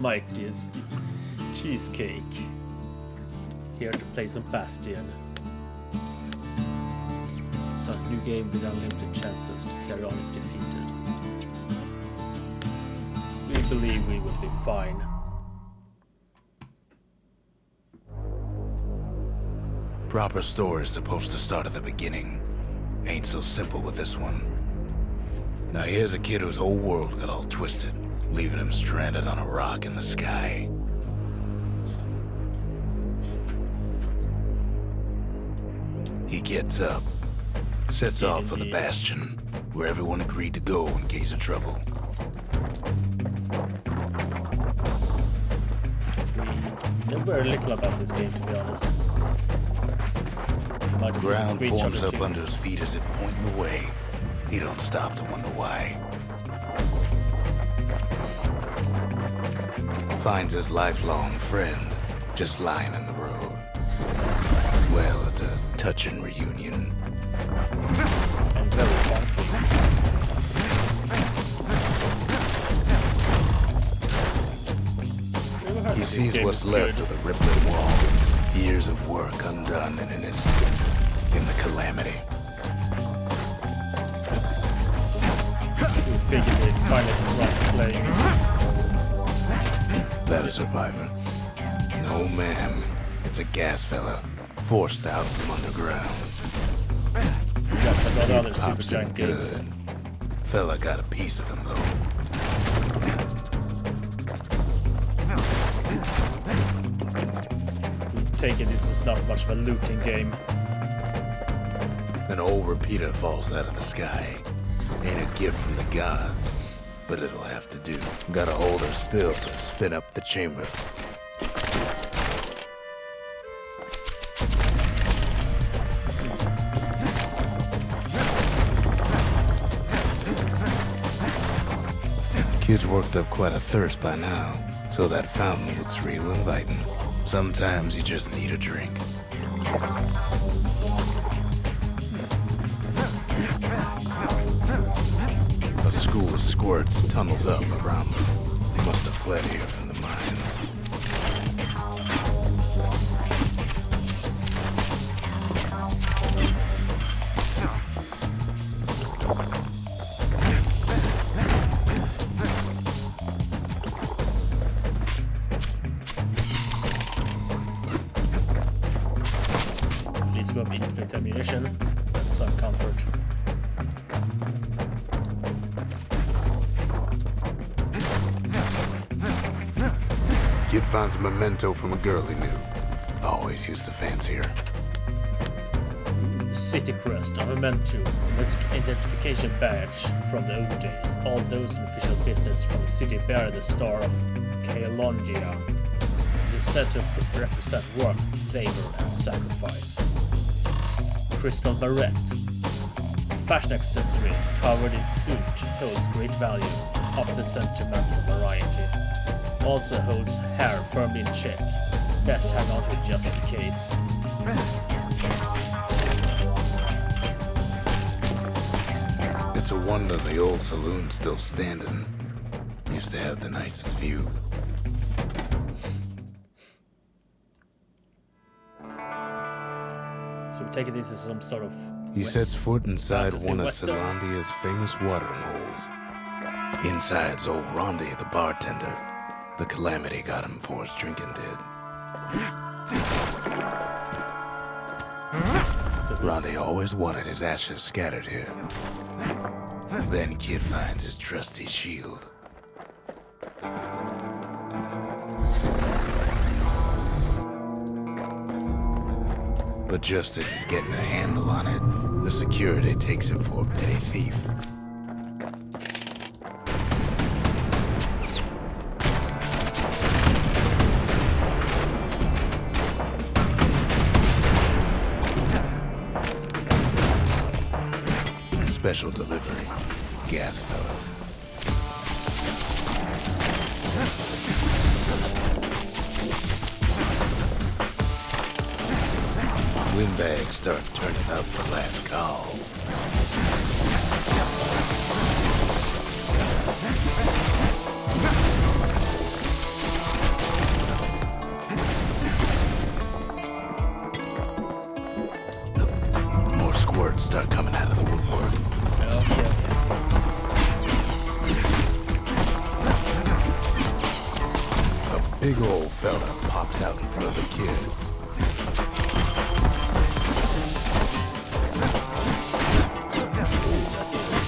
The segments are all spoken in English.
Mightiest cheesecake. Here to play some Bastion. Start new game with unlimited chances to carry on if defeated. We believe we will be fine. Proper story is supposed to start at the beginning. Ain't so simple with this one. Now here's a kid whose whole world got all twisted, leaving him stranded on a rock in the sky. He gets up, sets off for the Bastion, where everyone agreed to go in case of trouble. We know very little about this game, to be honest. Ground forms up under his feet as it pointing the way. He don't stop to wonder why. Finds his lifelong friend just lying in the road. Well, it's a touching reunion. And very funky. He sees what's left of the rippling walls. Years of work undone in an instant. In the calamity. We figured they'd finally start playing. That a survivor? No, ma'am. It's a gas fella, forced out from underground. Yes, I got He other super pops him giant games. good. Fella got a piece of him, though. Take it, this is not much of a looting game. An old repeater falls out of the sky. Ain't a gift from the gods, but it'll have to do. Gotta hold her still to spin up the chamber. Kid's worked up quite a thirst by now, so that fountain looks real inviting. Sometimes you just need a drink. A school of squirts tunnels up around them. They must have fled here from the mines. At least we have infinite ammunition. That's some comfort. Kid finds a memento from a girl he knew. Always used to fancy her. City crest, a memento, identification badge from the old days. All those in official business from the city bear the star of Kaelongia. It is said to represent work, labor, and sacrifice. Crystal barrette. Fashion accessory covered in suit holds great value, often sentimental variety. Also holds hair firmly in check. Best hang on to it just in case. It's a wonder the old saloon's still standing. Used to have the nicest view. So we take it this is some sort of He sets foot inside fantasy one of western. Celandia's famous watering holes. Inside's old Rondi, the bartender. The calamity got him before his drinking did. So this- Rondi always wanted his ashes scattered here. Then Kid finds his trusty shield. But just as he's getting a handle on it, the security takes him for a petty thief. Special delivery. Gas fellas. Windbags start turning up for last call. start coming out of the woodwork. Okay. A big old fella pops out in front of the kid.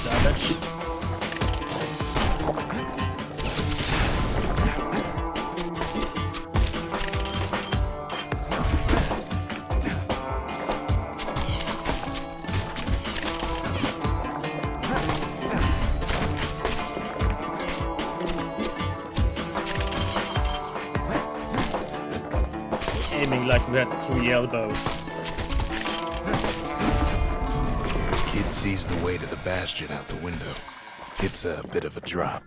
Damage. Aiming like we had 3 elbows. Kid sees the way to the Bastion out the window. It's a bit of a drop.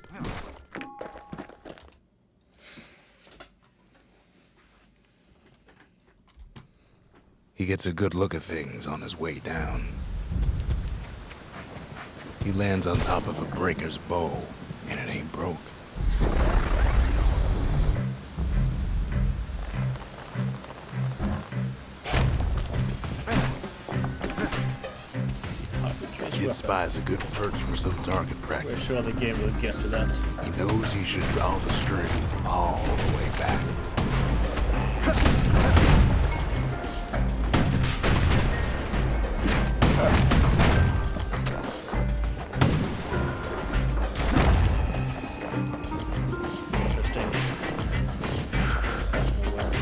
He gets a good look at things on his way down. He lands on top of a breaker's bow, and it ain't broke. Kid spies a good perch for some target We're practice. sure the game will get to that. He knows he should draw the string all the way back. Interesting.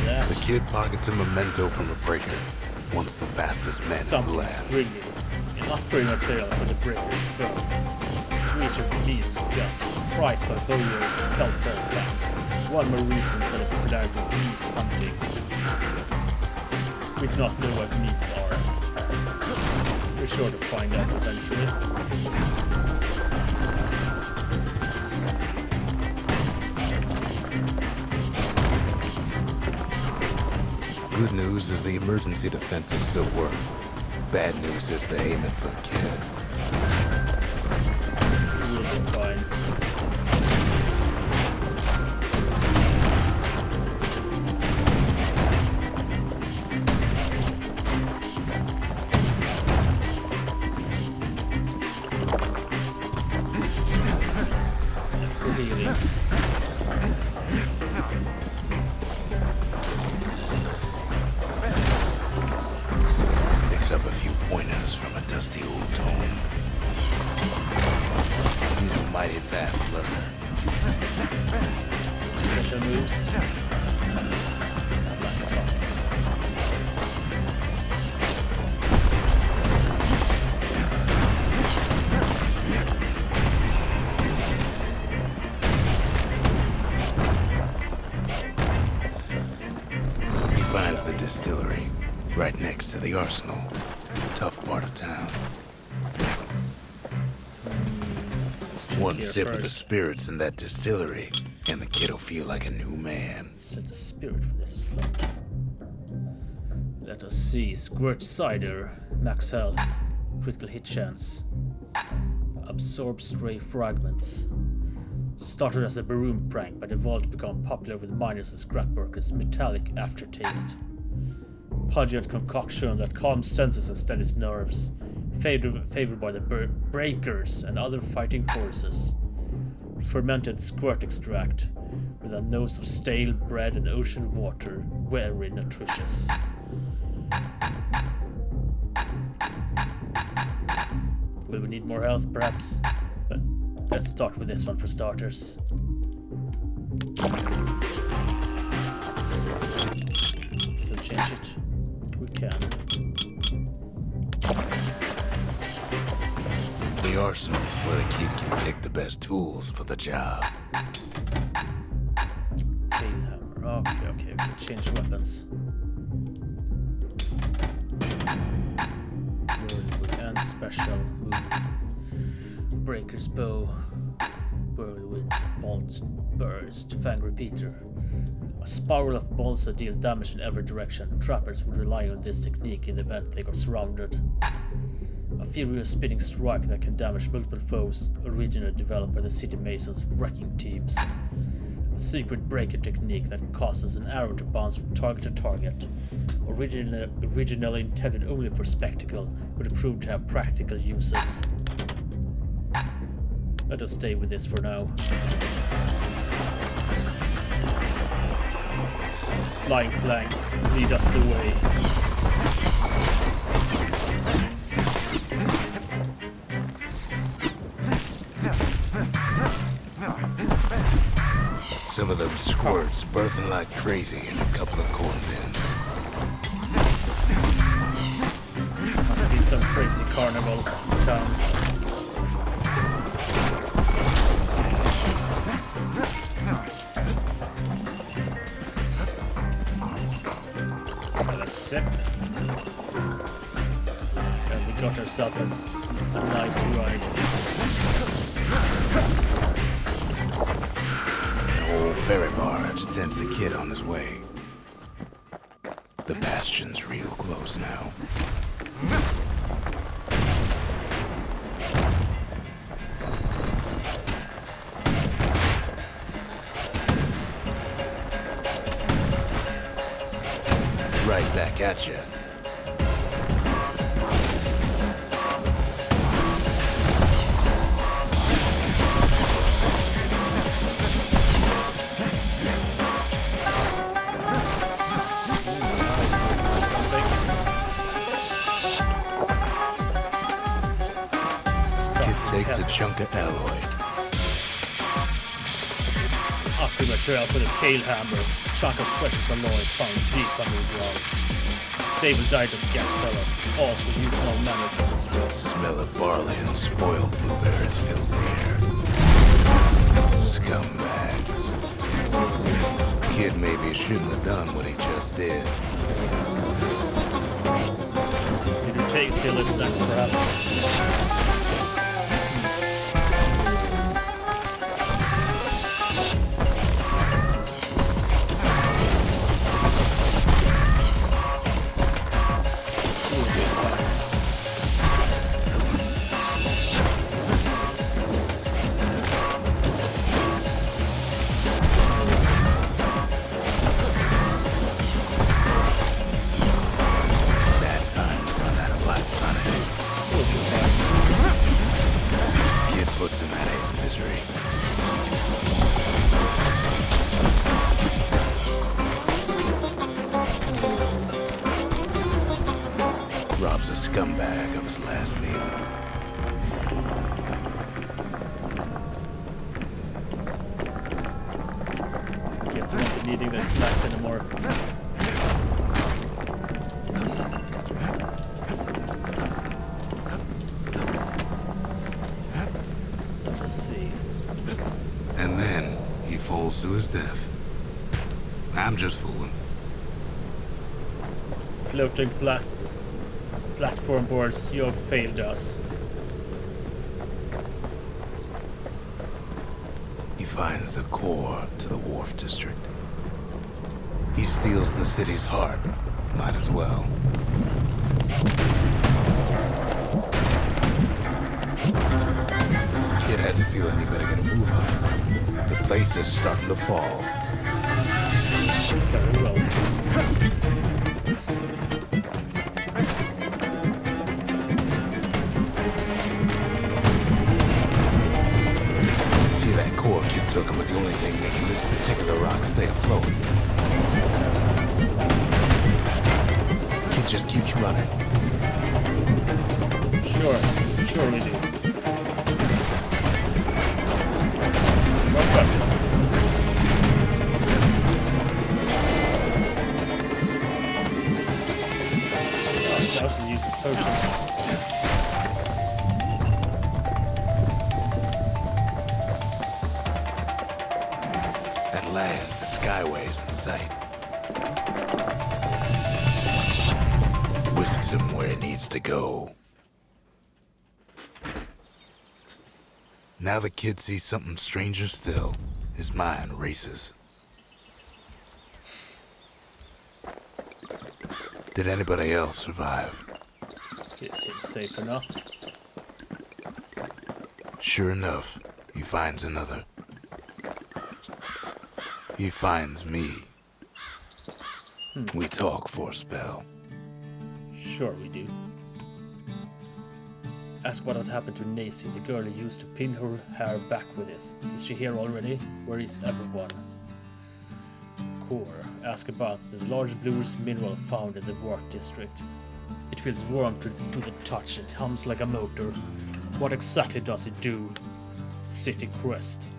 That. The kid pockets a memento from a breaker. Once the fastest man in the Something land. stringy. An upgrade material for the breaker's bow. A stretch of meese gut, prized by bowlers and pelt bear fans. One more reason for the popularity of meese hunting. We do not know what meese are. We're sure to find out eventually. Good news is the emergency defenses still work. Bad news is they're aiming for the kid. We'll be fine. For healing. Picks up a few pointers from a dusty old tome. He's a mighty fast learner. Special moves. He finds the distillery right next to the arsenal. Tough part of town. Let's check One here sip of the first. spirits in that distillery, and the kid'll feel like a new man. Set the spirit for this slot. Let us see. Squirt cider, max health, critical hit chance, absorb stray fragments. Started as a broom prank, but evolved to become popular with miners and scrapworkers. Metallic aftertaste. Pungent concoction that calms senses and steadies nerves. Favored by the breakers and other fighting forces. Fermented squirt extract with a nose of stale bread and ocean water. Very nutritious. Will we need more health, perhaps? But let's start with this one for starters. We'll change it. We can. The arsenal's where the kid can pick the best tools for the job. Tail hammer. Okay, we can change weapons. Whirlwind and special move. Breaker's bow. Whirlwind, bolt, burst, fang repeater. A spiral of bolts that deal damage in every direction. Trappers would rely on this technique in the event they got surrounded. A furious spinning strike that can damage multiple foes, originally developed by the City Masons' wrecking teams. A secret breaker technique that causes an arrow to bounce from target to target. Originally intended only for spectacle, but it proved to have practical uses. Let us stay with this for now. Flying planks lead us the way. Some of them squirts birthing like crazy in a couple of corn bins. Must be some crazy carnival in town. Have a sip. And we got ourselves a nice ride. Ferry barge sends the kid on his way. The Bastion's real close now. Right back at you. Takes a chunk of alloy. After material for the Kale Hammer, chunk of precious alloy found deep underground. Stable diet of gas fellas, also used no manner to destroy. Smell of barley and spoiled blueberries fills the air. Scumbags. Kid maybe shouldn't have done what he just did. Did you take Cheesiest next, perhaps? Puts him out of his misery. Robs a scumbag of his last meal. Guess we won't be needing their snacks anymore. And then he falls to his death. I'm just fooling. Floating platform boards, you have failed us. He finds the core to the wharf district. He steals the city's heart. Might as well. Kid has a feeling he better get a move on. The place is starting to fall. Very well. See, that core Kid took was the only thing making this particular rock stay afloat. Kid just keeps running. Surely do. Klaus uses potions. At last, the skyway's in sight. Whisks him where it needs to go. Now the kid sees something stranger still. His mind races. Did anybody else survive? It seems safe enough. Sure enough, he finds another. He finds me. We talk for a spell. Sure we do. Ask what had happened to Nacy, the girl who used to pin her hair back with this. Is she here already? Where is everyone? Core. Ask about the large bluish mineral found in the Wharf district. It feels warm to the touch and hums like a motor. What exactly does it do? City crest.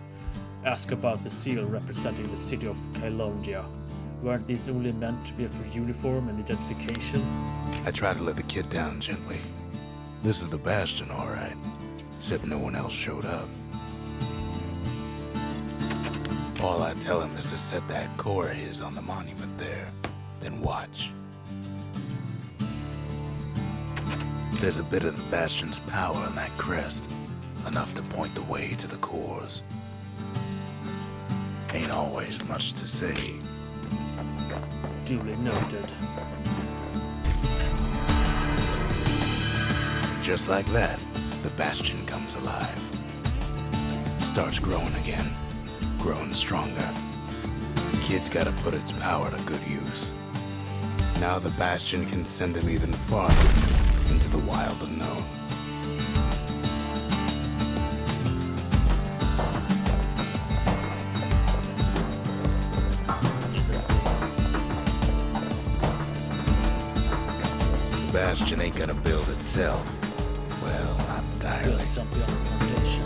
Ask about the seal representing the city of Kaelongia. Weren't these only meant to be for uniform and identification? I try to let the kid down gently. This is the Bastion, all right. Except no one else showed up. All I tell him is to set that core of his on the monument there. Then watch. There's a bit of the Bastion's power in that crest. Enough to point the way to the cores. Ain't always much to say. Duly noted. Just like that, the Bastion comes alive. Starts growing again. Growing stronger. Kid's gotta put its power to good use. Now the Bastion can send him even farther into the wild unknown. The Bastion ain't gonna build itself. Well, not entirely. Build something on the foundation.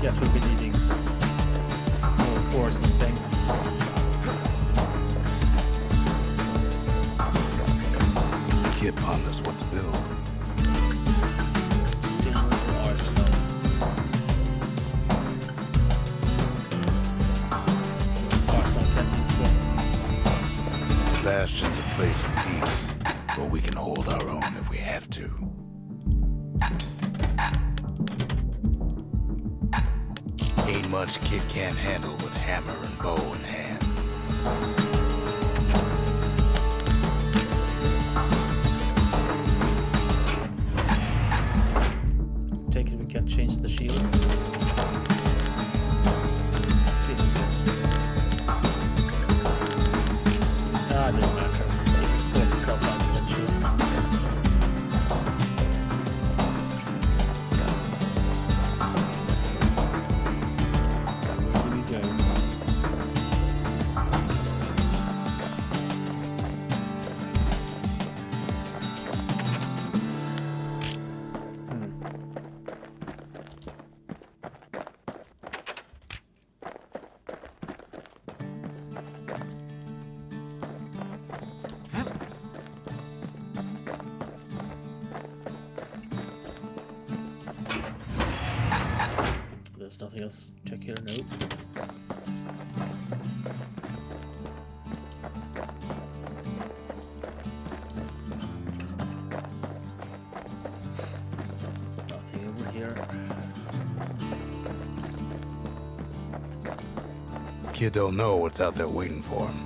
Guess we'll be needing more cores and things. Kid ponders what to build. Still River Arsenal. Arsenal can be useful. The Bastion's a place of peace, but we can hold our own if we have to. Ain't much kid can't handle with hammer and bow in hand. Take it we can change the shield. It didn't matter. It will sort itself out eventually. Where do we go? There's nothing else. Check here. Nope. Nothing over here. Kid don't know what's out there waiting for him.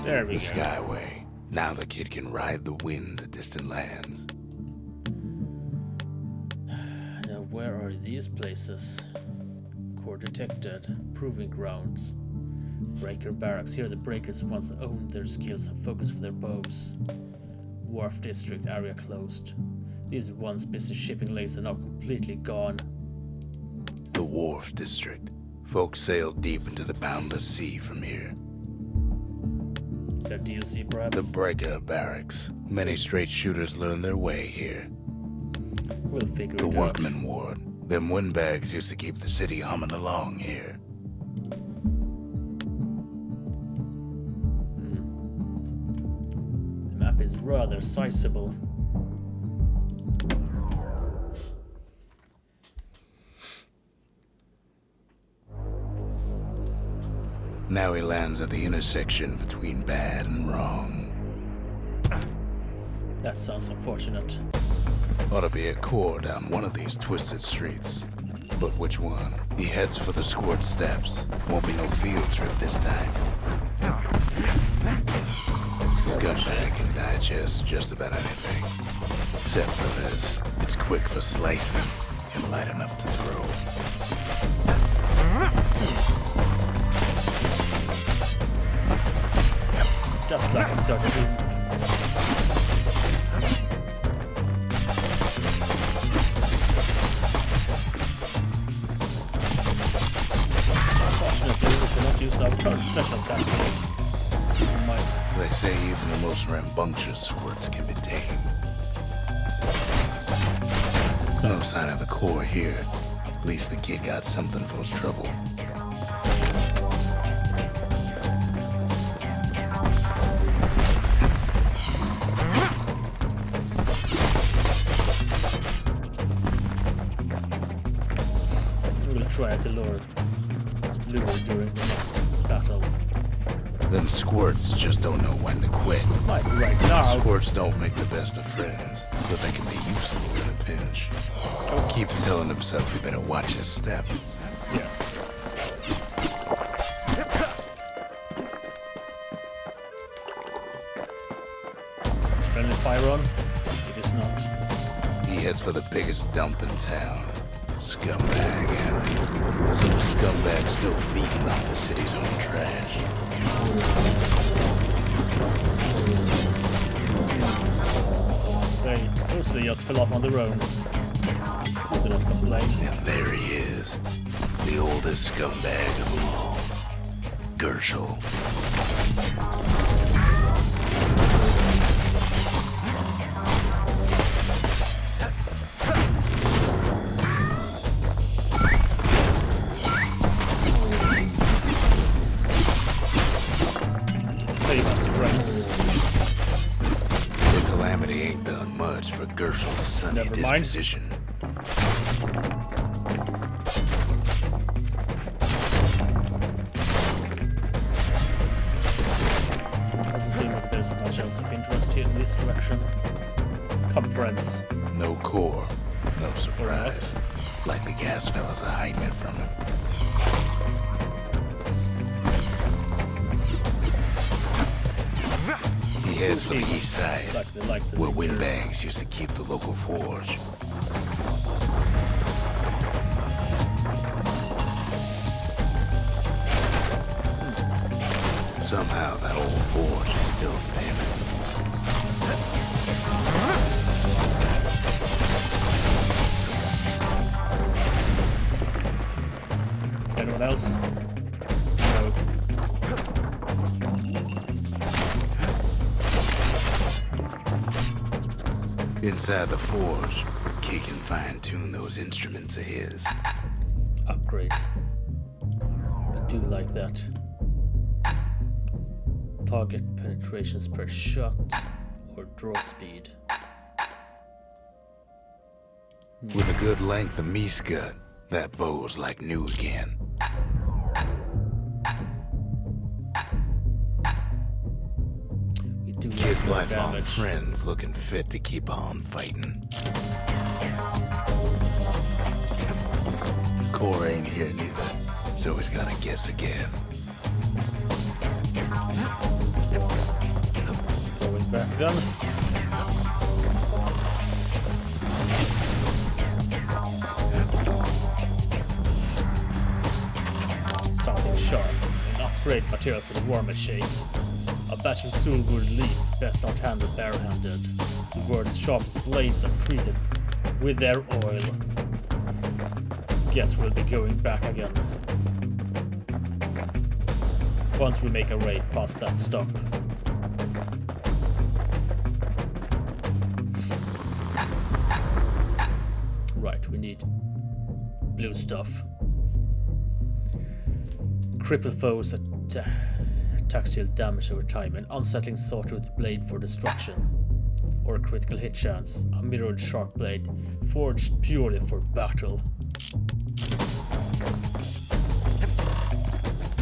There we The go. Skyway. Now the kid can ride the wind to distant lands. Now where are these places? Core detected. Proving grounds. Breaker barracks. Here the breakers once owned their skills and focus for their bows. Wharf district area closed. These once busy shipping lanes are now completely gone. The Wharf District. Folks sail deep into the boundless sea from here. Is that DLC perhaps? The Breaker Barracks. Many straight shooters learn their way here. We'll figure The it out. Workman Ward. Them windbags used to keep the city humming along here. The map is rather sizable. Now he lands at the intersection between bad and wrong. That sounds unfortunate. Ought to be a core down one of these twisted streets. But which one? He heads for the squirt steps. Won't be no field trip this time. Scumbag can digest just about anything. Except for this. It's quick for slicing and light enough to throw. Just like a certain oomph. Unfortunately, we cannot use our current special tactics. We might. They say even the most rambunctious squirts can be tamed. No sign of the core here. At least the kid got something for his trouble. We'll try to lure during the next battle. Them squirts just don't know when to quit. Might be right now. Squirts don't make the best of friends, but they can be useful in a pinch. Keeps telling himself he better watch his step. Yes. Is friendly fire on? It is not. He heads for the biggest dump in town. Scumbag alley. Some scumbag still feeding off the city's own trash. They mostly just fell off on their own. Do not complain. And there he is. The oldest scumbag of them all. Gershel. Save us, friends. The calamity ain't done much for Gershel's sunny Never mind. disposition. Doesn't seem like there's much else of interest here in this direction. Come, friends. No core. No surprise. Likely gas fellas are hiding it from him. He heads for the east side, where windbags used to keep the local forge. Somehow that old forge is still standing. Anyone else? No. Inside the forge, Key can fine-tune those instruments of his. Upgrade. I do like that. Target penetrations per shot or draw speed. With a good length of meat-gut, that bow's like new again. We do Kid's like lifelong damage. friends looking fit to keep on fighting. Core ain't here neither, so he's gotta guess again. Going back then. Something sharp. An upgrade material for the war machines. A batch of Soulwood leads best not handled barehanded. The world's sharpest blades are treated with their oil. Guess we'll be going back again. Once we make a raid past that stop. Right, we need blue stuff. Cripple foes axial damage over time, an unsettling sawtooth blade for destruction, or a critical hit chance, a mirrored sharp blade, forged purely for battle.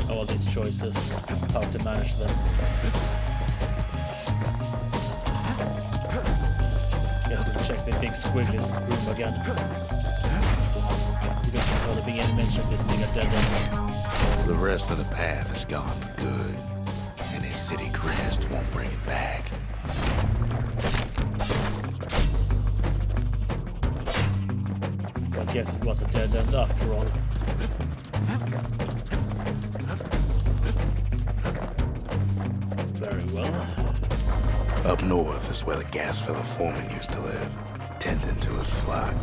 All these choices, how to manage them. Guess we'll check the big squiggly room again. We don't recall there being any mention of this being a dead end. The rest of the path is gone for good, and his city crest won't bring it back. guess it was a dead end after all. Very well. Up north is where the gas fella foreman used to live, tending to his flock.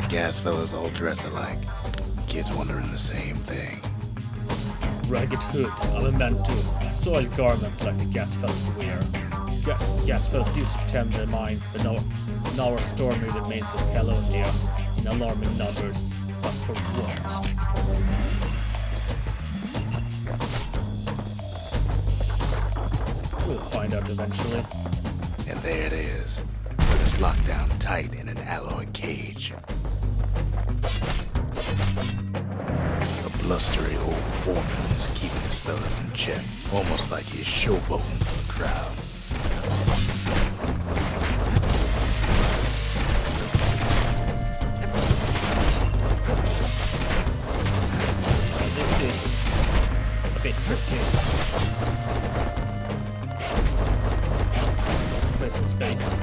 Gas fellas all dress alike. Kids wondering the same thing. Ragged hood, armament too. A soiled garment like the gas fellas wear. Gas fellas used to tend the mines, but now are storming the mains of Calonia in alarming numbers. But for what? We'll find out eventually. And there it is. But it's locked down tight in an alloy cage. A blustery old foreman is keeping his fellas in check, almost like he's showboating for the crowd. This is a bit tricky. Let's create some space.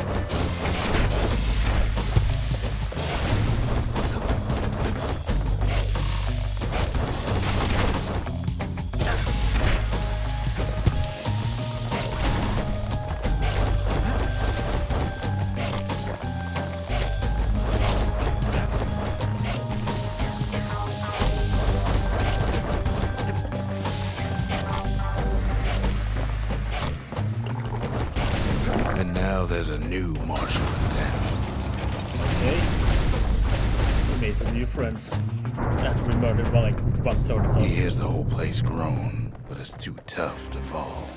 And now there's a new marshal in town. Okay. We made some new friends. After we murdered like 1/3 of them. He hears the whole place groan, but it's too tough to fall.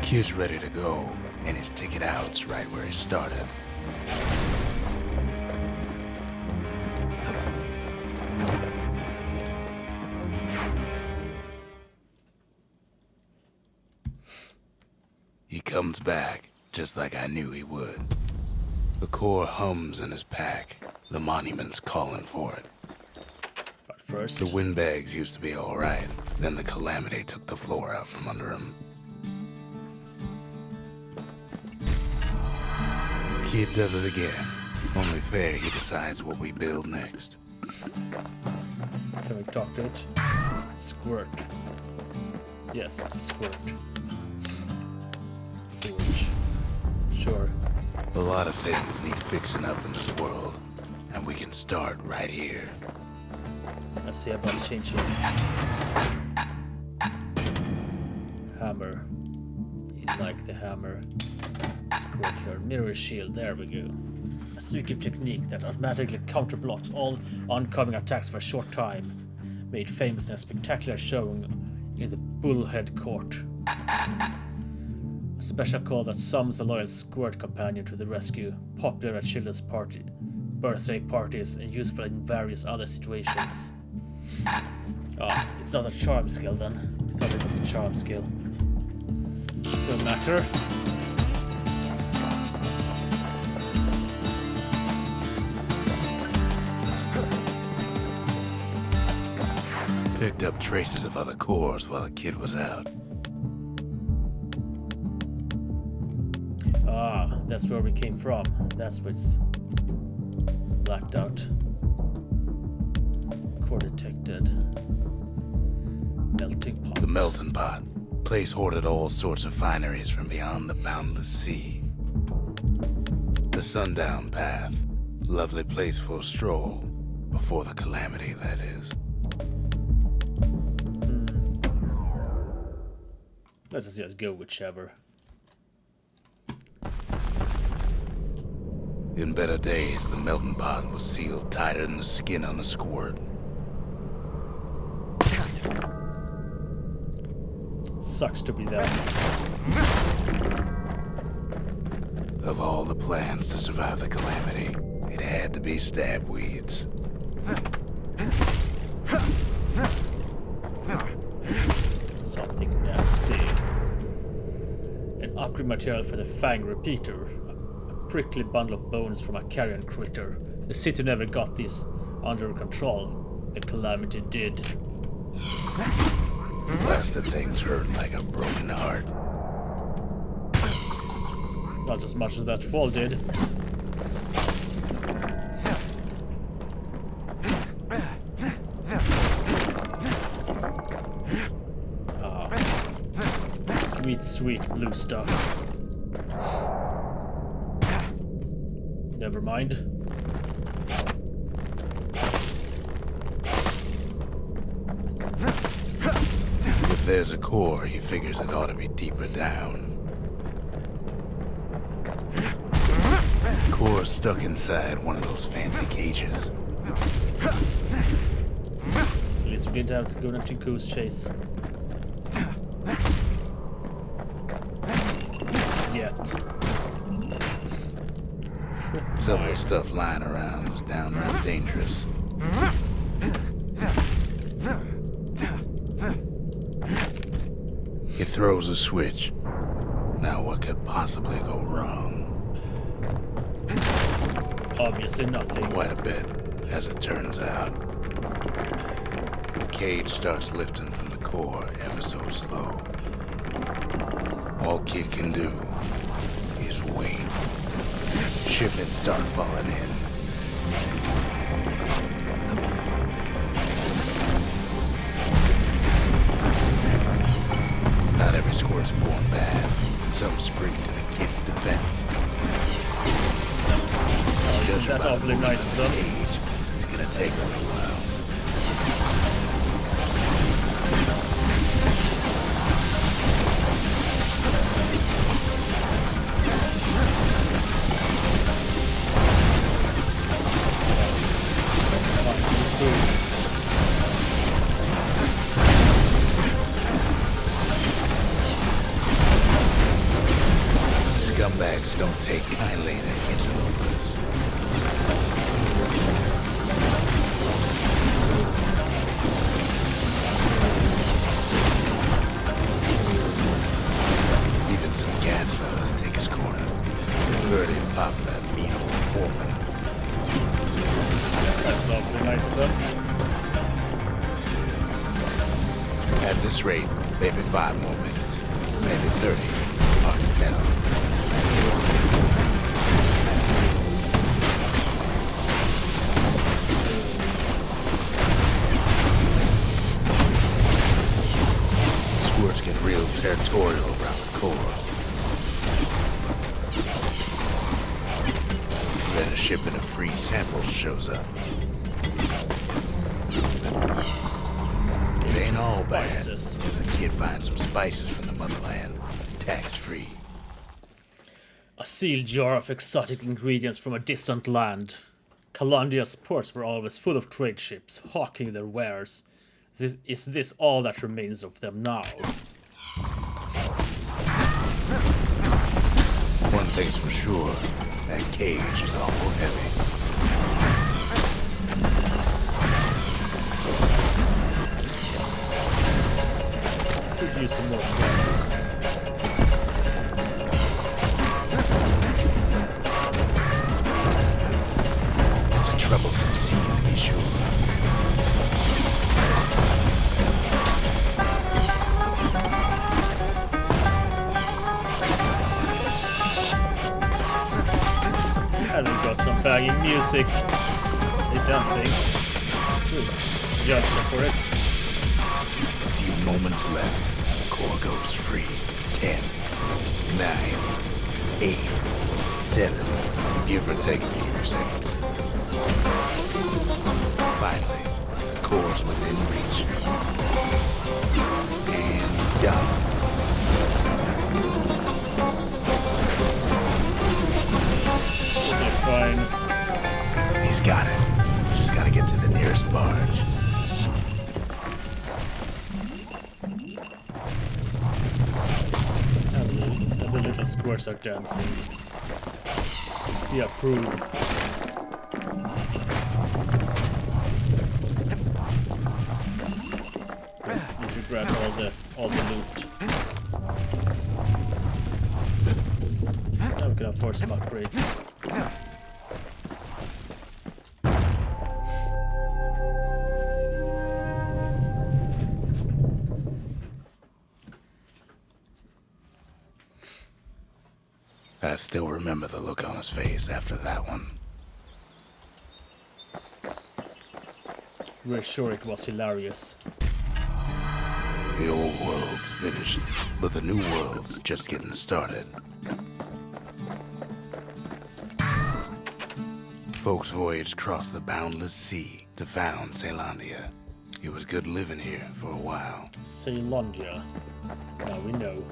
Kid's ready to go, and his ticket out's right where he started. He comes back, just like I knew he would. The core hums in his pack. The monument's calling for it. But first, The windbags used to be all right. Then the calamity took the floor out from under him. Kid does it again. Only fair he decides what we build next. can we talk to it? Squirt. Yes, squirt. Forge. Sure. A lot of things need fixing up in this world, and we can start right here. Let's see about changing. Hammer. You like the hammer. Squirt mirror shield. There we go. A secret technique that automatically counterblocks all oncoming attacks for a short time. Made famous in a spectacular showing in the Bullhead Court. A special call that summons a loyal squirt companion to the rescue. Popular at children's birthday parties, and useful in various other situations. Ah, it's not a charm skill then. We thought it was a charm skill. No matter. Picked up traces of other cores while the kid was out. Ah, that's where we came from. That's what's blacked out. Core detected. Melting pot. The melting pot. Place hoarded all sorts of fineries from beyond the boundless sea. The sundown path. Lovely place for a stroll. Before the calamity, that is. Let us just go whichever. In better days, the melting pot was sealed tighter than the skin on a squirt. Sucks to be that. Of all the plans to survive the calamity, it had to be stab weeds. So Upgrade material for the Fang Repeater. A prickly bundle of bones from a carrion critter. The city never got this under control. The Calamity did. Blasted things hurt like a broken heart. Not as much as that fall did. Sweet, sweet blue stuff. Never mind. If there's a core, he figures it ought to be deeper down. Core stuck inside one of those fancy cages. At least we didn't have to go on a goose chase. Yet. Some of the stuff lying around was downright dangerous. He throws a switch. Now what could possibly go wrong? Obviously nothing. Quite a bit, as it turns out. The cage starts lifting from the core ever so slow. All Kid can do is wait. Shipments start falling in. Not every squirt's born bad. Some spring to the kid's defense. Isn't that awfully nice of them? Cage, it's gonna take a little while. Scumbags don't take kindly to interlopers. Even some gas fellas take his corner. Heard him pop that mean old foreman. That's awfully nice of them. At this rate, maybe 5 more minutes. Maybe 30. Hard to tell. Squirts get real territorial around the core. Then a shipment of free samples shows up. It ain't all bad, Spices. as the kid finds some spices from the motherland, tax-free. A sealed jar of exotic ingredients from a distant land. Calandia's ports were always full of trade ships, hawking their wares. Is this all that remains of them now? One thing's for sure, that cage is awful heavy. Could use some more friends. It's a troublesome scene, to be sure. And we got some banging music. They're dancing. Good. Judge them for it. A few moments left, and the core goes free. 10, 9, 8, 7, give or take a few more seconds. Finally, the core's within reach. And done. They're fine. He's got it. Just gotta get to the nearest barge. And the little squares are dancing. We approve. Just need to grab all the loot. for some upgrades. I still remember the look on his face after that one. We're sure it was hilarious. The old world's finished, but the new world's just getting started. Folks voyaged across the boundless sea to found Caelondia. It was good living here for a while. Caelondia. Now we know.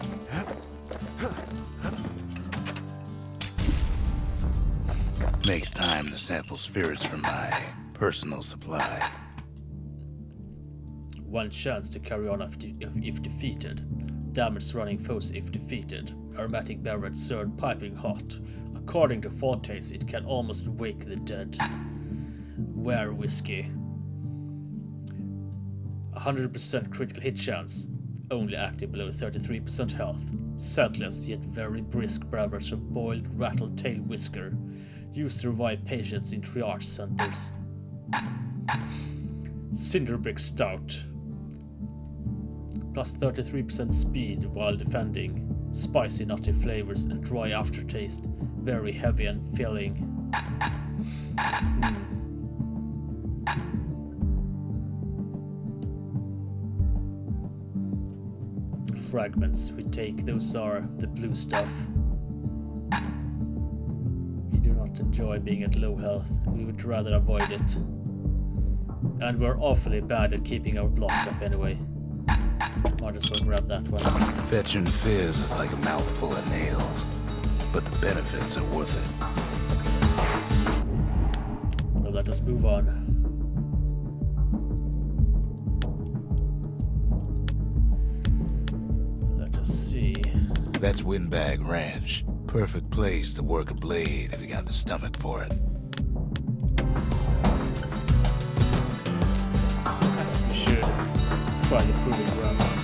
Makes time to sample spirits from my personal supply. One chance to carry on if defeated. Damage running foes if defeated. Aromatic beverage served piping hot. According to foretaste, it can almost wake the dead. Ware whiskey. 100% critical hit chance. Only active below 33% health. Scentless yet very brisk beverage of boiled rattle-tail whisker. Used to revive patients in triage centers. Cinderbrick Stout. Plus 33% speed while defending. Spicy nutty flavors and dry aftertaste. Very heavy and filling. Fragments we take, those are the blue stuff. We do not enjoy being at low health, we would rather avoid it. And we're awfully bad at keeping our block up anyway. Might as well grab that one. Fetching fizz is like a mouthful of nails, but the benefits are worth it. Well, let us move on. That's Windbag Ranch. Perfect place to work a blade if you got the stomach for it. Perhaps we should try the proving grounds.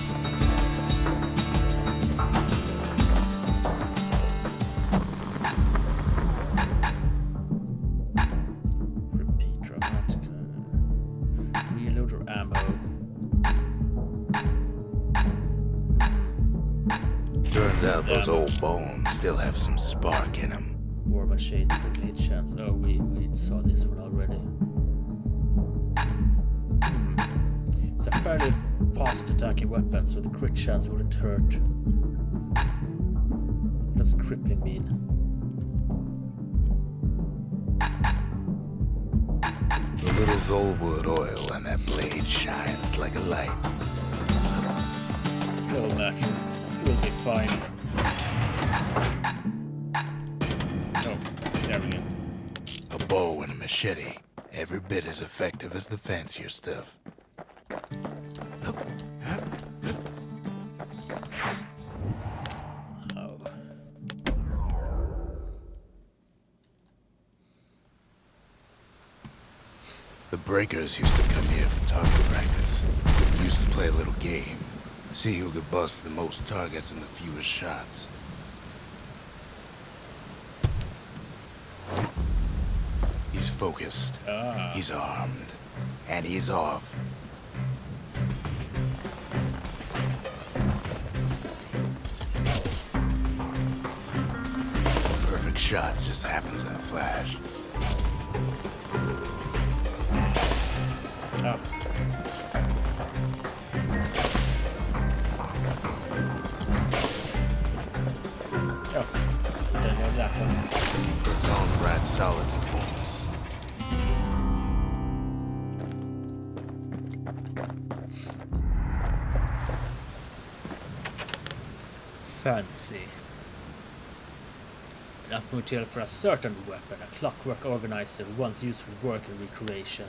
Repeat dramatic. Reloader ammo. Turns out those old bones still have some spark in them. War machine, critical hit chance. Oh, we saw this one already. It's a fairly fast attacking weapon, so the crit chance wouldn't hurt. What does crippling mean? A little Zolwood oil and that blade shines like a light. No matter. We'll be fine. Oh, there we go. A bow and a machete. Every bit as effective as the fancier stuff. Oh. The breakers used to come here for target practice. Used to play a little game. See who could bust the most targets and the fewest shots. He's focused. He's armed. And he's off. Perfect shot just happens in a flash. Oh. Oh, there goes that one. It's all right, solid performance. Fancy. That material for a certain weapon, a clockwork organizer once used for work and recreation.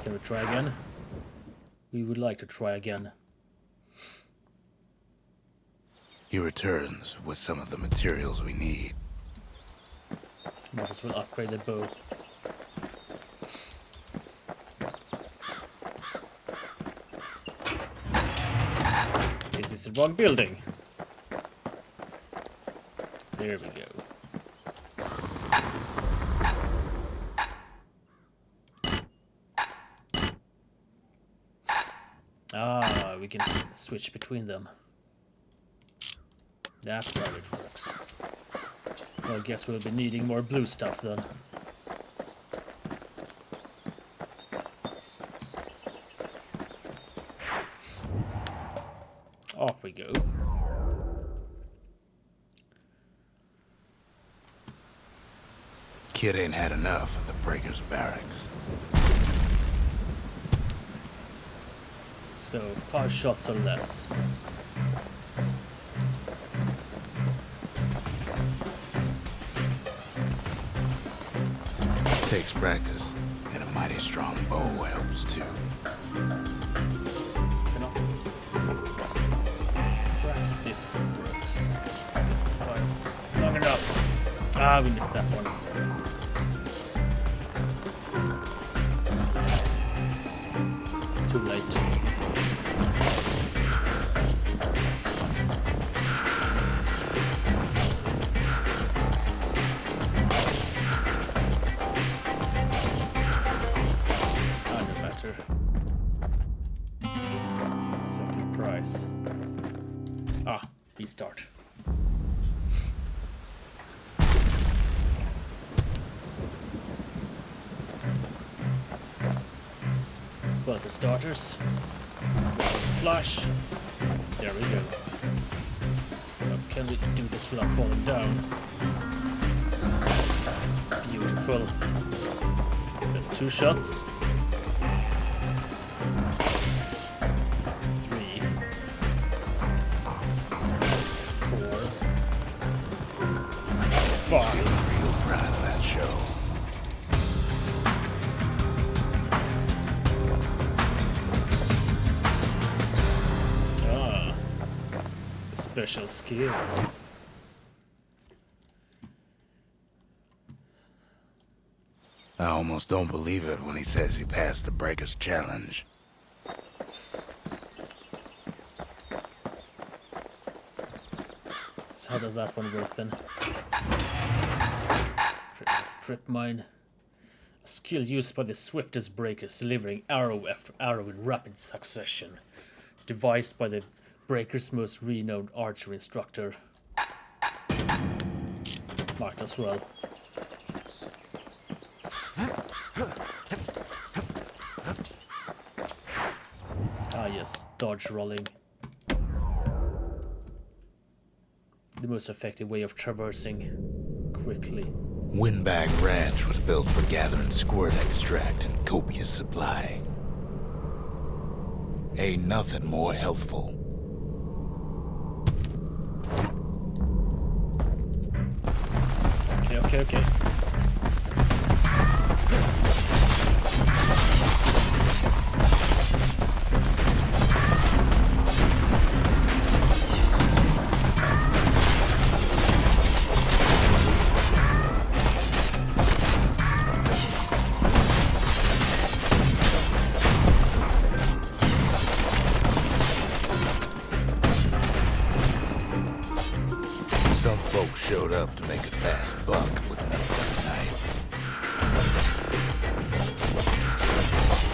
Can we try again? We would like to try again. He returns with some of the materials we need. Might as well upgrade the bow. It's the wrong building. There we go. Ah, we can switch between them. That's how it works. Well, I guess we'll be needing more blue stuff then. Off we go. Kid ain't had enough of the Breakers' barracks. So 5 shots or less. Takes practice, and a mighty strong bow helps too. Perhaps this works. Long enough. Ah, we missed that one. Too late. Second prize. Ah, restart. Well, for starters, flash. There we go. Now, can we do this without falling down? Beautiful. There's 2 shots. 3, 4, 5. Real proud of that show. Ah, a special skill. I almost don't believe it when he says he passed the Breakers' challenge. So how does that one work then? Strip mine. A skill used by the swiftest breakers, delivering arrow after arrow in rapid succession. Devised by the breakers' most renowned archer instructor. Might as well. Ah yes, dodge rolling. The most effective way of traversing quickly. Windbag Ranch was built for gathering squirt extract in copious supply. Ain't nothing more healthful. Okay. Some folks showed up to make a fast buck with nothing but a knife.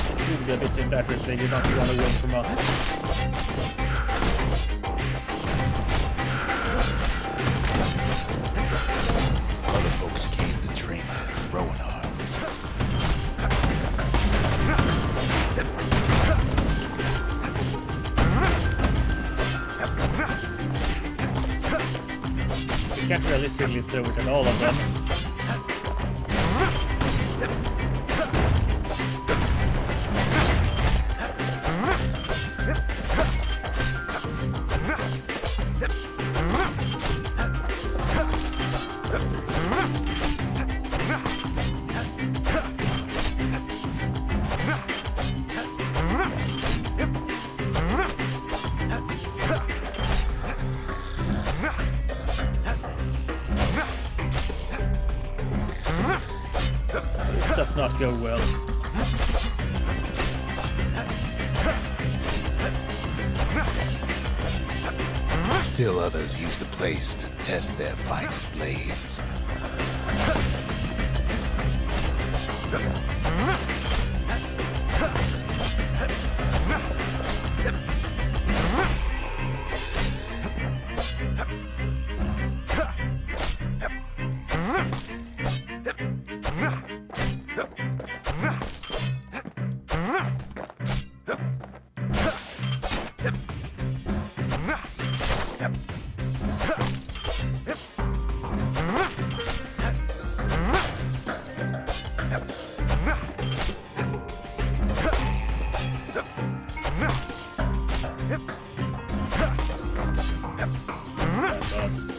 This would be a bit better if they did not run away from us. Other folks came to train their throwing arms. We can't realistically throw it at all of them. This does not go well. Still others use the place to test their finest blades.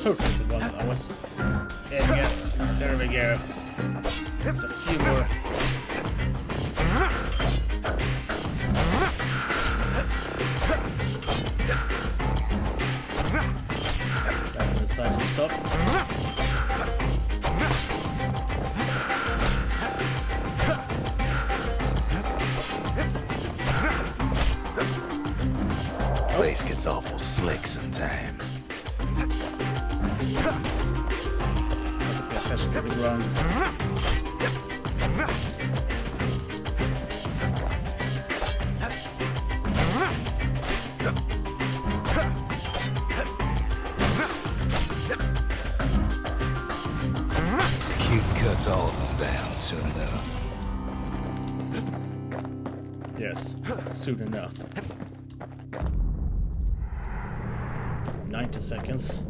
Totally the one I was aiming at. There we go. Just a few more. That's when decide to stop. Place gets awful slick sometimes. Attention to the ground. Kid cuts all of them down soon enough. Yes, soon enough. 90 seconds.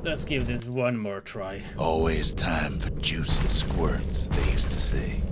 Let's give this one more try. Always time for juice and squirts, they used to say.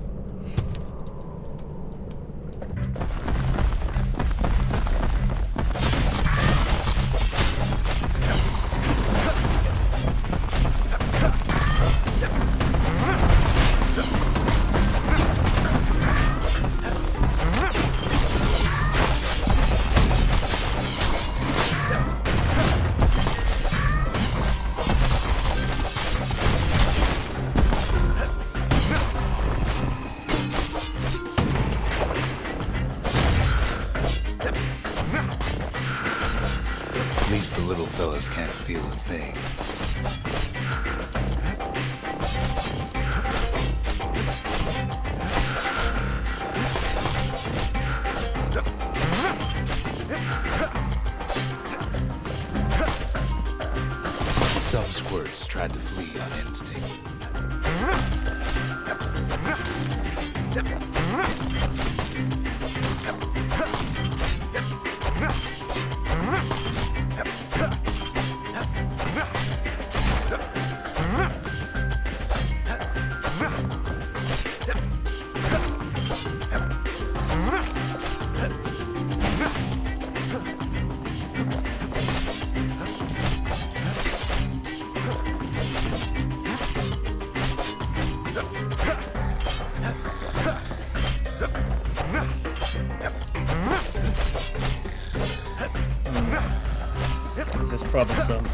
At least the little fellas can't feel a thing. Some squirts tried to flee on instinct. This is troublesome.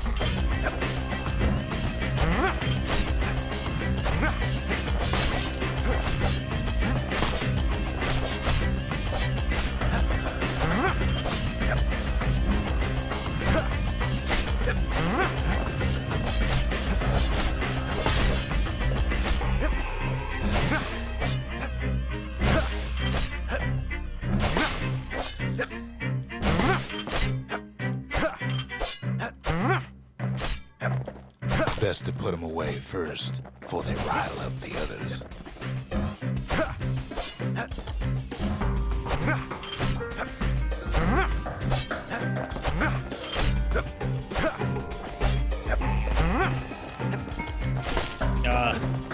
Best to put them away first, before they rile up the others.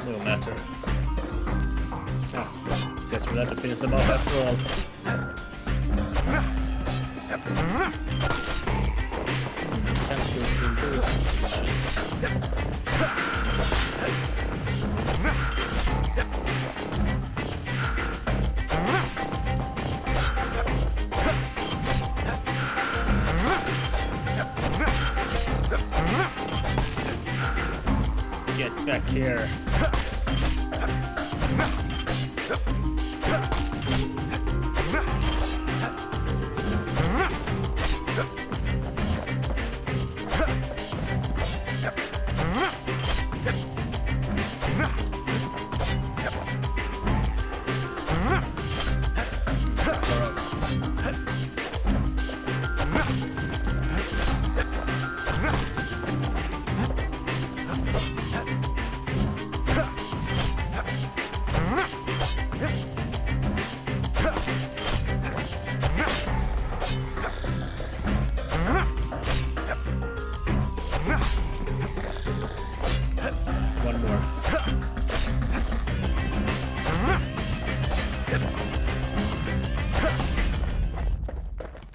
No matter. Guess we'll have to finish them off after all. Can't go through those. Get back here.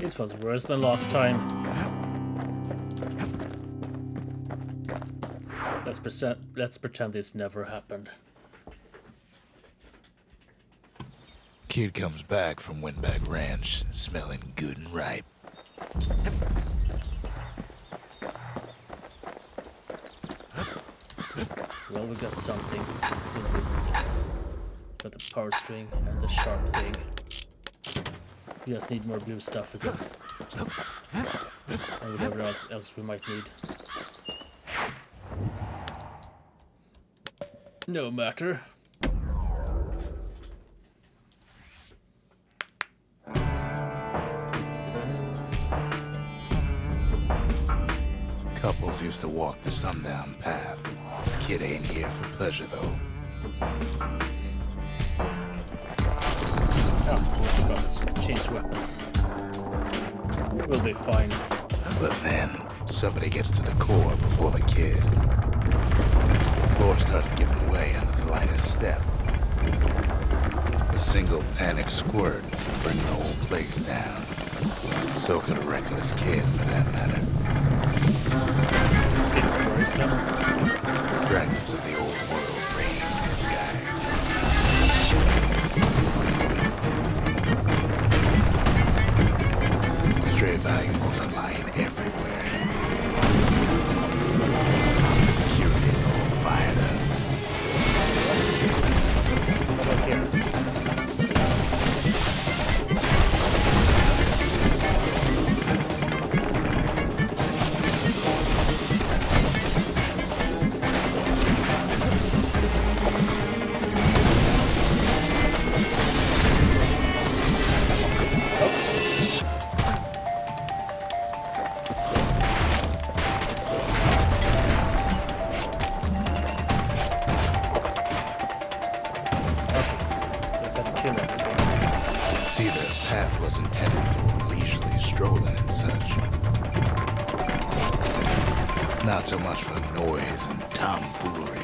This was worse than last time. Let's pretend this never happened. Kid comes back from Windbag Ranch, smelling good and ripe. Well, we got something in this. Got the power string and the sharp thing. We just need more blue stuff, I guess. And whatever else we might need. No matter. Couples used to walk the sundown path. Kid ain't here for pleasure, though. Oh, we got to change weapons. We'll be fine. But then, somebody gets to the core before the kid. The floor starts giving way under the lightest step. A single panic squirt can bring the whole place down. So could a reckless kid, for that matter. Seems worrisome. Fragments of the old world rain from the sky. Stray valuables are lying everywhere. Security's all fired up. How about here? See, the path was intended for leisurely strolling and such. Not so much for noise and tomfoolery.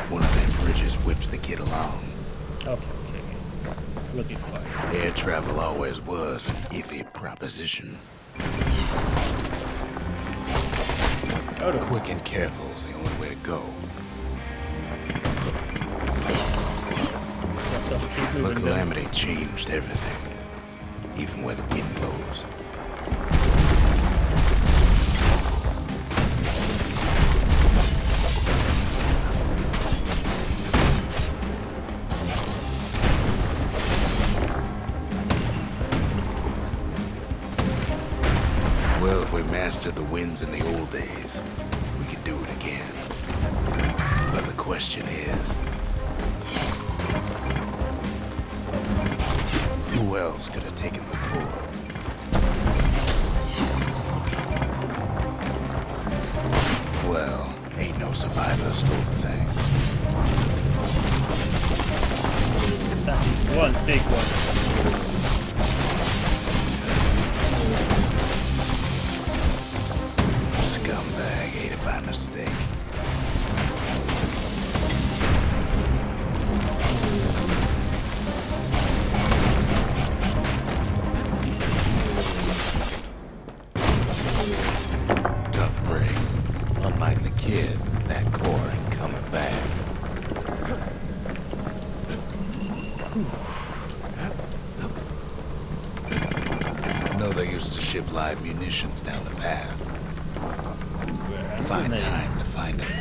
One of them bridges whips the kid along. Okay. We'll be fine. Air travel always was an iffy proposition. Oh, no. Quick and careful is the only way to go. Let's have to keep The moving. calamity changed everything, even where the wind blows. Well, if we mastered the winds in the old days, we could do it again. But the question is, who else could have taken the core? Well, ain't no survivor stole the thing. That is one big one. Scumbag ate it by mistake. Tough break. Unlike the kid, that core ain't coming back. No, they used to ship live munitions down the path. Find time to find them.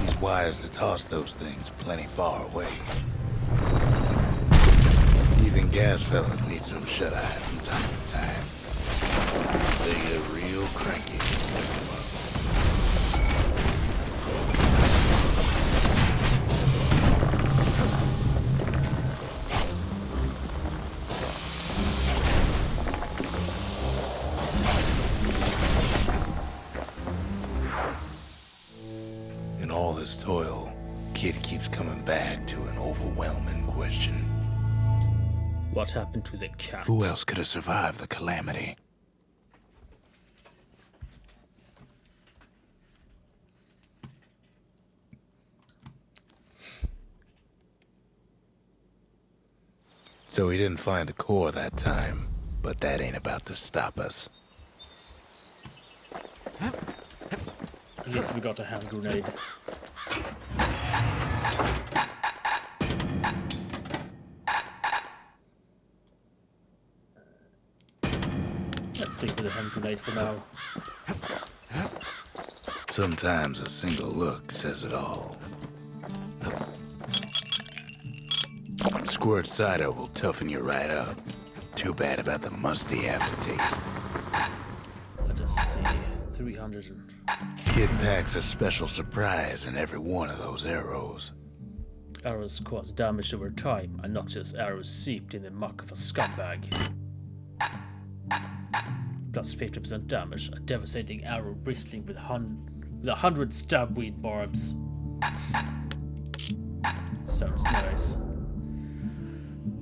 These wires to toss those things plenty far away. Even gas fellas need some shut-eye from time to time. They get real cranky. Kid keeps coming back to an overwhelming question. What happened to the cat? Who else could have survived the calamity? So he didn't find the core that time, but that ain't about to stop us. Yes, we got a hand grenade. Let's stick with the hand grenade for now. Sometimes a single look says it all. Squirt cider will toughen you right up. Too bad about the musty aftertaste. Let us see. 300. Kid packs a special surprise in every one of those arrows. Arrows cause damage over time, and not just arrows seeped in the muck of a scumbag. Plus 50% damage, a devastating arrow bristling with 100 stabweed barbs. Sounds nice.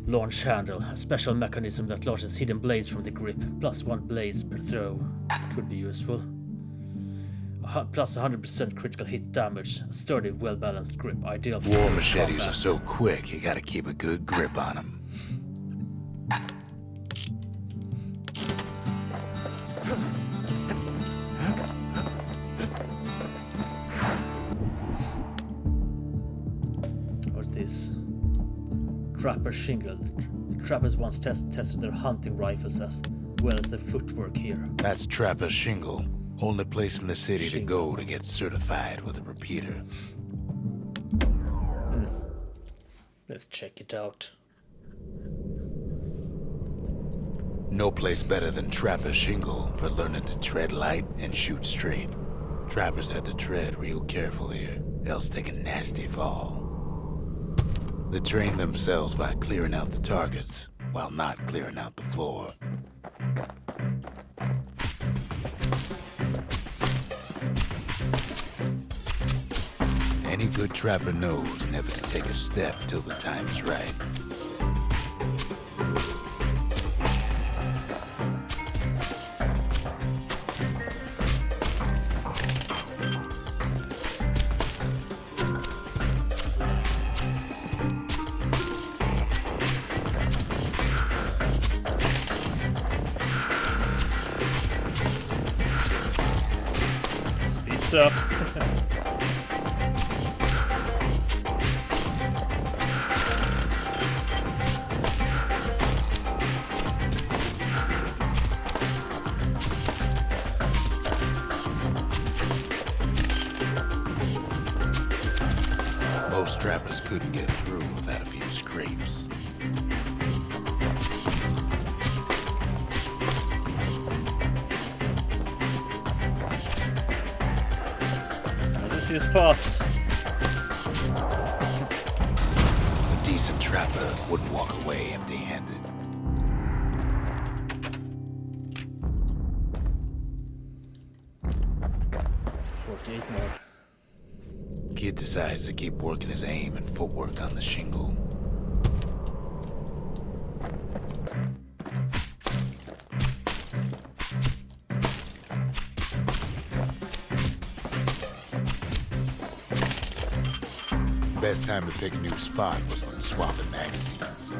Launch handle, a special mechanism that launches hidden blades from the grip, plus 1 blaze per throw. Could be useful. Plus 100% critical hit damage, a sturdy, well-balanced grip, ideal for War machetes combat. are so quick, you gotta keep a good grip on them. What's this? Trapper shingle. The trappers once tested their hunting rifles as well as their footwork here. That's Trapper's Shingle. Only place in the city to go to get certified with a repeater. Let's check it out. No place better than Trapper's Shingle for learning to tread light and shoot straight. Trappers had to tread real careful here, else take a nasty fall. They train themselves by clearing out the targets, while not clearing out the floor. Any good trapper knows never to take a step till the time is right. Speeds up. Most trappers couldn't get through without a few scrapes. This is fast. A decent trapper wouldn't walk away empty-handed. More. Kid decides to keep working his aim and footwork on the shingle. Best time to pick a new spot was when swapping magazines.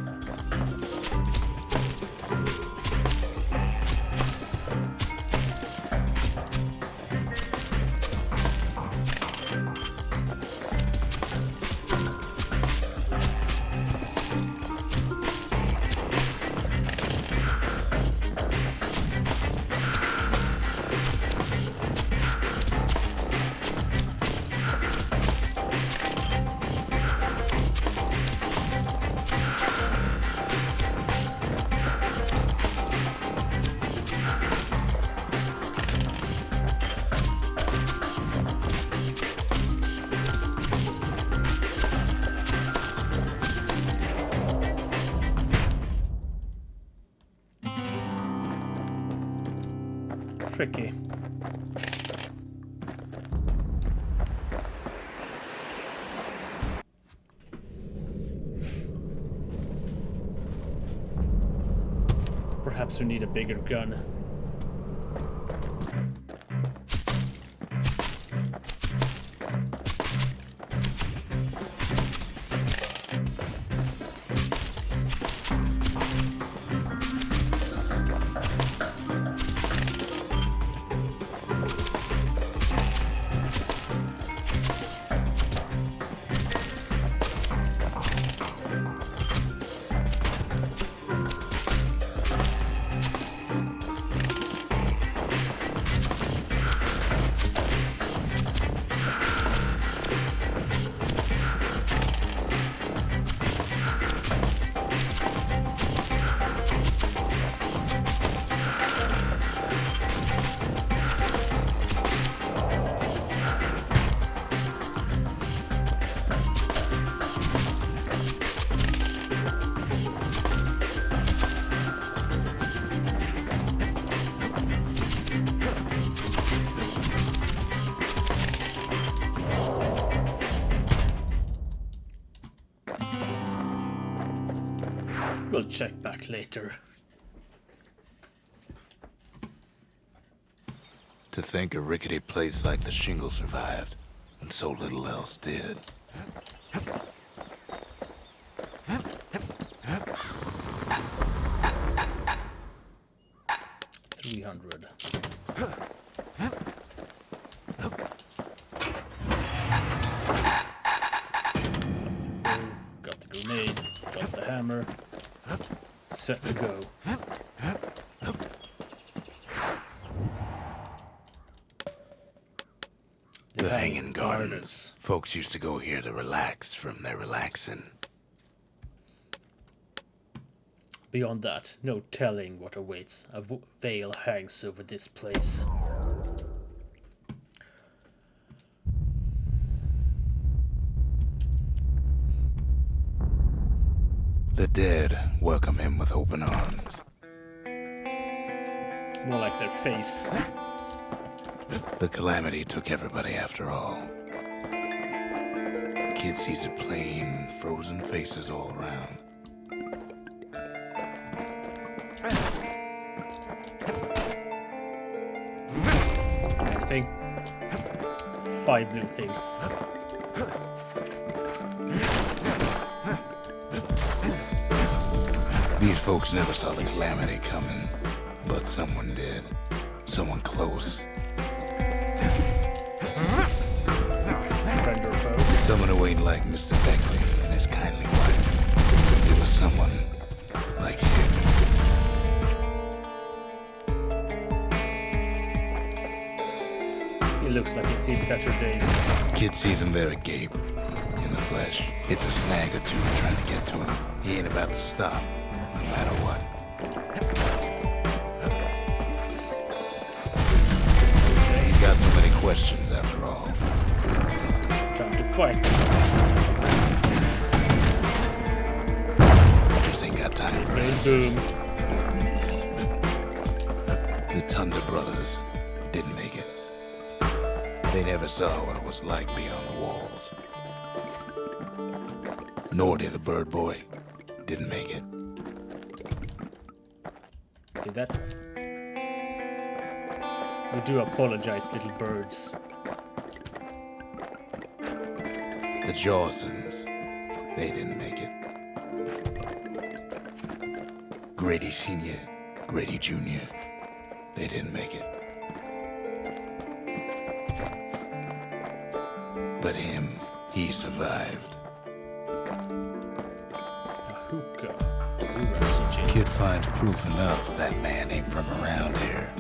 Tricky. Perhaps we need a bigger gun. We'll check back later. To think a rickety place like the Shingle survived, when so little else did. $300. Got the grenade, got the hammer. Set to go. The Hanging Gardens. Folks used to go here to relax from their relaxing. Beyond that, no telling what awaits. A veil hangs over this place. The dead welcome him with open arms. More like their face. The calamity took everybody after all. Kid sees it plain, frozen faces all around. Anything? 5 blue things. These folks never saw the calamity coming, but someone did. Someone close. Friend or foe? Someone who ain't like Mr. Beckley and his kindly wife. It was someone like him. He looks like he's seen better days. Kid sees him there agape, in the flesh. It's a snag or two trying to get to him. He ain't about to stop, no matter what. He's got so many questions after all. Time to fight. Just ain't got time for Boom, answers. boom. The Thunder brothers didn't make it. They never saw what it was like beyond the walls. Nor did the bird boy. Didn't make it. Did that? We do apologize, little birds. The Jawsons, they didn't make it. Grady Sr., Grady Jr., they didn't make it. But him, he survived. A hookah. Ura Kid finds proof enough that man ain't from around here.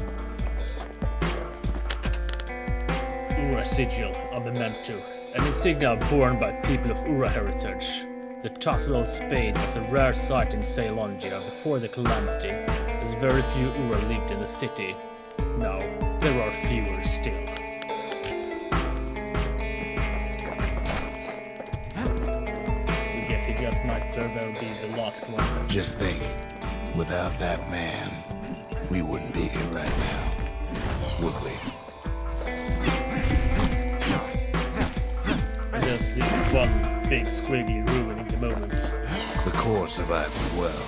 Ura sigil, a memento, an insignia borne by people of Ura heritage. The tousled spade was a rare sight in Ceylongia before the calamity, as very few Ura lived in the city. Now, there are fewer still. We guess he just might very well be the last one. Just think, without that man, we wouldn't be here right now, would we? It's one big squiggly ruining the moment. The core survived well.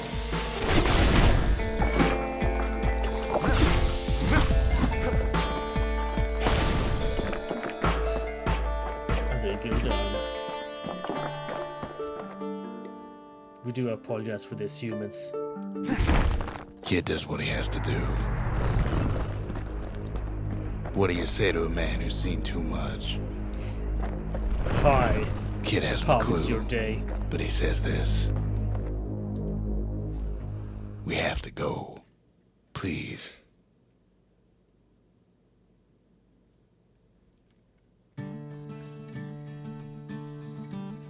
go down. We do apologize for this, humans. Kid does what he has to do. What do you say to a man who's seen too much? Hi. Kid has no How clue, was your day? but he says this. We have to go. Please.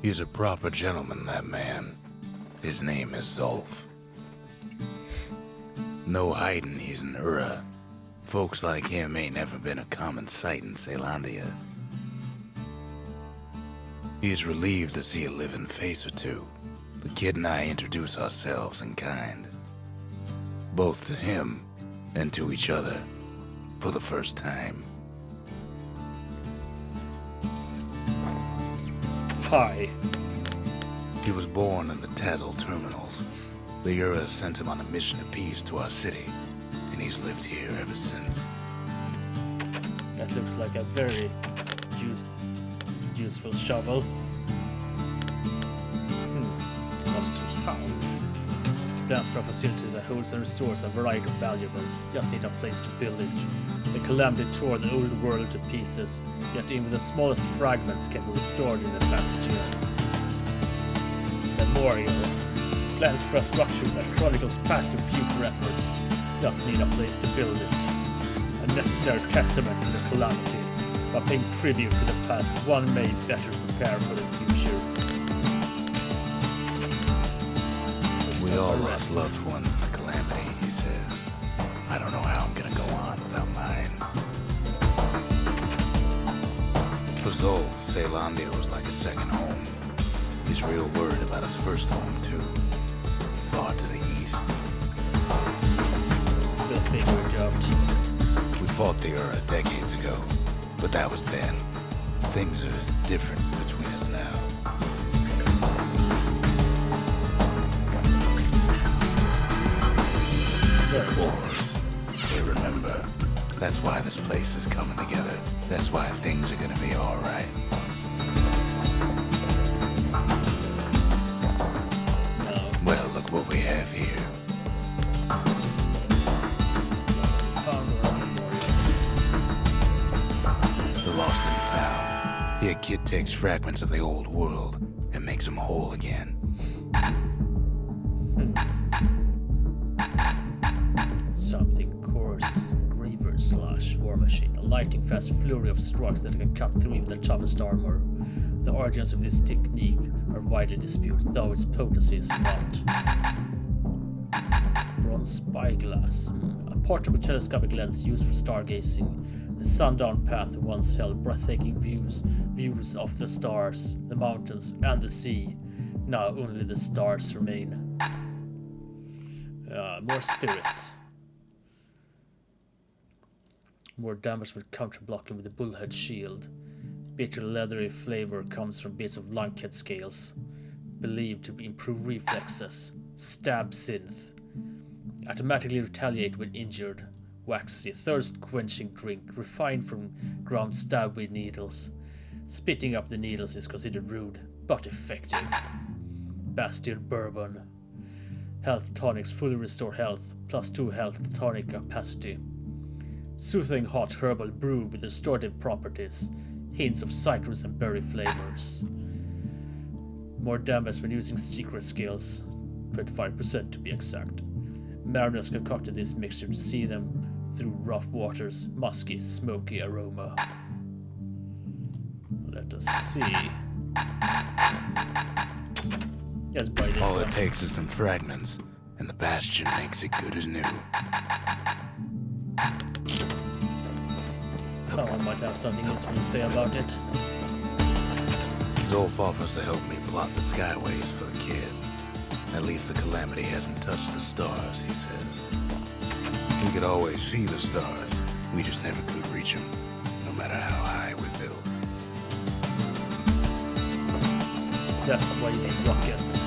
He's a proper gentleman, that man. His name is Zolf. No hiding he's an Ura. Folks like him ain't never been a common sight in Caelondia. He's relieved to see a living face or two. The kid and I introduce ourselves in kind. Both to him and to each other for the first time. Hi. He was born in the Tazil terminals. The Ura sent him on a mission of peace to our city, and he's lived here ever since. That looks like a very useful shovel. Lost and found. Plans for a facility that holds and restores a variety of valuables. Just need a place to build it. The calamity tore the old world to pieces, yet even the smallest fragments can be restored in the Bastion. Memorial. Plans for a structure that chronicles past and future efforts. Just need a place to build it. A necessary testament to the calamity. By paying tribute to the past, one may better prepare for the future. We all lost loved ones in the calamity, he says. I don't know how I'm gonna go on without mine. For Zolf, Caelondia was like a second home. He's real worried about his first home, too. Far to the east. We'll figure it out. We fought the Ura decades ago, but that was then. Things are different between us now. Of course. They remember. That's why this place is coming together. That's why things are gonna be alright. Well, look what we have here. The lost and found. Here, kid takes fragments of the old world and makes them whole again. Something coarse. Graver / war machine. A lightning fast flurry of strokes that can cut through even the toughest armor. The origins of this technique are widely disputed, though its potency is not. Bronze spyglass. A portable telescopic lens used for stargazing. The sundown path once held breathtaking views of the stars, the mountains, and the sea. Now only the stars remain. More spirits. More damage with counter-blocking with the bullhead shield. Bitter leathery flavor comes from bits of lunkhead scales, believed to improve reflexes. Stab synth. Automatically retaliate when injured. Waxy, thirst-quenching drink, refined from ground stabweed needles. Spitting up the needles is considered rude, but effective. Bastion bourbon. Health tonics fully restore health, +2 health tonic capacity. Soothing hot herbal brew with restorative properties. Hints of citrus and berry flavors. More damage when using secret skills, 25% to be exact. Mariners concocted this mixture to see them through rough waters, musky, smoky aroma. Let us see. Let's buy this All one. it takes is some fragments, and the Bastion makes it good as new. Someone might have something useful to say about it. Zolf offers to help me plot the skyways for the kid. At least the calamity hasn't touched the stars, he says. We could always see the stars. We just never could reach them, no matter how high we built. That's why you need rockets.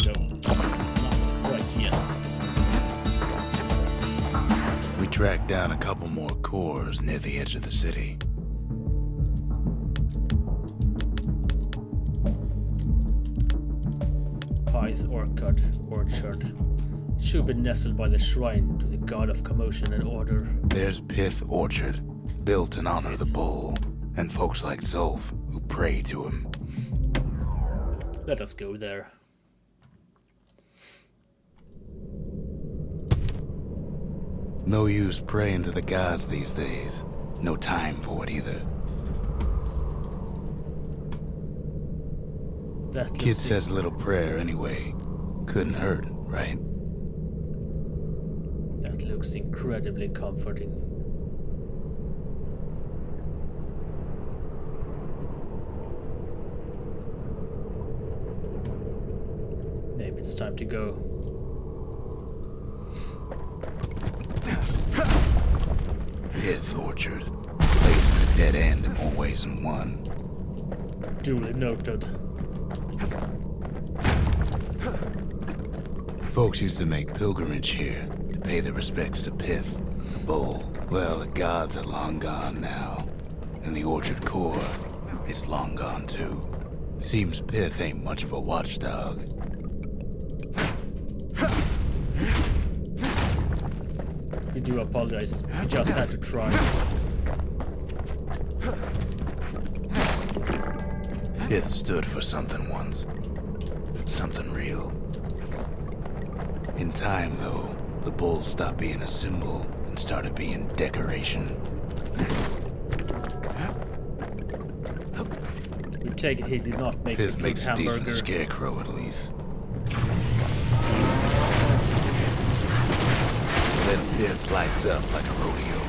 No, not quite yet. track down a couple more cores near the edge of the city. Pyth Orchard. It should be nestled by the shrine to the god of commotion and order. There's Pith Orchard, built in honor of the bull, and folks like Zulf who pray to him. Let us go there. No use praying to the gods these days. No time for it either. That Kid says a little prayer anyway. Couldn't hurt, right? That looks incredibly comforting. Maybe it's time to go. Pith Orchard. Place is a dead end in more ways than one. Duly noted. Folks used to make pilgrimage here to pay their respects to Pith, the bull. Well, the gods are long gone now, and the orchard core is long gone too. Seems Pith ain't much of a watchdog. We do apologize. We just had to try. Pith stood for something once. Something real. In time, though, the bull stopped being a symbol and started being decoration. We take it he did not make Pith a makes good a decent hamburger. scarecrow, at least. Then Pith lights up like a rodeo.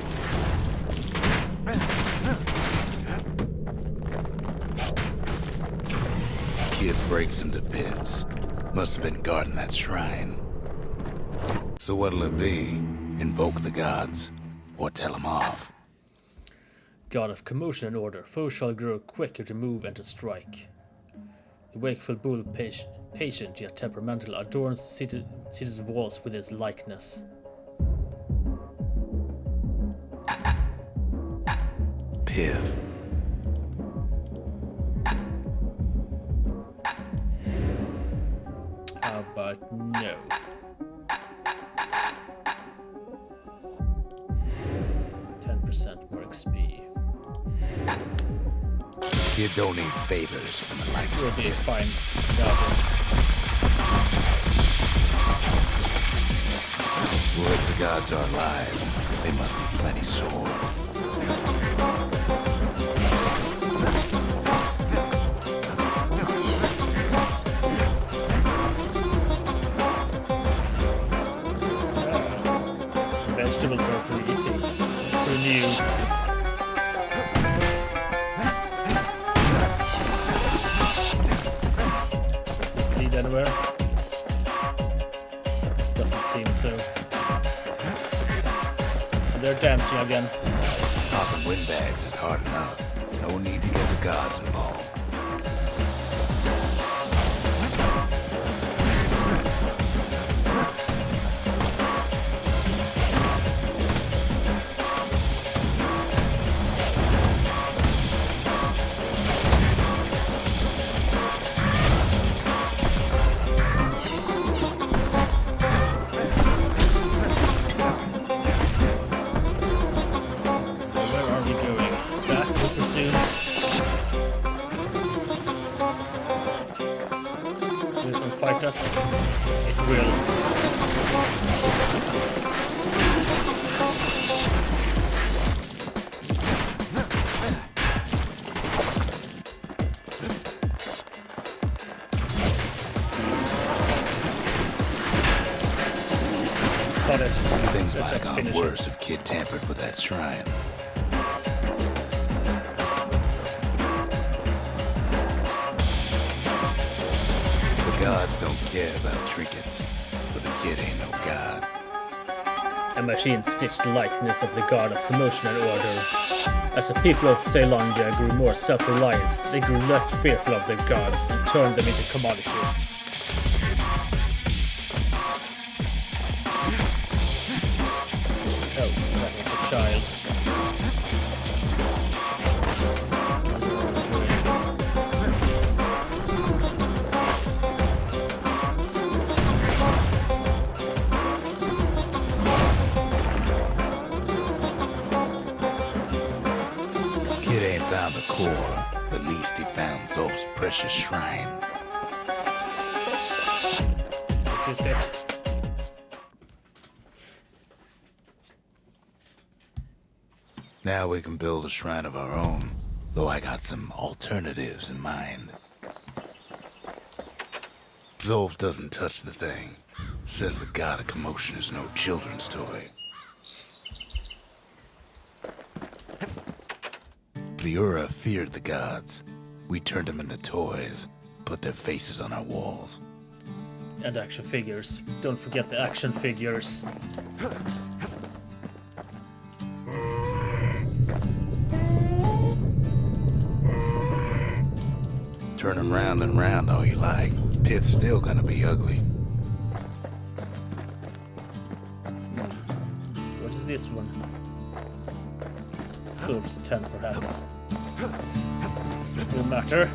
Kid breaks him to bits. Must have been guarding that shrine. So what'll it be? Invoke the gods, or tell them off? God of commotion and order, foes shall grow quicker to move and to strike. The wakeful bull, patient yet temperamental, adorns the city's walls with his likeness. Pith. How about no? More XP. Kid don't need favors from the likes Will of be Pith. fine. Goblin. Well, if the gods are alive, they must be plenty sore. Vegetables are for eating. Who knew? Does this lead anywhere? Doesn't seem so. And they're dancing again. Popping windbags is hard enough. No need to get the gods involved. Where are we going? Back, I presume. This will fight us. It will. Solid. Things Let's might have just gone finish worse if Kid tampered with that shrine. The gods don't care about trinkets, but the kid ain't no god. A machine-stitched likeness of the god of commotion and order. As the people of Ceylondia grew more self-reliant, they grew less fearful of their gods and turned them into commodities. Oh, child. Kid ain't found the core, but at least he found Zolf's precious shrine. This is it. Now we can build a shrine of our own, though I got some alternatives in mind. Zolf doesn't touch the thing. Says the god of commotion is no children's toy. The Ura feared the gods. We turned them into toys, put their faces on our walls. And action figures. Don't forget the action figures. Turn them round and round all you like. Pit's still gonna be ugly. What is this one? Silver's 10 perhaps. No matter.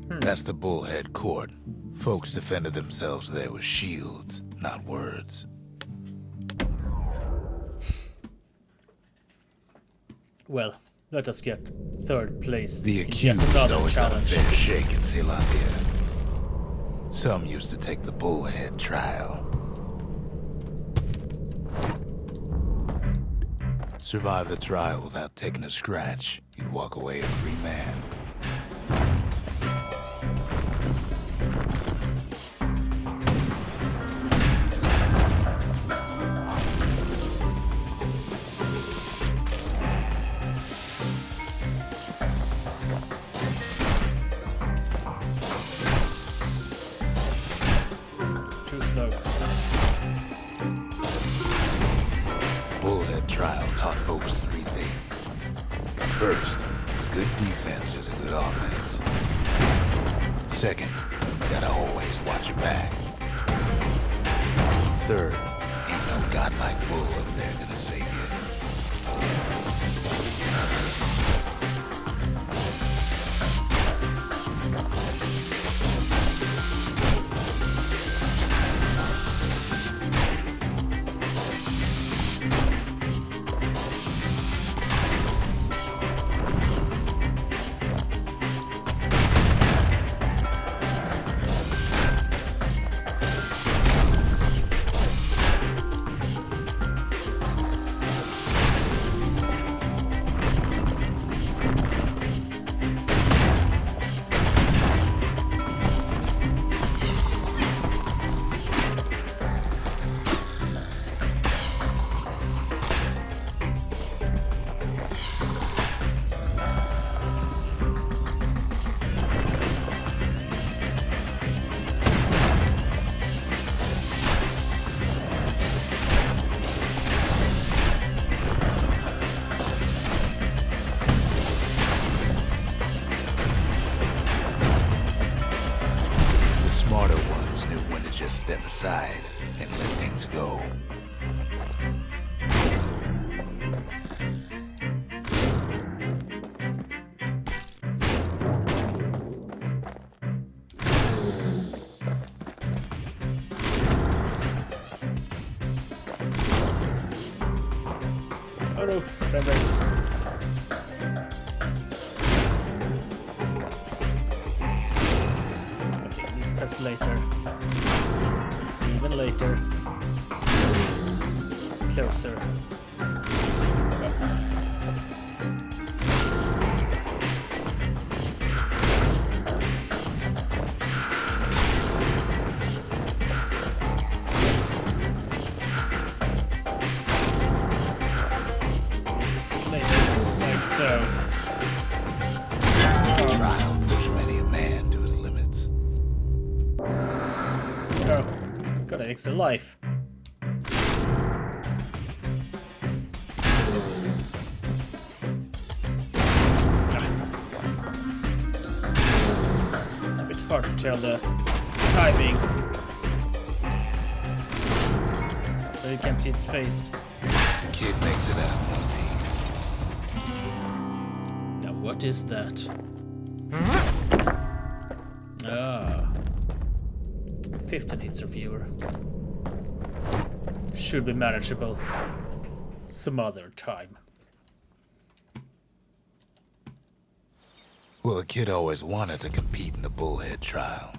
That's the Bullhead Court. Folks defended themselves there with shields, not words. Well, let us get third place. The in yet accused another always got a challenge. fair shake in Zealandia. Some used to take the Bullhead trial. Survive the trial without taking a scratch, you'd walk away a free man. Too slow. Bullhead trial taught folks three things. First, a good defense is a good offense. Second, you gotta always watch your back. Third, ain't no godlike bull up there gonna save you. Smarter ones knew when to just step aside and let things go. Oh no, frame rate. That's later. Even later. Closer. Later, like so. The trial pushed many a man to his limits. Oh, got an extra life. It's a bit hard to tell the timing. so you can see its face. The kid makes it out in one piece. Now what is that? Ah. 15 hits or fewer. Should be manageable. Some other time. Well, the kid always wanted to compete in the bullhead trial.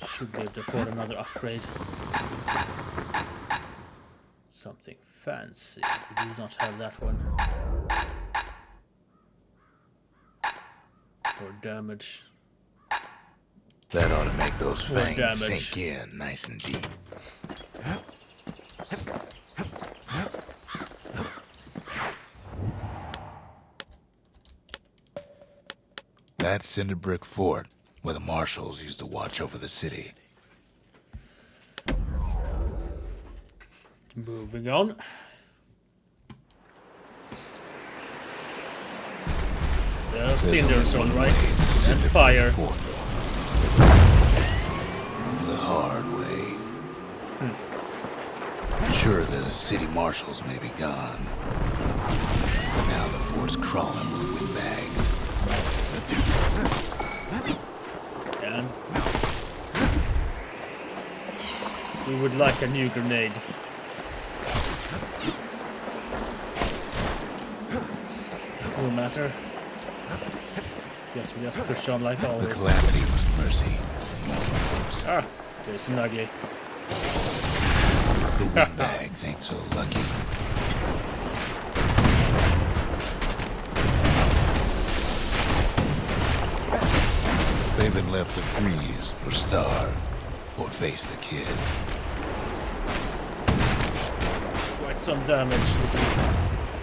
Should be able to afford another upgrade. Something fancy. We do not have that one. Or damage. That ought to make those More fangs damage. sink in nice and deep. That's Cinder Brick Fort, where the marshals used to watch over the city. Moving on. There are cinders, only one alright. way to And Cinder Brick fire. Fort, though. The hard way. Sure, the city marshals may be gone, but now the fort's crawling with windbags. And we would like a new grenade. No matter. Guess we just push on like The always. calamity was mercy. Normal folks. Ah, there's an ugly. The windbags ain't so lucky. They've been left to freeze or starve or face the kid. It's quite some damage.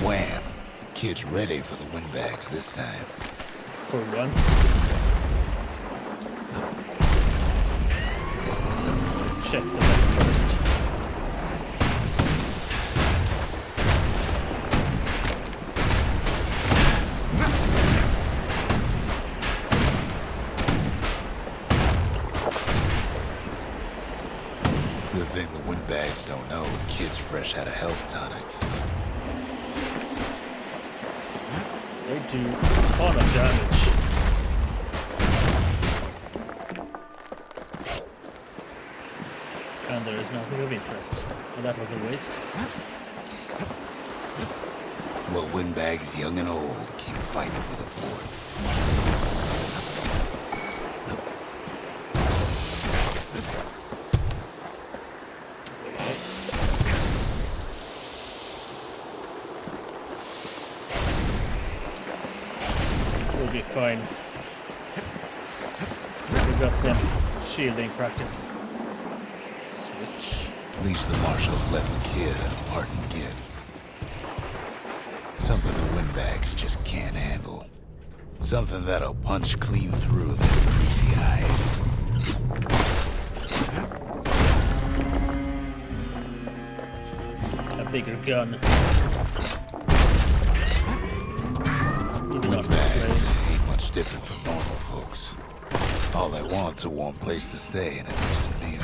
Wham! Kid's ready for the windbags this time. For once. Let's check the map first. Good thing the windbags don't know Kid's fresh out of health tonics. They do a ton of damage. And there is nothing of interest. And that was a waste. Well, windbags young and old keep fighting for the fort. We'll be fine. We've got some shielding practice. Switch. At least the marshals left the kid a parting gift. Something the windbags just can't handle. Something that'll punch clean through their greasy hides. A bigger gun. You do not Windbags play. ain't much different from normal folks. All they want's a warm place to stay and a decent meal.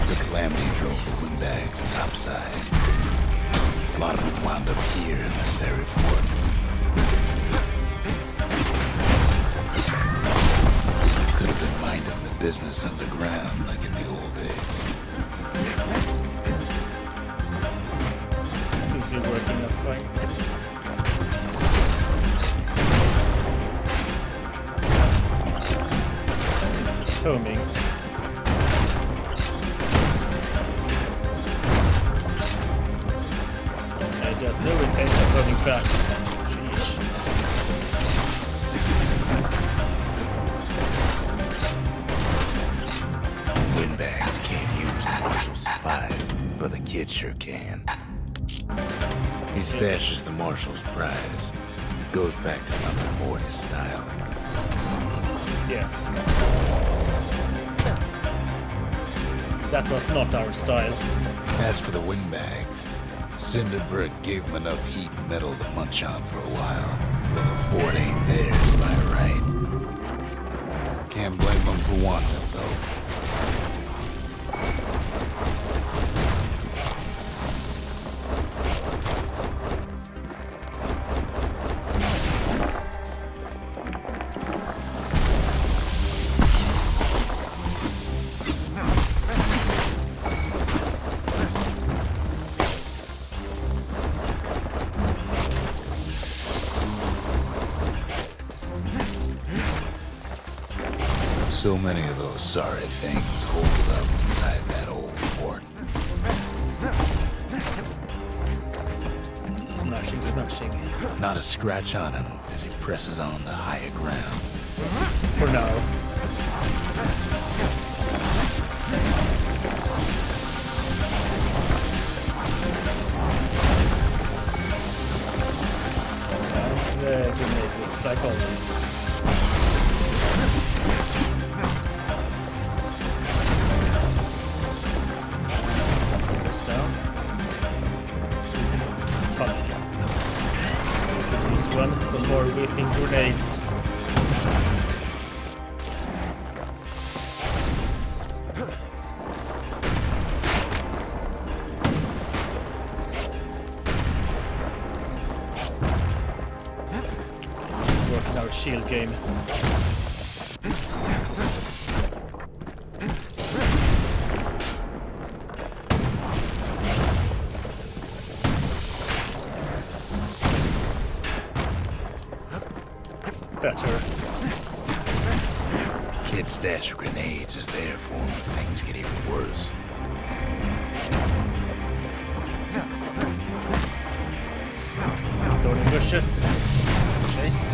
The calamity drove the windbags topside. A lot of them wound up here in this very fort. Could have been minding the business underground like in the old days. Seems to be working out fine. It's homing. I just no intention of coming back. Sheesh. Windbags can't use the marshal supplies, but the kid sure can. He stashes the marshal's prize. It goes back to something more his style. Yes. That was not our style. As for the windbags, Cinderbrick gave them enough heat and metal to munch on for a while. Well, the fort ain't theirs by right. Can't blame them for wanting it, though. So many of those sorry things hold up inside that old fort. Smashing, smashing. Not a scratch on him as he presses on the higher ground. For now. The grenade looks like always. Goes down. Pump. Use one for more whiffing grenades. Working our shield game. Better. Kid's stash of grenades is there for him if things get even worse. Thorny bushes. Chase.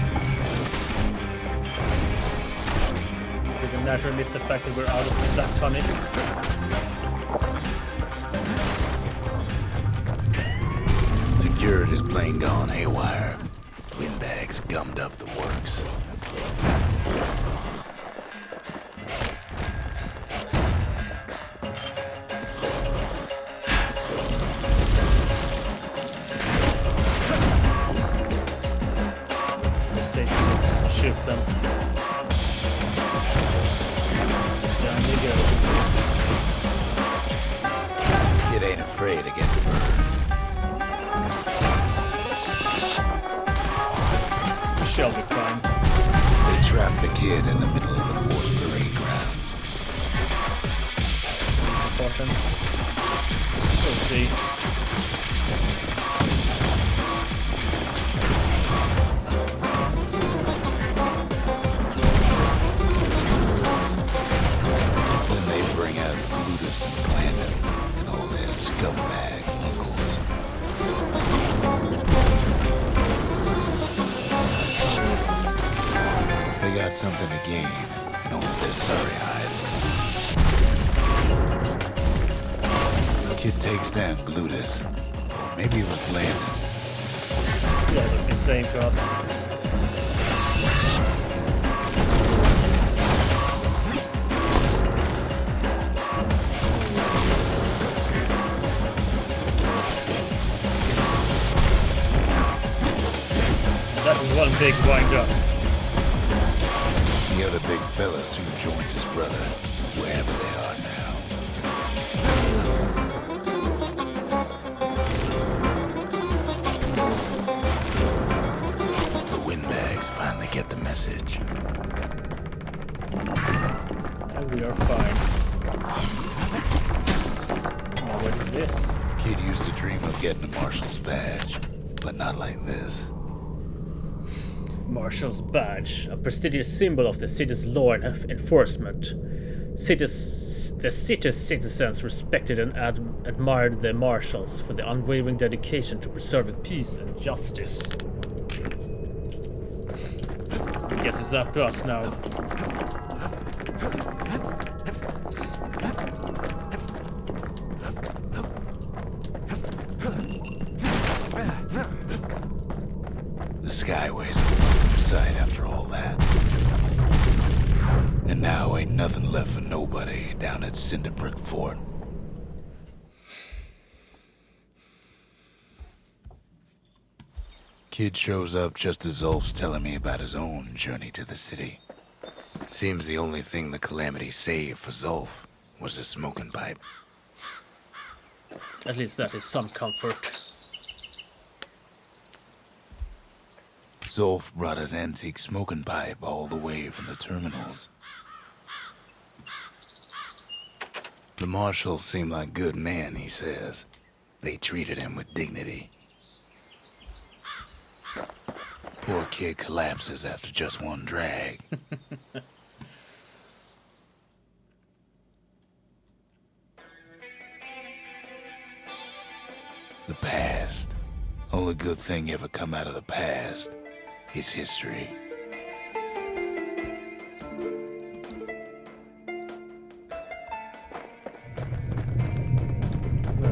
Did I naturally miss the fact that we're out of black tonics? Security's plane gone haywire. Windbags gummed up the works. Shoot them. Down they go. Kid ain't afraid of getting burned. Shall be fine. They trapped the kid in the middle of the force parade grounds. It's important. We'll see. And Landon and all their scumbag uncles. They got something to gain, and only their sorry hides. Kid takes down Glutus, or maybe it was Landon. Yeah, that'd be the same to us. That was one big wind-up. The other big fella soon joins his brother, wherever they are now. The windbags finally get the message. And we are fine. Now what is this? Kid used to dream of getting a marshal's badge, but not like this. Marshal's badge, a prestigious symbol of the city's law and enforcement. The city's citizens respected and admired the marshals for the unwavering dedication to preserving peace and justice. I guess it's up to us now. The Skyway's a welcome sight after all that. ain't nothing left for nobody down at Cinderbrick Fort. Kid shows up just as Zulf's telling me about his own journey to the city. Seems the only thing the Calamity saved for Zulf was his smoking pipe. At least that is some comfort. Zulf brought his antique smoking pipe all the way from the terminals. The marshals seem like good men, he says. They treated him with dignity. Poor kid collapses after just one drag. The past. Only good thing ever come out of the past is history.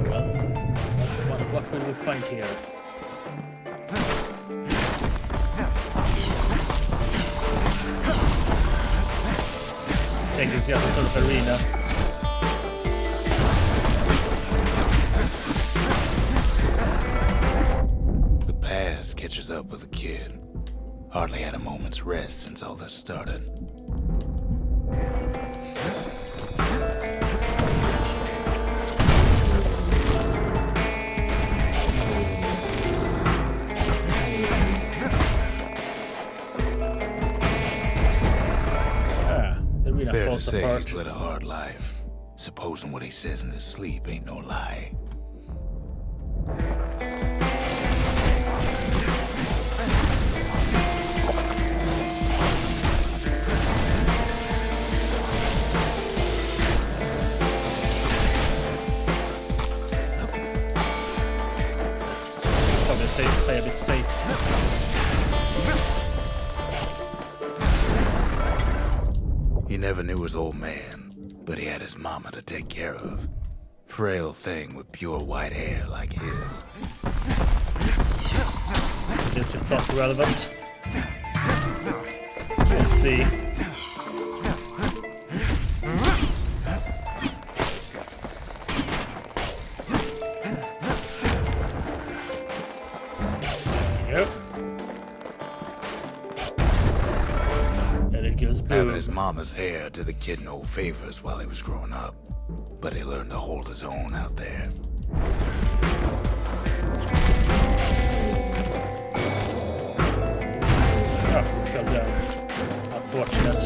Well, what will we find here? Take this as a sort of arena. The past catches up with the kid. Hardly had a moment's rest since all this started. Fair to say he's led a hard life. Supposing what he says in his sleep ain't no lie. Probably safe, play a bit safe. He never knew his old man, but he had his mama to take care of. Frail thing with pure white hair like his. Is this plot relevant? We'll see. Yep. And it goes boom. Having his mama's hair did the kid no favors while he was growing up, but he learned to hold his own out there. Oh, fell down. Unfortunate.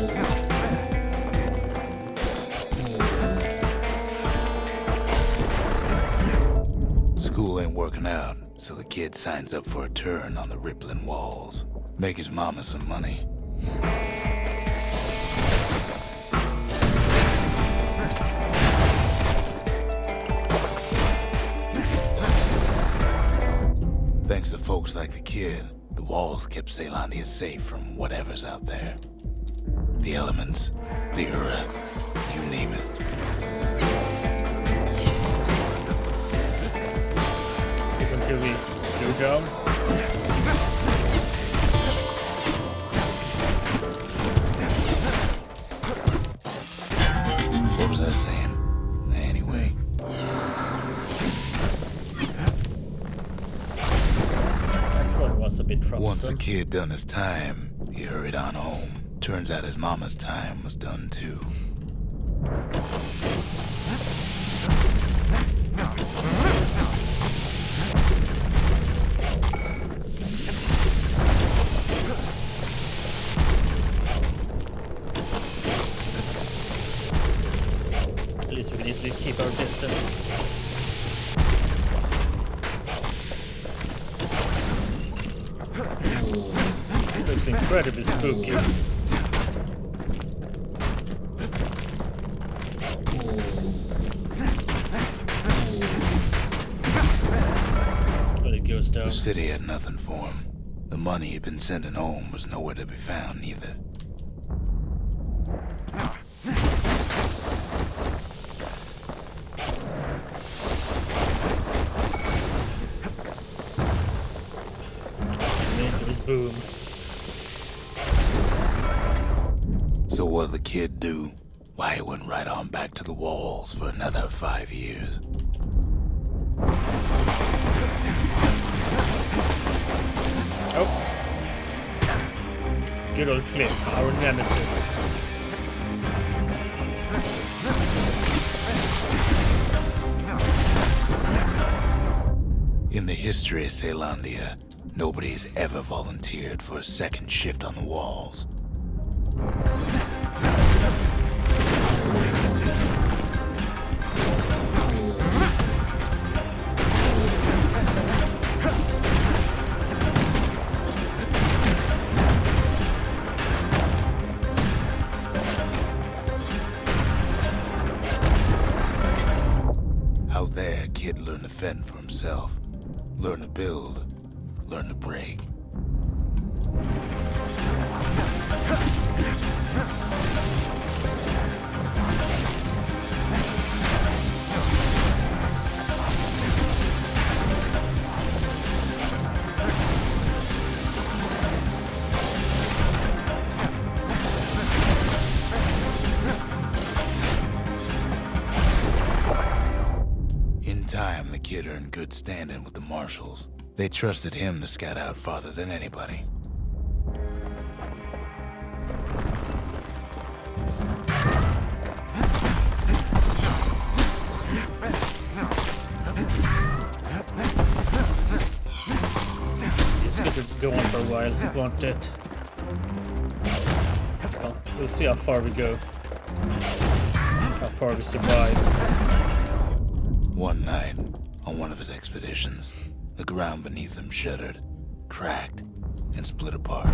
School ain't working out, so the kid signs up for a turn on the rippling walls. Make his mama some money. Thanks to folks like the kid, the walls kept Ceylondia safe from whatever's out there. The elements, the Ura, you name it. Is this until we go down? What was I saying? Anyway. Was a bit troublesome. Once the kid done his time, he hurried on home. Turns out his mama's time was done too. At least we can easily keep our distance. Looks incredibly spooky. But it goes down. The city had nothing for him. The money he'd been sending home was nowhere to be found either. Boom. So what'd the kid do? why he went right on back to the walls for another 5 years. Oh. Good old Cliff, our nemesis. In the history of Caelondia, nobody's ever volunteered for a second shift on the walls. Out there, a kid learned to fend for himself. Learn to build, learn to break. In time, the kid earned good standing with the marshals. They trusted him to scout out farther than anybody. It's going to go on for a while, won't it? Well, we'll see how far we go. How far we survive. One night, on one of his expeditions, the ground beneath him shuddered, cracked, and split apart.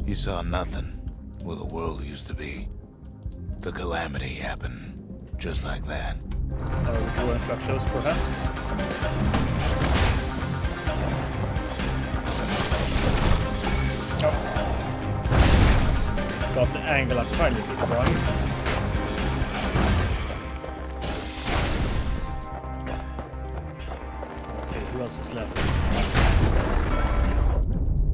He saw nothing where the world used to be. The calamity happened just like that. Are we drawing too close, perhaps? Oh. Got the angle a tiny bit wrong. Okay, who else is left?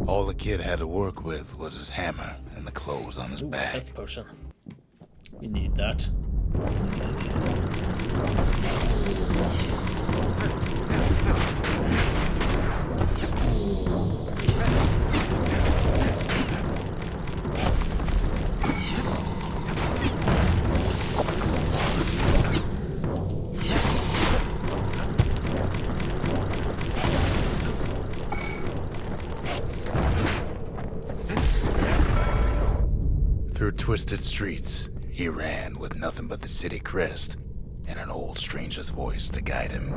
All the kid had to work with was his hammer and the clothes on his back. Health potion. We need that. Through twisted streets, he ran with nothing but the city crest and an old stranger's voice to guide him.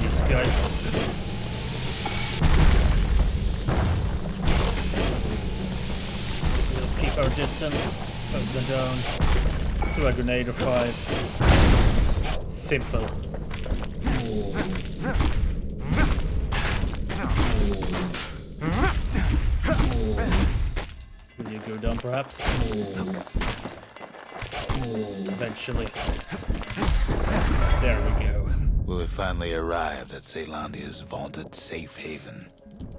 These guys. We'll keep our distance, poke them down, throw a grenade or 5. Simple. Will you go down, perhaps? Eventually. There we go. Will he finally arrived at Caelondia's vaunted safe haven?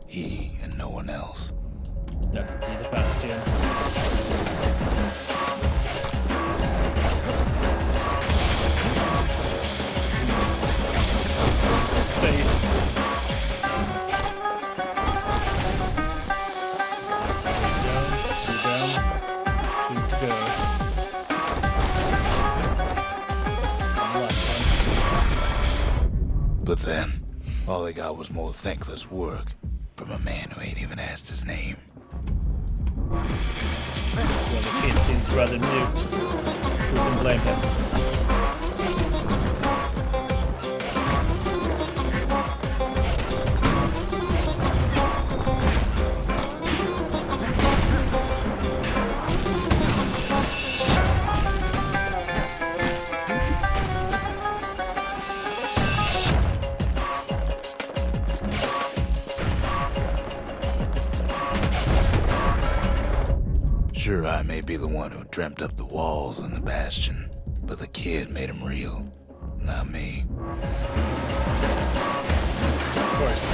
He and no one else. That would be the Bastion. Some space. But then, all they got was more thankless work from a man who ain't even asked his name. Well, the kid seems rather mute. Who can blame him? Sure, I may be the one who dreamt up the walls and the Bastion, but the kid made them real, not me. Of course.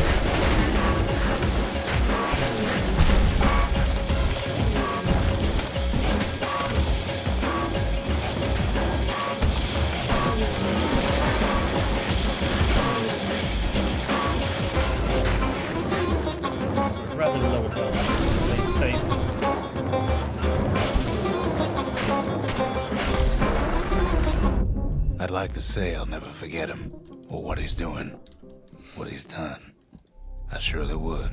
Rather low health. Play it safe. I'd like to say I'll never forget him, or what he's doing, what he's done. I surely would.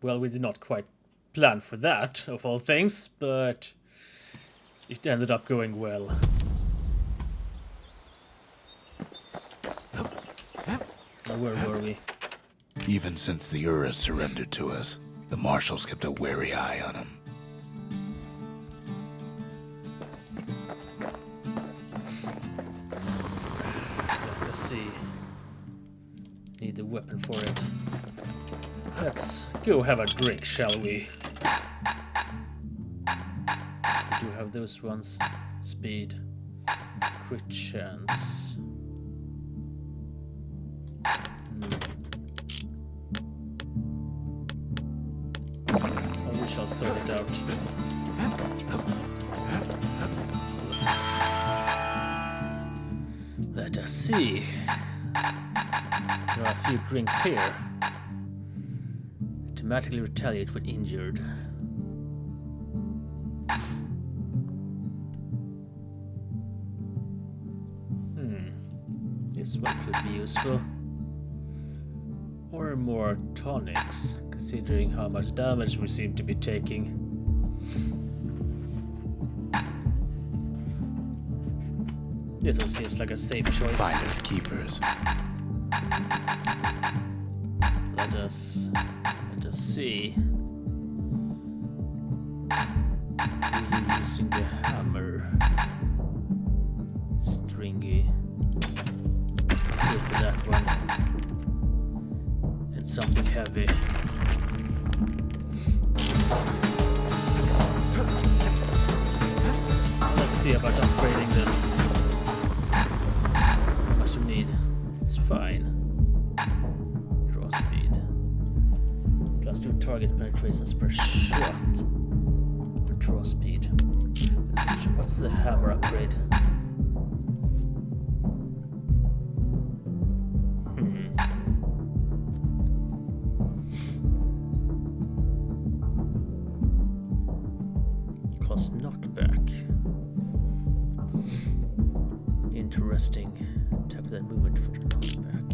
Well, we did not quite plan for that, of all things, but it ended up going well. Now, where were we? Even since the Ura surrendered to us, the Marshals kept a wary eye on him. Let us see. Need a weapon for it. Let's go have a drink, shall we? We do have those ones. Speed. Crit chance. Oh, we shall sort it out. Let us see. There are a few drinks here. Automatically retaliate when injured. This one could be useful. Or more tonics, considering how much damage we seem to be taking. This one seems like a safe choice. Finders keepers. Let us see. We're using the hammer. Stringy. Let's go for that one. And something heavy. Let's see about upgrading them. What you need? It's fine. Draw speed. Plus 2 target penetrations per shot. Or draw speed. What's the hammer upgrade? Cost knockback. Interesting. Tap that movement for the knockback.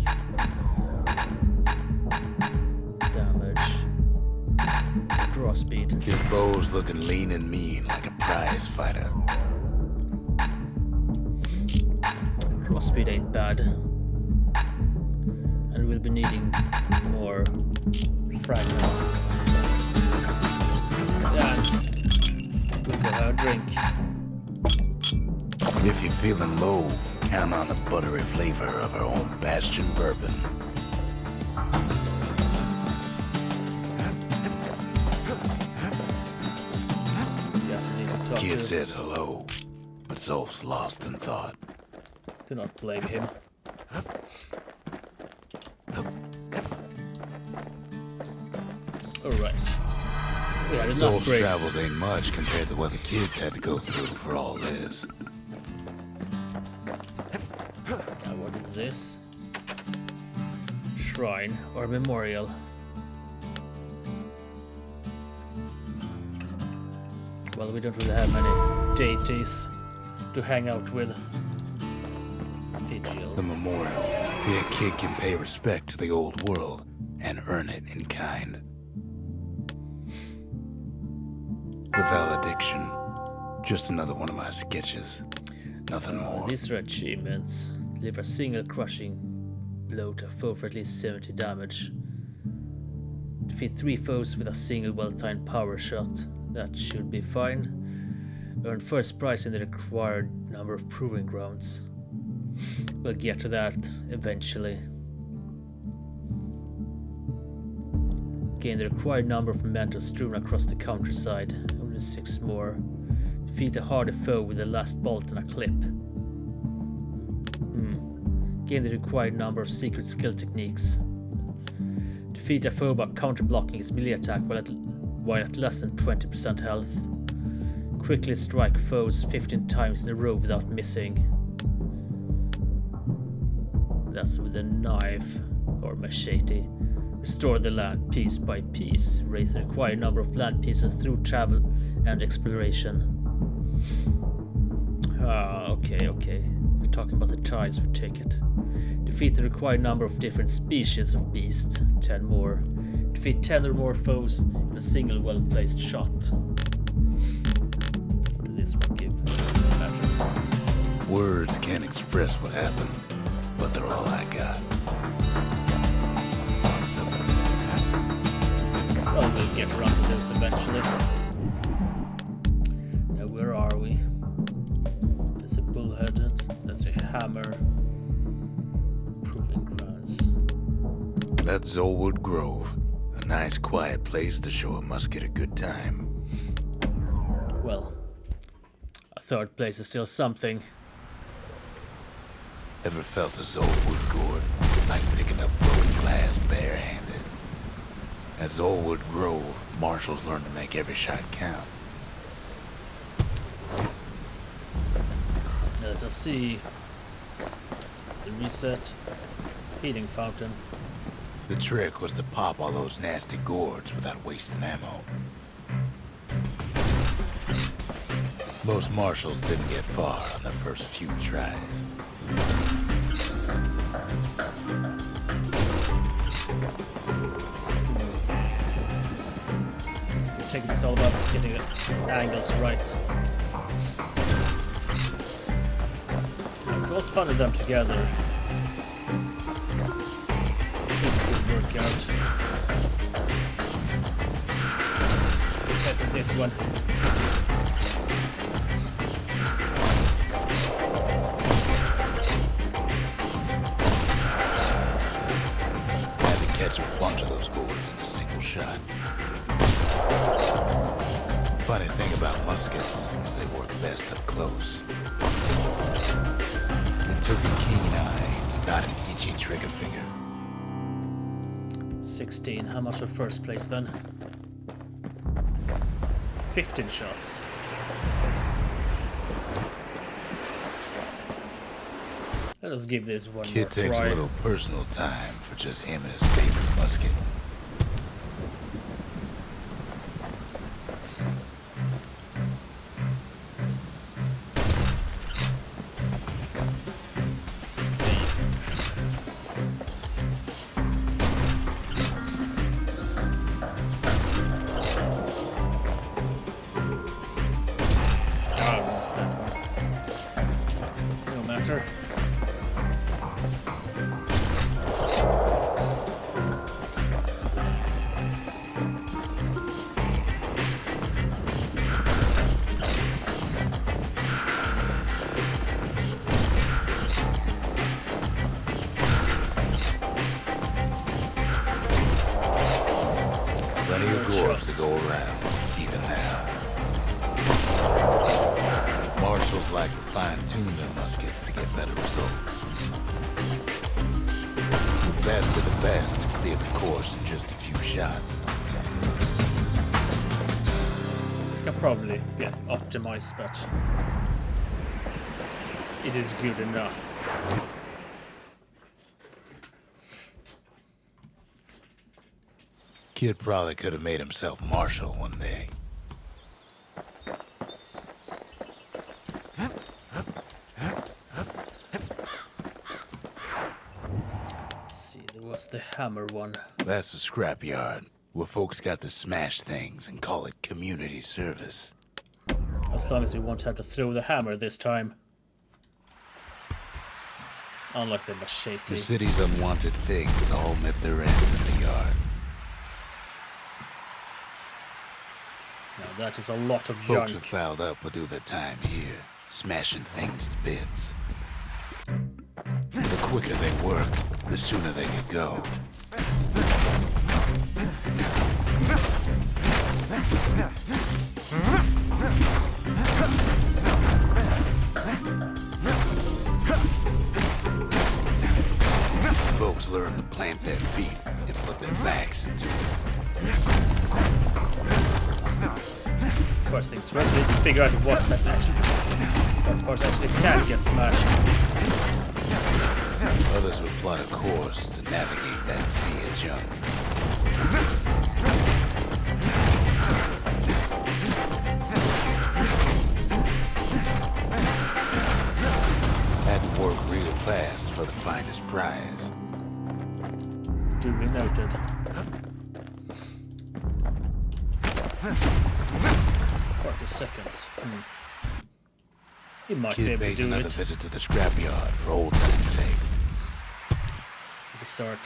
Damage. Draw speed. Your foe's looking lean and mean like a prize fighter. Draw speed ain't bad. And we'll be needing more fragments. And we'll go have a drink. If you're feeling low, count on the buttery flavor of our own Bastion bourbon. Guess we need to talk Kid to... says hello, but Zolf's lost in thought. Do not blame him. Alright. We had an Zolf's upgrade. travels ain't much compared to what the kids had to go through for all this. What is this? Shrine or memorial? Well, we don't really have many deities to hang out with. Vigil. The memorial. Here a kid can pay respect to the old world and earn it in kind. The valediction. Just another one of my sketches. Nothing more. These are achievements. Deliver a single crushing blow to a foe for at least 70 damage. Defeat 3 foes with a single well-timed power shot. That should be fine. Earn first prize in the required number of proving grounds. We'll get to that eventually. Gain the required number of mementos strewn across the countryside. Only 6 more. Defeat a harder foe with the last bolt and a clip. Gain the required number of secret skill techniques. Defeat a foe by counter-blocking his melee attack while at less than 20% health. Quickly strike foes 15 times in a row without missing. That's with a knife or machete. Restore the land piece by piece. Raise the required number of land pieces through travel and exploration. Okay. We're talking about the tiles, we take it. Defeat the required number of different species of beast. 10 more. Defeat 10 or more foes in a single well-placed shot. What did this one give? Matter. Words can't express what happened, but they're all I got. Well, we'll get around to this eventually. Now, where are we? There's a bullheaded. That's a hammer. Proving grounds. That's Zolwood Grove. A nice, quiet place to show a musket a good time. Well, a third place is still something. Ever felt a Zolwood gourd? Like picking up broken glass barehanded. At Zolwood Grove, marshals learn to make every shot count. Let us see. The reset. Heating fountain. The trick was to pop all those nasty gourds without wasting ammo. Most marshals didn't get far on their first few tries. I think it's all about getting the angles right. If we'll funnel them together, this could work out. Except for this one. Had to catch a bunch of those gourds in a single shot. Funny thing about muskets is they work best up close. It took a keen eye, not an itchy trigger finger. 16. How much for first place then? 15 shots. Let us give this one Kid more takes try. a little personal time for just him and his favorite musket. Plenty of gourds to go around, even now. Marshals like to fine-tune their muskets to get better results. The best of the best cleared the course in just a few shots. It can probably be optimized, but it is good enough. Kid probably could have made himself marshal one day. Let's see, there was the hammer one. That's the scrapyard, where folks got to smash things and call it community service. As long as we won't have to throw the hammer this time. Unlike the machete. The city's unwanted things all met their end in the yard. Now that is a lot of Folks who junk. fouled up will do their time here, smashing things to bits. quicker they work, the sooner they could go. Folks learn to plant their feet and put their backs into it. First things first, we need to figure out what parts actually can get smashed. Others would plot a course to navigate that sea of junk. Had to work real fast for the finest prize. Duly noted. 40 seconds. He might be Kid able to pays do another it. visit to the scrapyard for old time's sake. We start.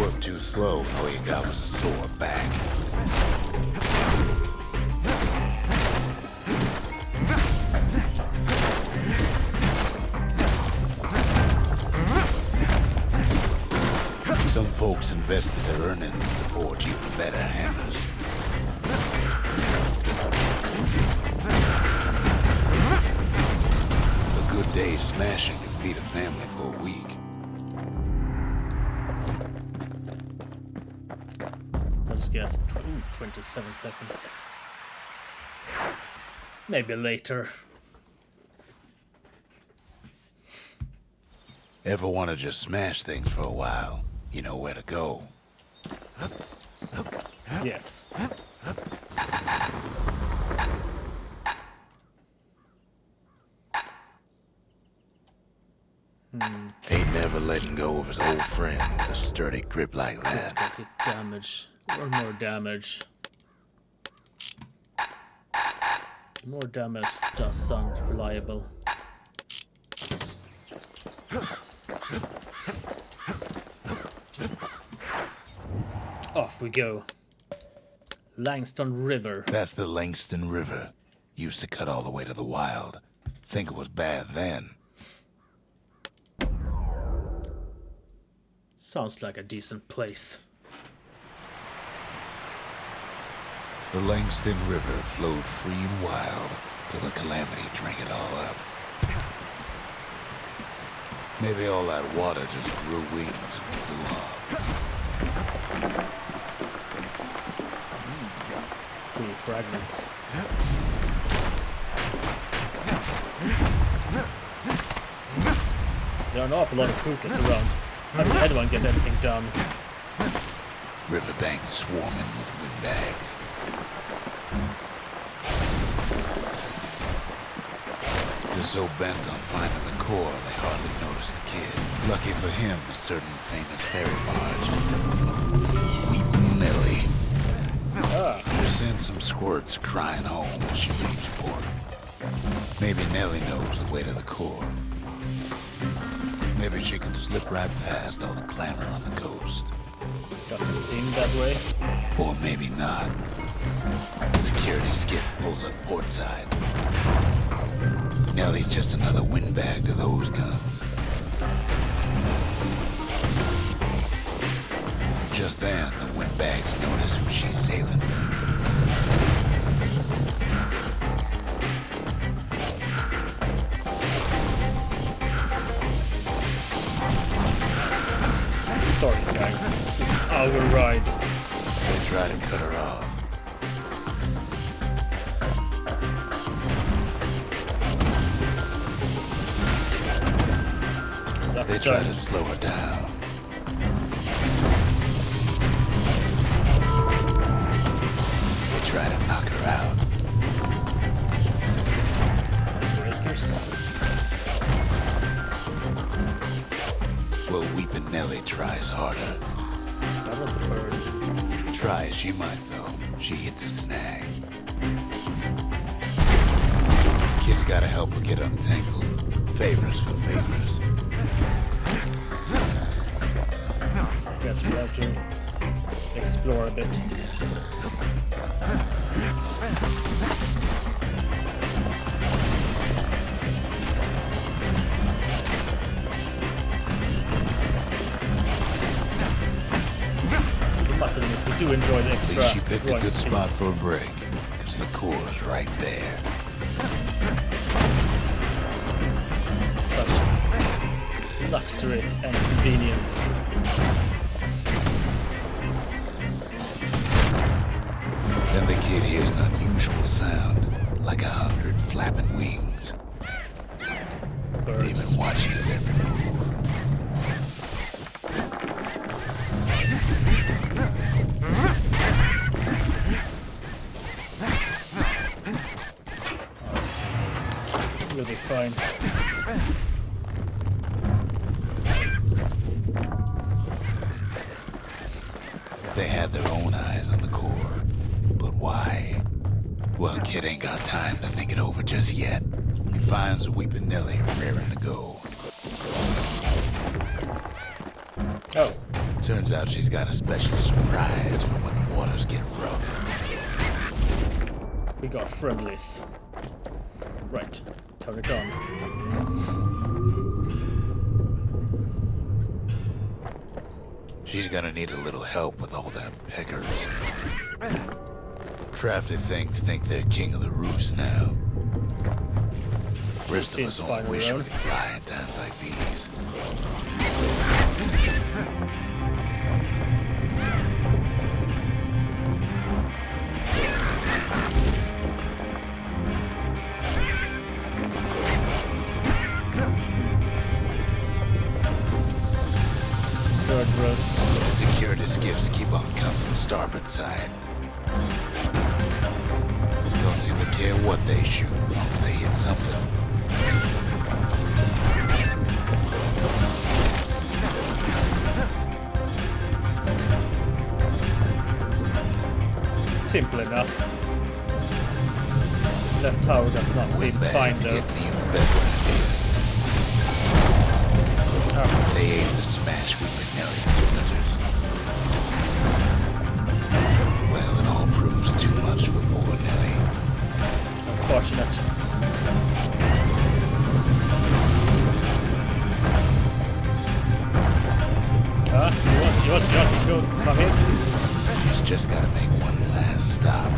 Worked too slow, all you got was a sore back. Some folks invested their earnings to forge even better hammers. A good day's smashing can feed a family for a week. I'll just guess 27 seconds. Maybe later. Ever want to just smash things for a while? You know where to go. Yes. Ain't never letting go of his old friend with a sturdy grip like that. Critical hit damage. Or more damage. More damage does sound reliable. Off we go. Langston River. That's the Langston River. Used to cut all the way to the wild. Think it was bad then. Sounds like a decent place. The Langston River flowed free and wild till the calamity drank it all up. Maybe all that water just grew wings and flew off. Three fragments. There are an awful lot of hookers around. How did anyone get anything done? Riverbank swarming with windbags. They're so bent on finding the core, they hardly notice the kid. Lucky for him, a certain famous ferry barge is still afloat. Weepin' Nellie. They sent some squirts crying home as she leaves port. Maybe Nellie knows the way to the core. Maybe she can slip right past all the clamor on the coast. Doesn't seem that way. Or maybe not. A security skiff pulls up portside. Nellie's just another windbag to those guns. Just then, the windbags notice who she's sailing with. Sorry, guys. This is our ride. They try to cut her off. They try to slow her down. They try to knock her out. Breakers. Well, Weepin' Nellie tries harder. That was a bird. Try as she might, though, she hits a snag. Kid's gotta help her get untangled. Favors for favors. guess we have to explore a bit. We must admit, we do enjoy the At extra least you picked a drawing good speed. spot for a break, because the core is right there. Such luxury and convenience. Then the kid hears an unusual sound, like 100 flapping wings. They've Birds. been watching his every move. Really fine. They had their own eyes on the core. But why? Well, kid ain't got time to think it over just yet. He finds Weeping Nelly raring to go. Oh, Turns out she's got a special surprise for when the waters get rough. we got friendlies. Right, turn it on. She's gonna need a little help with all them peckers. Crafty things think they're king of the roost now. Rest of us Seems only fine wish we around. could fly in times like these. Bird roast. Security skiffs keep on coming starboard side. Don't seem to care what they shoot, as long as they hit something. Simple enough. Left tower does not seem fine Windbags though. getting even better idea. Oh, They aim to smash Weeping Nelly to splinters. Well, it all proves too much for poor Nelly. unfortunate. You want to go come in? She's just gotta make one last stop.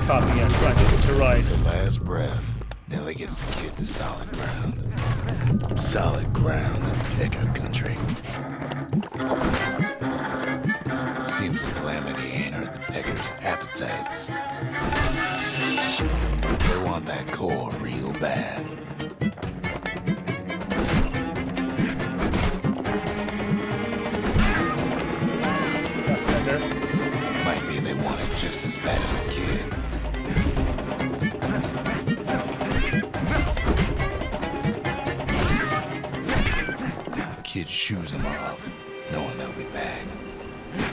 Come here, try to get your ride. The last breath, Nelly gets the kid to solid ground. Solid ground in pecker country. Seems the calamity ain't hurt the peckers' appetites. They want that core real bad. That's better. Might be they want it just as bad as a kid. Kid shoes them off, knowing they'll be back.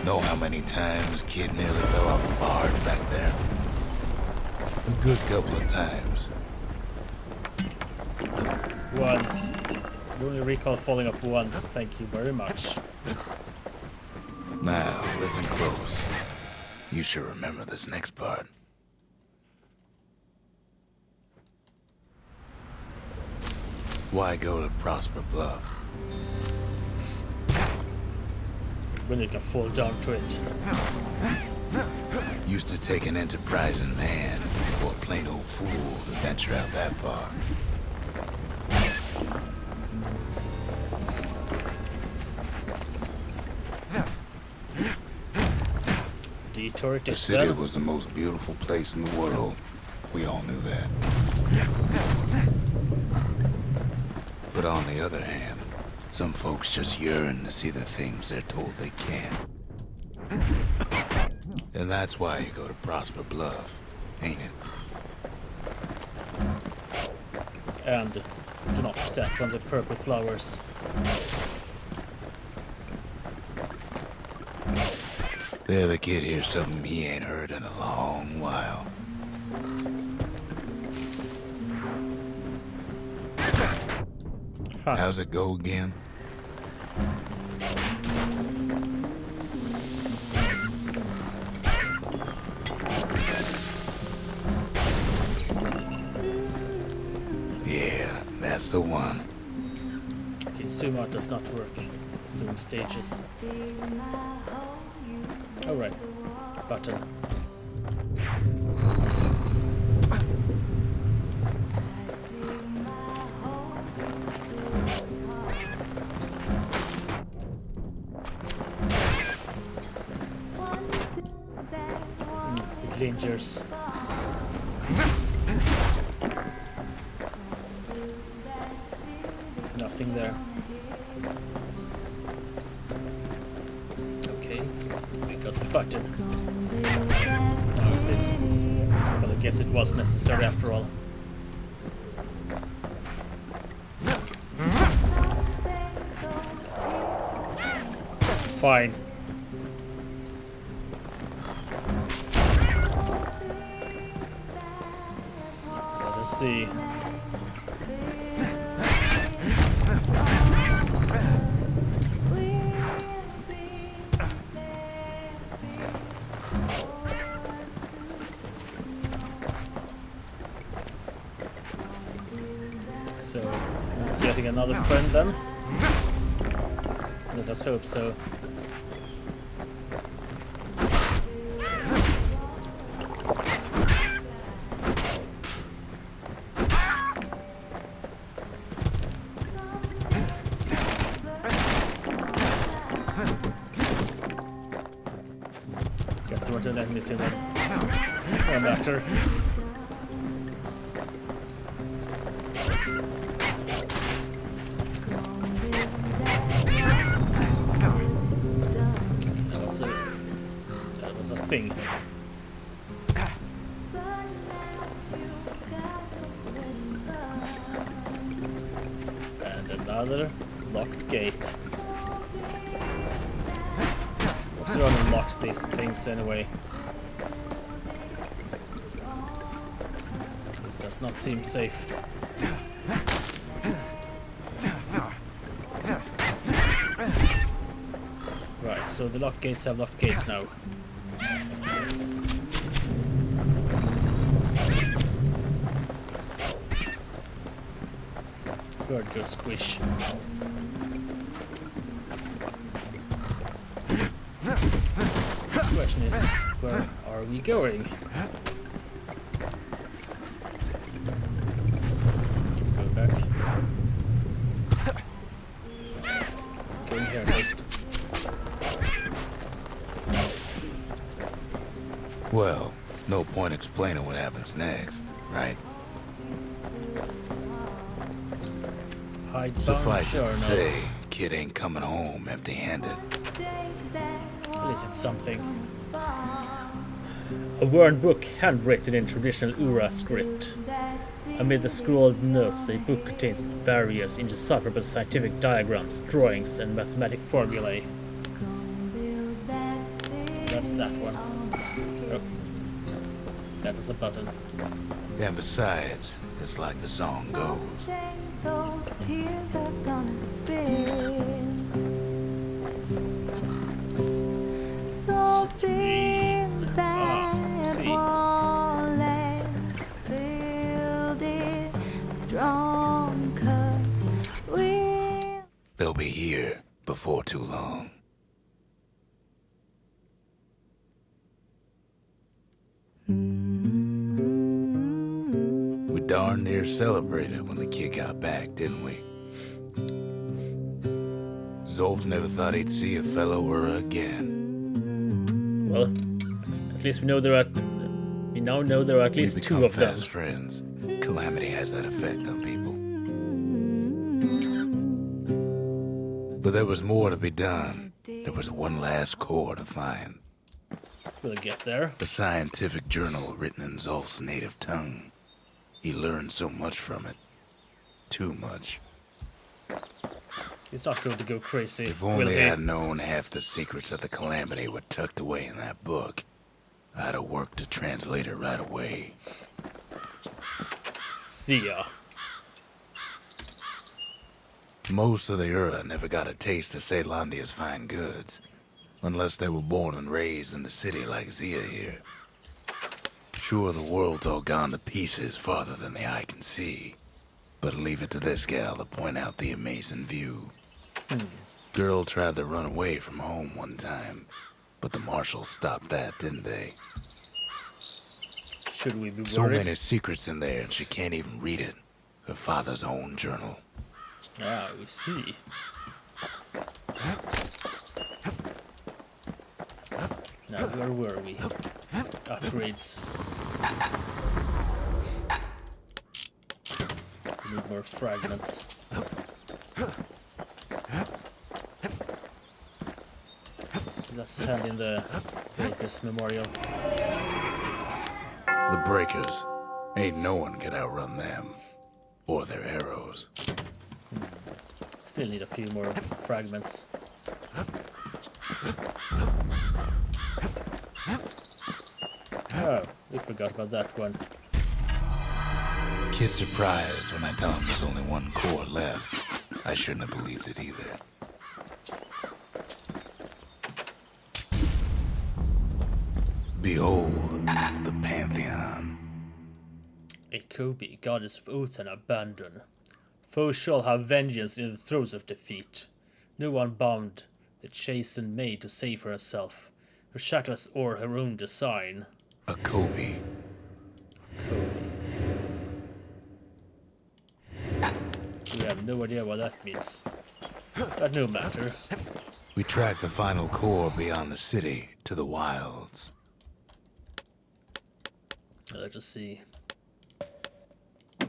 Know how many times kid nearly fell off the barge back there? A good couple of times. Once. You only recall falling off once. Thank you very much. Now, listen close. You should remember this next part. Why go to Prosper Bluff? When you can fall down to it. Used to take an enterprising man or a plain old fool to venture out that far. Detour it The is city then. was the most beautiful place in the world. We all knew that. But on the other hand, some folks just yearn to see the things they're told they can't. And that's why you go to Prosper Bluff, ain't it? And do not step on the purple flowers. There the kid hears something he ain't heard in a long while. Huh. How's it go again? Yeah, that's the one. Okay, zoom out does not work during stages. Alright, button. It lingers. Nothing there. Okay, we got the button. Now is this? Well, I guess it was necessary after all. Fine. Let us see. So, getting another friend then? Let us hope so. Guess there weren't any enemies in there. No matter. That was a thing. And another locked gate. What's wrong with locks these things anyway? This does not seem safe. Right, so the locked gates have locked gates now. Bird goes squish. The question is, where are we going? Go back. Going here first. Well, no point explaining what happens next, right? Suffice it to say, kid ain't coming home empty-handed. At least it's something. A worn book handwritten in traditional Ura script. Amid the scrawled notes, a book contains various indecipherable scientific diagrams, drawings, and mathematic formulae. That's that one. Oh. That was a button. And besides, it's like the song goes. Those tears are gonna spill. So thin that wall and build it strong, 'cause we'll They'll be here before too long. We darn near celebrated when the kid got back, didn't we? Zolf never thought he'd see a fellow Ura again. Well, at least we know there are. We now know there are at least two of them. Fast friends. Calamity has that effect on people. But there was more to be done. There was one last core to find. We'll get there. A scientific journal written in Zolf's native tongue. He learned so much from it. Too much. He's not going to go crazy. If will only he? I'd known half the secrets of the Calamity were tucked away in that book. I'd have worked to translate it right away. See ya. Most of the Ura never got a taste of Ceylondia's fine goods, unless they were born and raised in the city like Zia here. Sure, the world's all gone to pieces farther than the eye can see, but leave it to this gal to point out the amazing view. Girl tried to run away from home one time, but the marshals stopped that, didn't they? Should we be worried? So many secrets in there, and she can't even read it. Her father's own journal. Ah, we see. Now, where were we? Upgrades. We need more fragments. Let's hand in the Breakers Memorial. The Breakers. Ain't no one can outrun them. Or their arrows. Still need a few more fragments. Oh, we forgot about that one. Kid's surprised when I tell him there's only one core left. I shouldn't have believed it either. Behold, the Pantheon. A Kobe, goddess of oath and abandon. Foes shall have vengeance in the throes of defeat. No one bound the chastened maid to save herself, her shackles or her own design. A Kobe. Kobe. We have no idea what that means. But no matter. We track the final core beyond the city to the wilds. Let us see.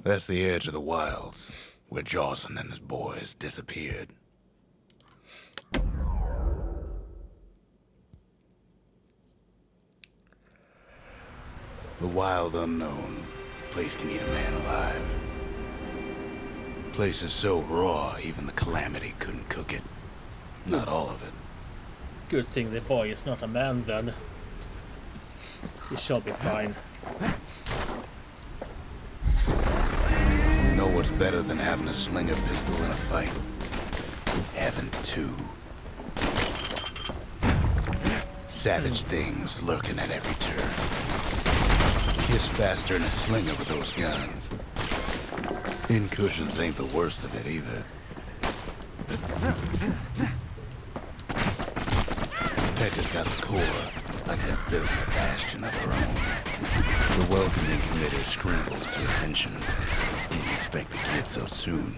That's the edge of the wilds, where Jawson and his boys disappeared. The wild unknown. Place can eat a man alive. Place is so raw, even the Calamity couldn't cook it. Not all of it. Good thing the boy is not a man then. He shall be fine. Know what's better than having a slinger pistol in a fight? Having two. Savage things lurking at every turn. Kiss faster than a slinger with those guns. In cushions ain't the worst of it either. Pecker's got the core, like they're building a bastion of their own. The welcoming committee scrambles to attention. Didn't expect the kid so soon.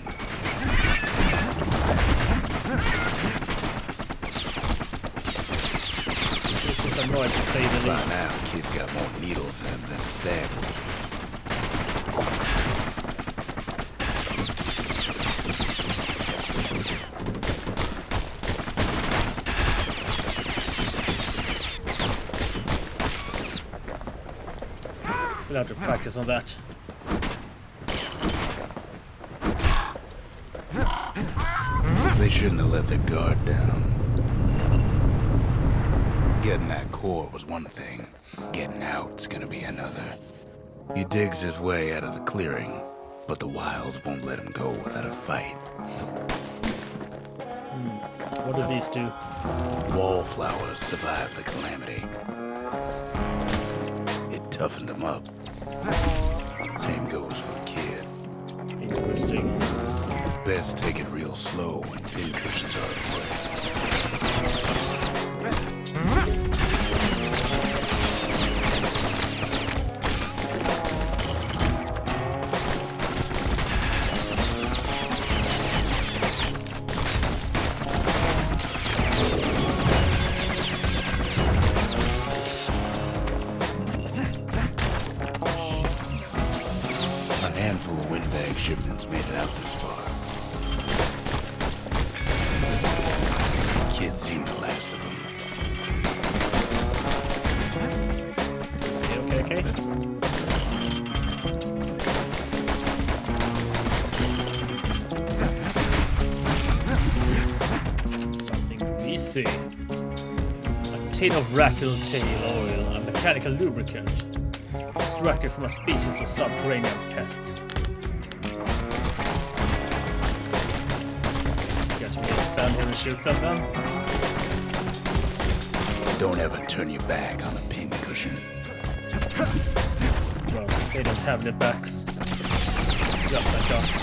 This is annoying to say the By least. now, kid's got more needles in him than a stab wound. We'll have to practice on that. They shouldn't have let their guard down. Getting that core was one thing. Getting out's gonna be another. He digs his way out of the clearing, but the wilds won't let him go without a fight. What do these do? Wallflowers survived the Calamity. It toughened him up. Same goes for the kid. Interesting. Best take it real slow when pincushions are afoot. A handful of windbag shipments made it out this far. Kid's seen the last of them. Okay. Something greasy. A tin of rattle-tail oil, a mechanical lubricant, extracted from a species of subterranean pest. stand here and shoot them then? Don't ever turn your back on a pincushion. Well, they don't have their backs. Just like us.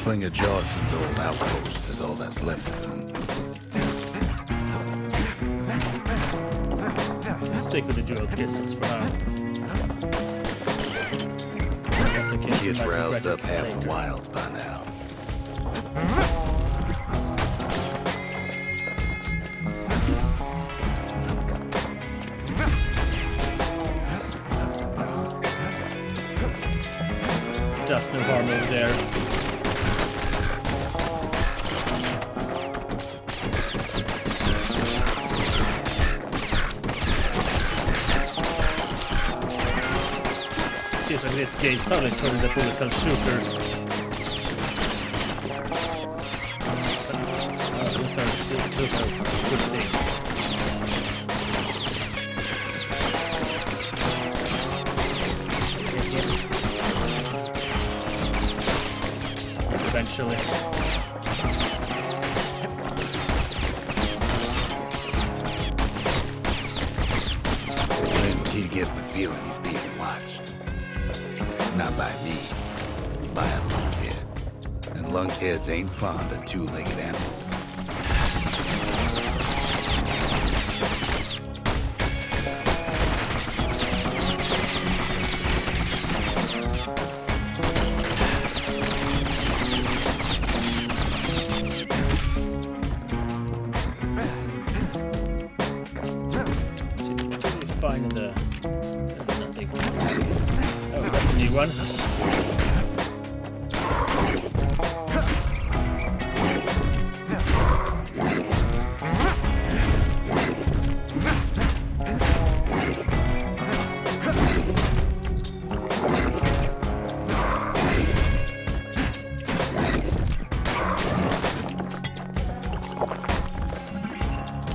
Slinger Johnson's old outpost is all that's left of him. Stick with the dual pistols for now. Kid's roused up half the wild by now. Does no harm over there. Seems like this gate suddenly turned the bullet hell shooter. Those are good things. Eventually. When Kid gets the feeling he's being watched. Not by me, by a lunkhead. And lunkheads ain't fond of two-legged animals. Find the nothing. Oh, that's a new one.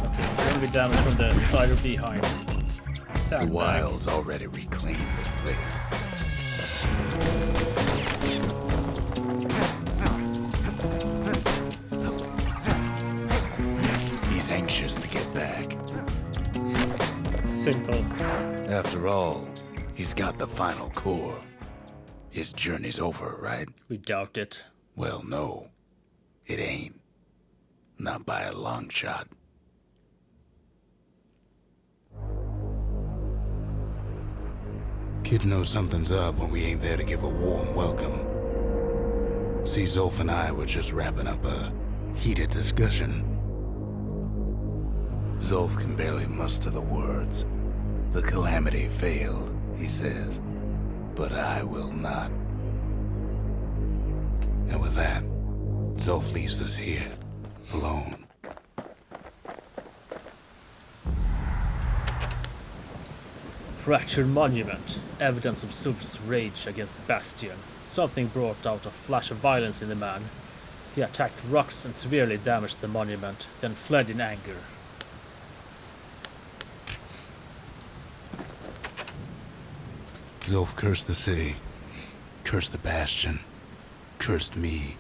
Okay, going to be damage from the side or behind. The Wild's already reclaimed this place. He's anxious to get back. Simple. After all, he's got the final core. His journey's over, right? We doubt it. Well, no. It ain't. Not by a long shot. Kid knows something's up when we ain't there to give a warm welcome. See, Zolf and I were just wrapping up a heated discussion. Zolf can barely muster the words. The calamity failed, he says, but I will not. And with that, Zolf leaves us here, alone. Fractured monument. Evidence of Zulf's rage against Bastion. Something brought out a flash of violence in the man. He attacked rocks and severely damaged the monument, then fled in anger. Zolf cursed the city, cursed the Bastion, cursed me,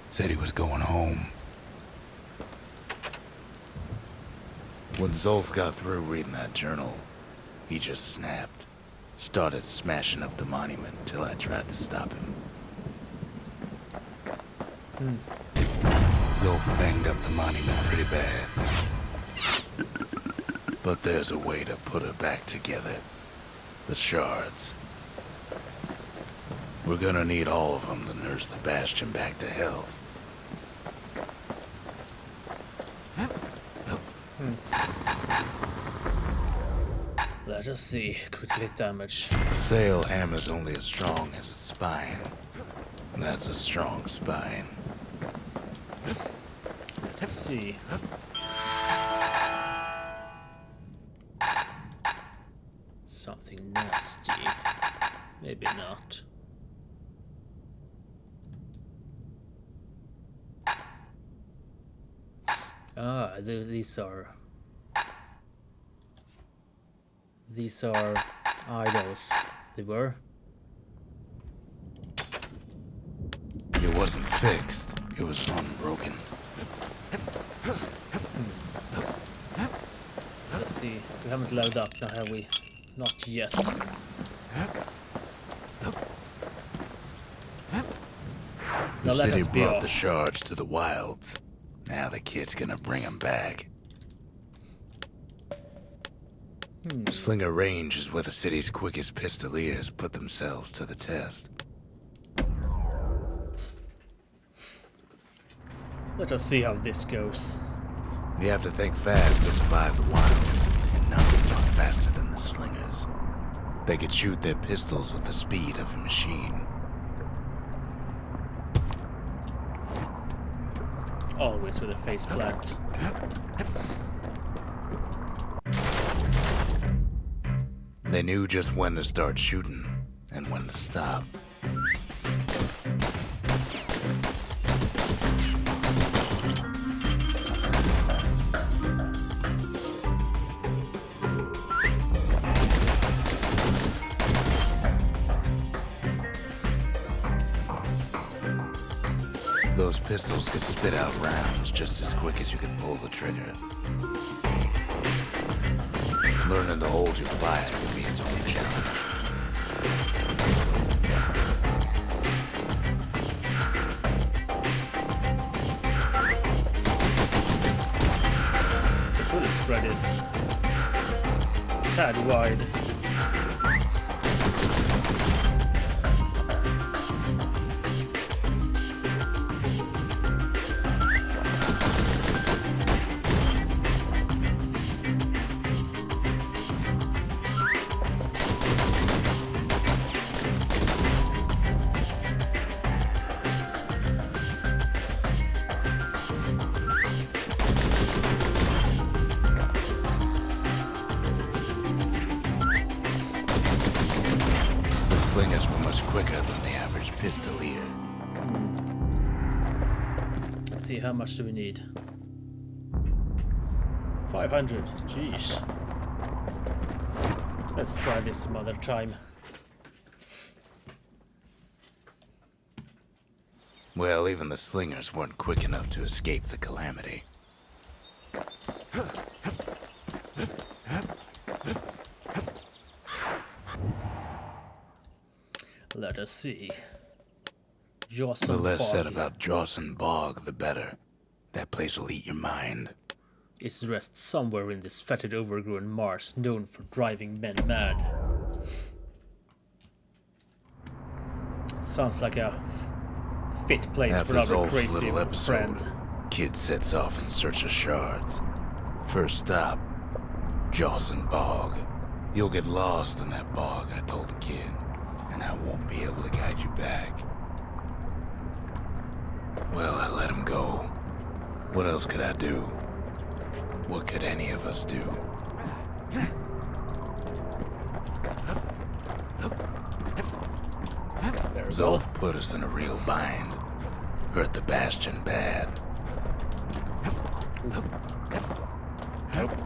said he was going home. When Zolf got through reading that journal, he just snapped. Started smashing up the monument until I tried to stop him. Zolf banged up the monument pretty bad. But there's a way to put her back together. The shards. We're gonna need all of them to nurse the Bastion back to health. Let us see. Critical hit damage. A sail hammer's only as strong as its spine. And that's a strong spine. Let's see. Something nasty. Maybe not. These are idols they were. It wasn't fixed. It was unbroken. Let's see. We haven't loaded up now, have we? Not yet. The Now let city us be brought off. the shards to the wilds. Now the kid's gonna bring them back. Slinger Range is where the city's quickest pistoliers put themselves to the test. Let us see how this goes. You have to think fast to survive the wilds, and none talk faster than the slingers. They could shoot their pistols with the speed of a machine. Always with a face plant. They knew just when to start shooting and when to stop. Those pistols could spit out rounds just as quick as you could pull the trigger. Learning to hold your fire could be its own challenge. The bullet spread is a tad wide. Slingers were much quicker than the average pistolier. Let's see, how much do we need? 500. Jeez. Let's try this some other time. Well, even the slingers weren't quick enough to escape the calamity. Let us see. The less said about Jawson Bog, the better. That place will eat your mind. It rests somewhere in this fetid overgrown marsh known for driving men mad. Sounds like a fit place After for this our whole crazy little episode, friend. kid sets off in search of shards. First stop, Jawson Bog. You'll get lost in that bog, I told the kid, and I won't be able to guide you back. Well, I let him go. What else could I do? What could any of us do? There we go. Zolf put us in a real bind. Hurt the Bastion bad.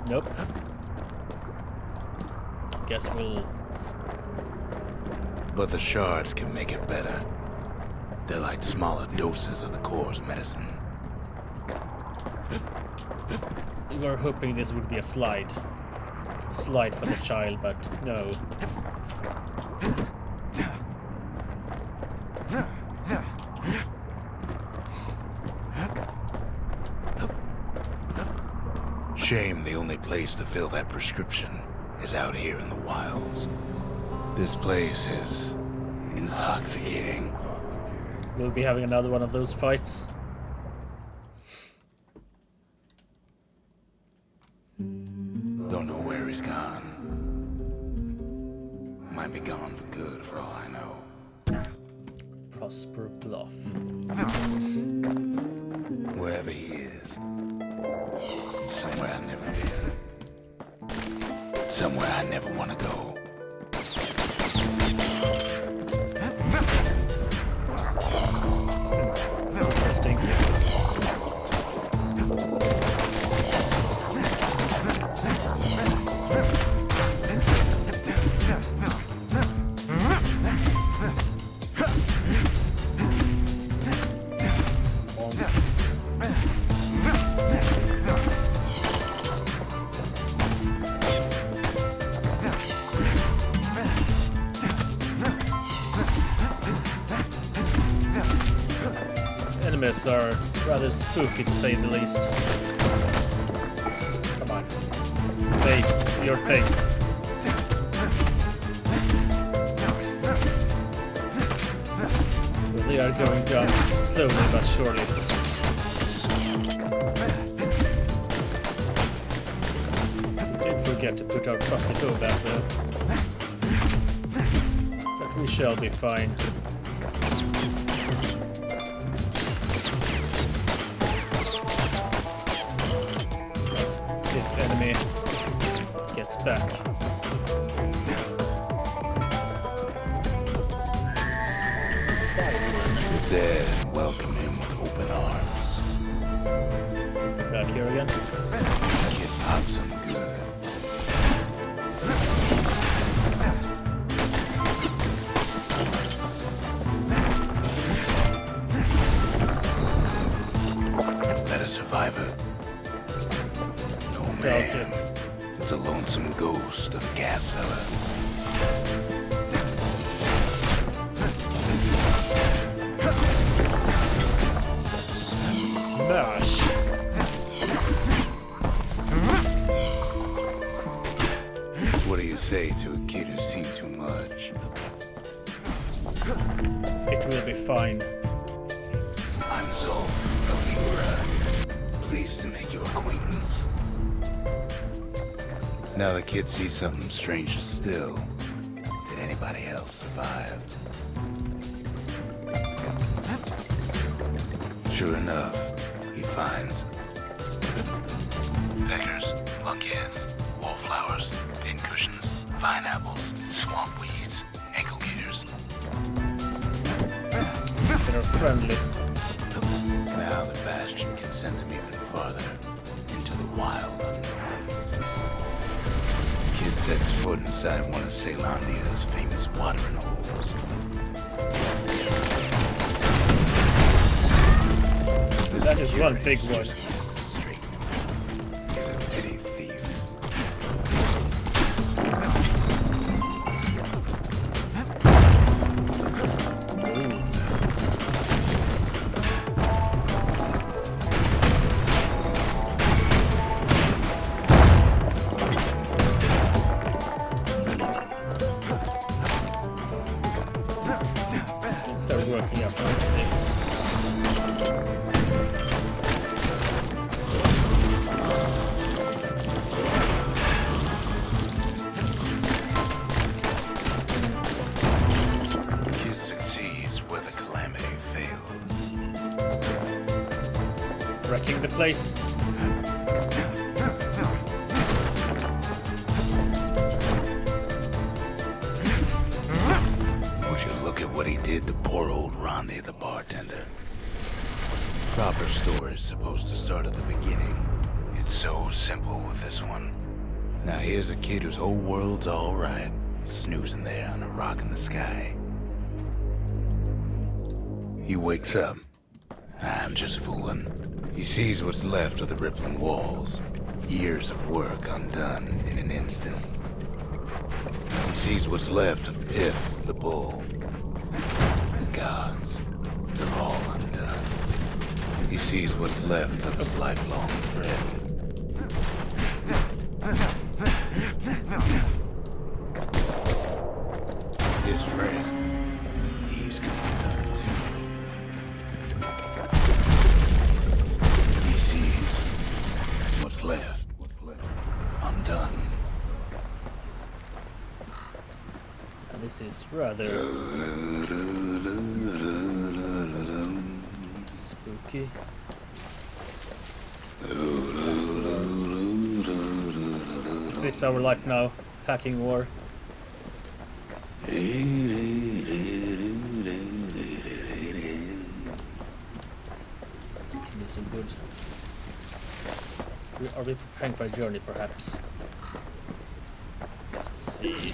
Nope. Guess we'll... But the shards can make it better. They're like smaller doses of the core's medicine. We were hoping this would be a slide. A slide for the child, but no. Shame the only place to fill that prescription is out here in the wilds. This place is intoxicating. We'll be having another one of those fights. Don't know where he's gone. Might be gone for good for all I know. Prosper Bluff. Wherever he is. Somewhere I've never been. Somewhere I never want to go. Interesting. down. These enemies are rather spooky to say the least. Come on. Hey, your thing. Well, they are going down slowly but surely. We did forget to put our trusty bow back though. But we shall be fine. As this enemy gets back. Dead, welcome him with open arms. Back here again. Kid pops him good. That a survivor? No Doubt man. it. It's a lonesome ghost of a gas fella. Smash! What do you say to a kid who's seen too much? It will be fine. I'm Zolf of Ura. Pleased to make your acquaintance. Now the kid sees something stranger still. Did anybody else survive? Sure enough, he finds peckers, lunkheads, wallflowers, pincushions, vine apples, swamp weeds, ankle gaiters. They're friendly. Now the Bastion can send him even farther into the wild unknown. Kid sets foot inside one of Ceylondia's famous watering holes. That is one big one. He's a petty thief. Things are working out nicely. Kid succeeds where the calamity failed. Wrecking the place. Would you look at what he did to poor old Ronde the bartender? Proper story's supposed to start at the beginning. It's so simple with this one. Now here's a kid whose whole world's alright, snoozing there on a rock in the sky. He wakes up. I'm just fooling. He sees what's left of the rippling walls. Years of work undone in an instant. He sees what's left of Piff, the bull. The gods, they're all undone. He sees what's left of his lifelong friend. His friend, he's come undone too. He sees what's left undone. And this is rather spooky. Is this our life now? Packing war. This is good. Are we preparing for a journey, perhaps? Let's see.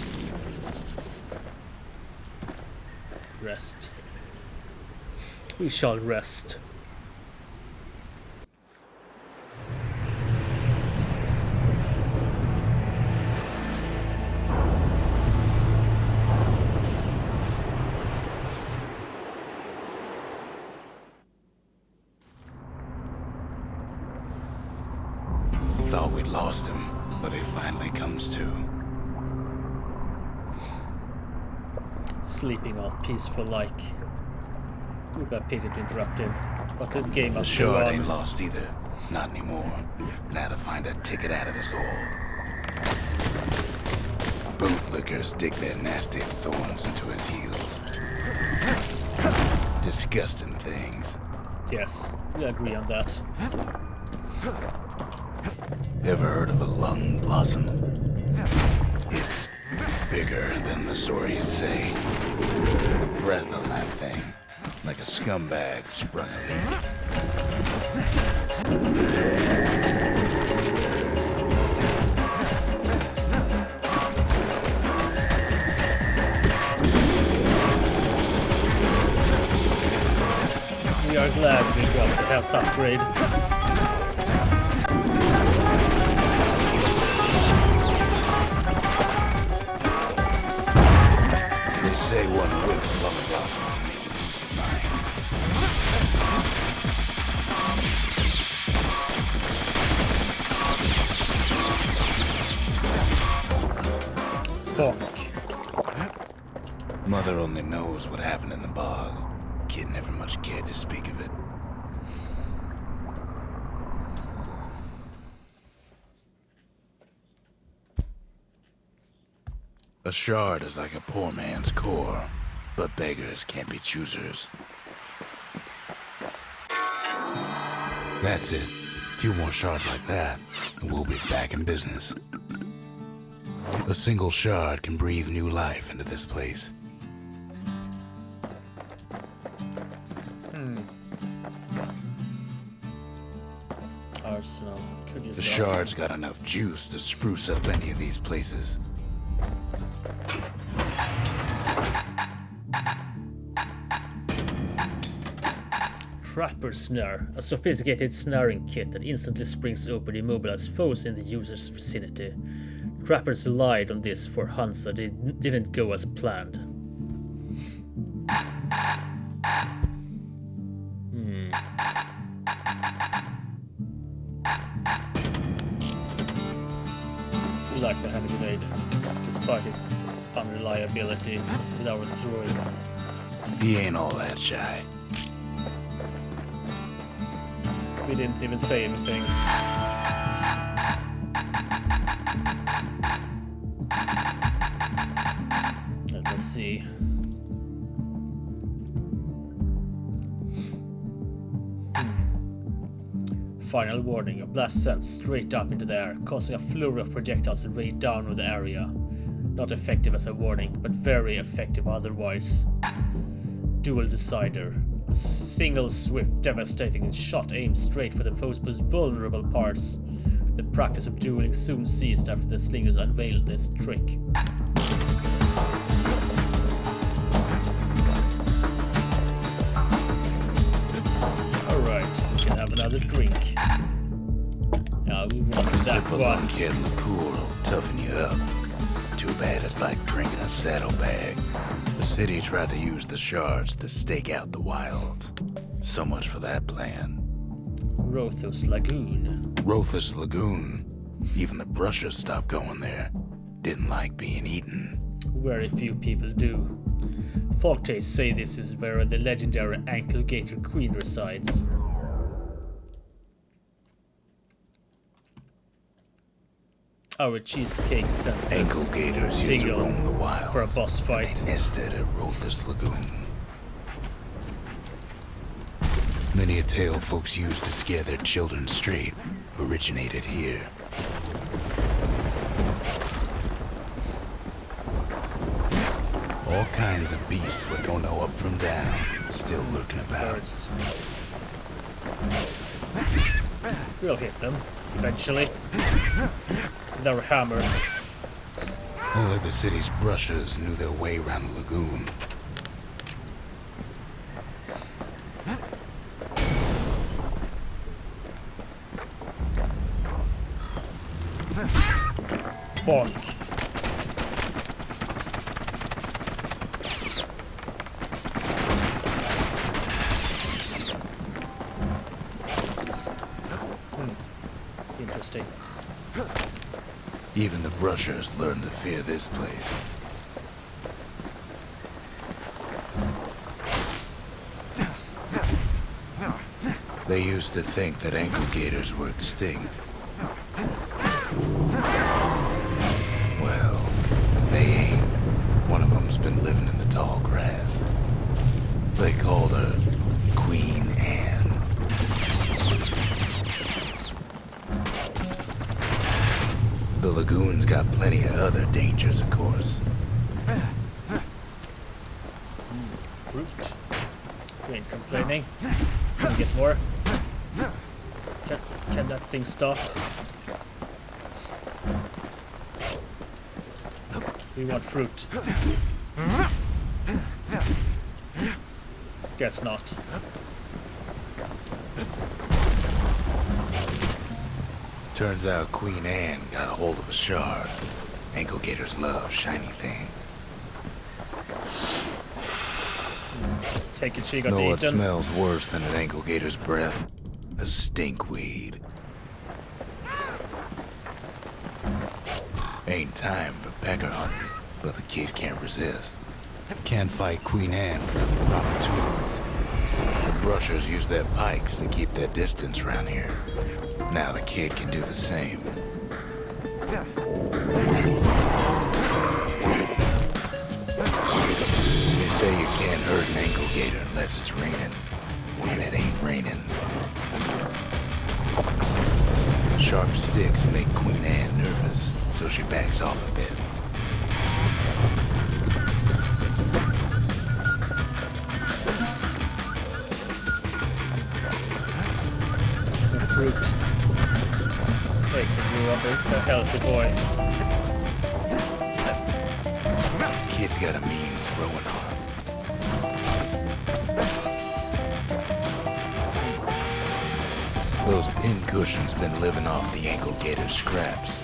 Rest. We shall rest. thought we'd lost him, but he finally comes to. Sleeping all peaceful like. Would be a pity to interrupt him, but the game The must go shard on. ain't lost either. Not anymore. Now to find a ticket out of this hole. Bootlickers dig their nasty thorns into his heels. Disgusting things. Yes, we agree on that. Ever heard of a lung blossom? It's bigger than the stories say. The breath on that thing, like a scumbag sprung a leak. We are glad we got the health upgrade. They say one whiff of lung blossom can make you lose your mind. Bonk. Mother only knows what happened in the bog. Kid never much cared to speak of it. A shard is like a poor man's core, but beggars can't be choosers. That's it. A few more shards like that, and we'll be back in business. A single shard can breathe new life into this place. Arsenal. Could use The that. shard's got enough juice to spruce up any of these places. Trapper Snare, a sophisticated snaring kit that instantly springs open immobilized foes in the user's vicinity. Trappers relied on this for hunts that didn't go as planned. We like the hand grenade, despite its unreliability with our throwing. He ain't all that shy. We didn't even say anything. Let us see. Final warning, a blast sent straight up into the air, causing a flurry of projectiles to rain down on the area. Not effective as a warning, but very effective otherwise. Dual Decider. A single swift, devastating shot aimed straight for the foe's most vulnerable parts. The practice of dueling soon ceased after the slingers unveiled this trick. Alright, we can have another drink. Now we want that Sip a one. lunkhead liqueur will toughen you up. Too bad it's like drinking a saddlebag. The city tried to use the shards to stake out the wilds. So much for that plan. Rothos Lagoon. Rothus Lagoon. Even the brushers stopped going there. Didn't like being eaten. Very few people do. Folktales say this is where the legendary Ankle Gator Queen resides. Our cheesecake senses Ankle gators used to tingle roam the wilds. for a boss and fight. They nested at Rothus Lagoon. Many a tale folks used to scare their children straight originated here. All kinds of beasts we don't know up from down, still lurking about. Birds. We'll hit them, eventually. With our hammer. Only the city's brushers knew their way around the lagoon. Bonk. Interesting. Even the brushers learned to fear this place. They used to think that ankle gators were extinct. Well, they ain't. One of them's been living in the tall grass. They called her Queen Anne. The lagoon's got plenty of other dangers, of course. Fruit. We ain't complaining. Can we get more? Can that thing stop? We want fruit. Guess not. Turns out Queen Anne got a hold of a shard. Ankle gators love shiny things. Take it, she got Know what eaten. smells worse than an ankle gator's breath? A stinkweed. Ain't time for pecker hunting, but the kid can't resist. Can't fight Queen Anne without the proper tools. The brushers use their pikes to keep their distance around here. Now the kid can do the same. They say you can't hurt an ankle gator unless it's raining. And it ain't raining. Sharp sticks make Queen Anne nervous, so she backs off a bit. Some fruit. Makes you a healthy boy. Kid's got a mean throwing arm. Those pin cushions been living off the ankle gator's scraps.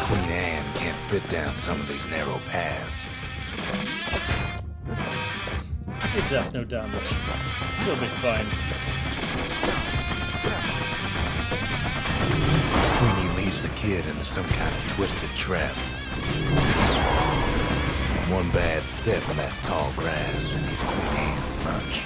Queen Anne can't fit down some of these narrow paths. It does no damage. We'll be fine. Queenie leads the kid into some kind of twisted trap. One bad step in that tall grass and he's Queen Anne's lunch.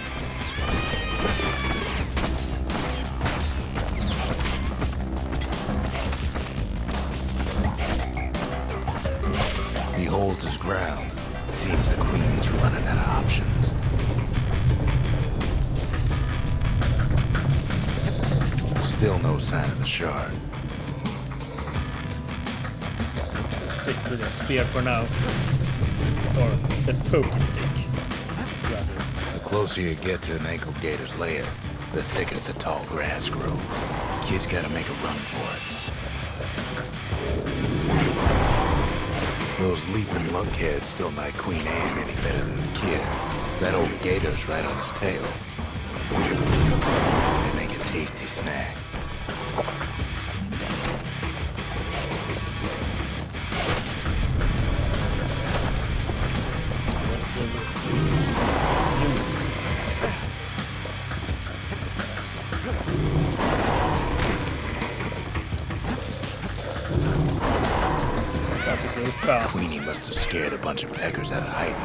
He holds his ground. Seems the Queen's running out of options. Still no sign of the shard. Stick with a spear for now. Or the poke stick. Rather. The closer you get to an ankle gator's lair, the thicker the tall grass grows. Kid's gotta make a run for it. Those leaping lunkheads don't like Queen Anne any better than the kid. That old gator's right on his tail. They make a tasty snack. Fast. Queenie must have scared a bunch of peckers out of hiding.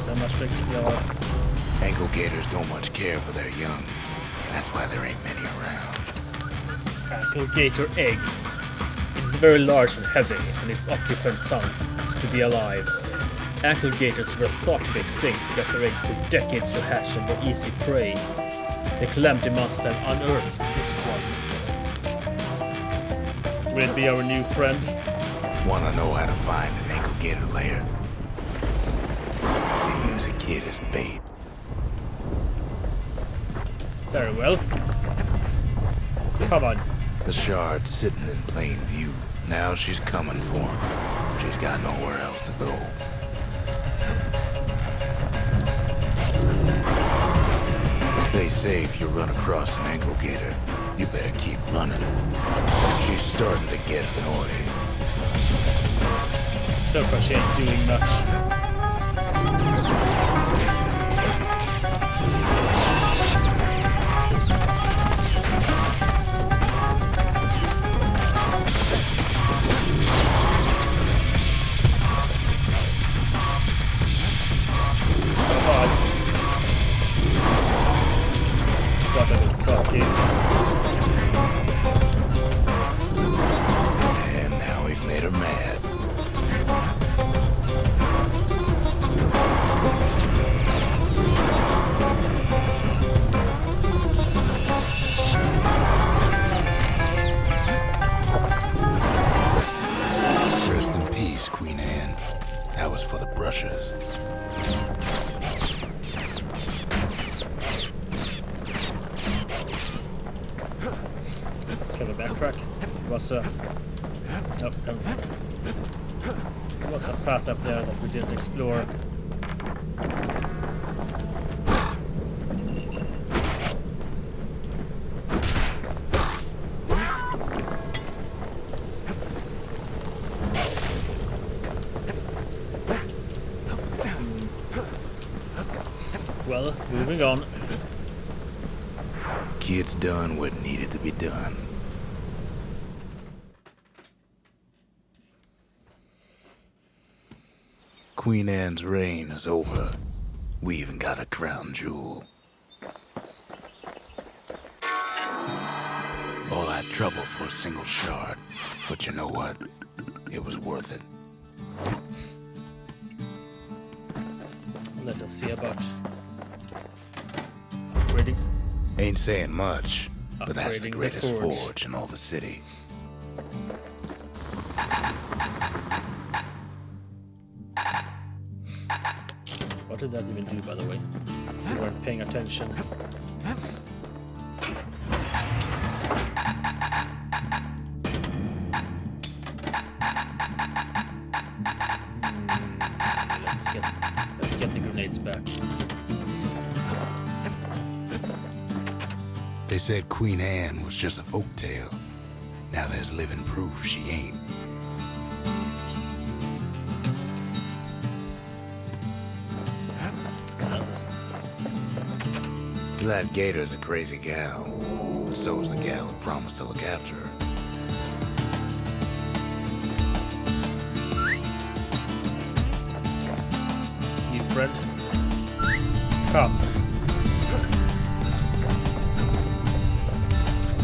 So much to explore. Ankle gators don't much care for their young. That's why there ain't many around. Ankle gator egg. It's very large and heavy, and its occupant sounds to be alive. Ankle gators were thought to be extinct because their eggs took decades to hatch and were easy prey. The Calamity must have unearthed this one. Will it be our new friend? Wanna know how to find an ankle gator lair? They use a kid as bait. Very well. Come on. The shard's sitting in plain view. Now she's coming for him. She's got nowhere else to go. They say if you run across an ankle gator, you better keep running. She's starting to get annoyed. So far she ain't doing much. Got a bit cocky. And now he's made her mad. Rest in peace, Queen Anne. That was for the brushers. Can we backtrack? It was a... Nope, never mind. There was a path up there that we didn't explore. Well, moving on. Kid's done what needed to be done. Queen Anne's reign is over. We even got a crown jewel. All that trouble for a single shard. But you know what? It was worth it. Let us see about upgrading. Ain't saying much, but that's the Upgrading the greatest forge. forge in all the city. What did that even do, by the way? You weren't paying attention. Let's get the grenades back. They said Queen Anne was just a folktale. Now there's living proof she ain't. That gator's a crazy gal, but so's the gal who promised to look after her. New friend. Come.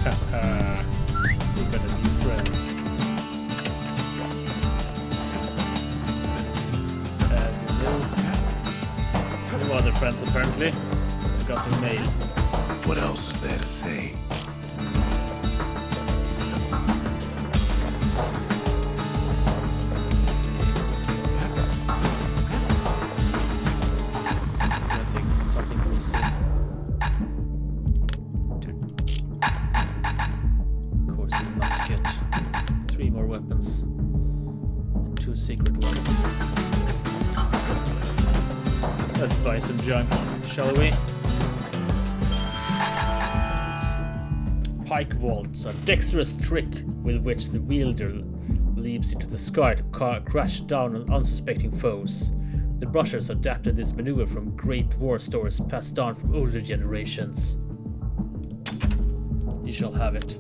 Haha. We got a new friend. No other friends apparently. We got the mail. What else is there to say? Let's see. Something missing. Of course, we must get 3 more weapons and 2 secret ones. Let's buy some junk, shall we? Pike vaults, a dexterous trick with which the wielder leaps into the sky to crash down on unsuspecting foes. The brushers adapted this maneuver from great war stories passed down from older generations. You shall have it.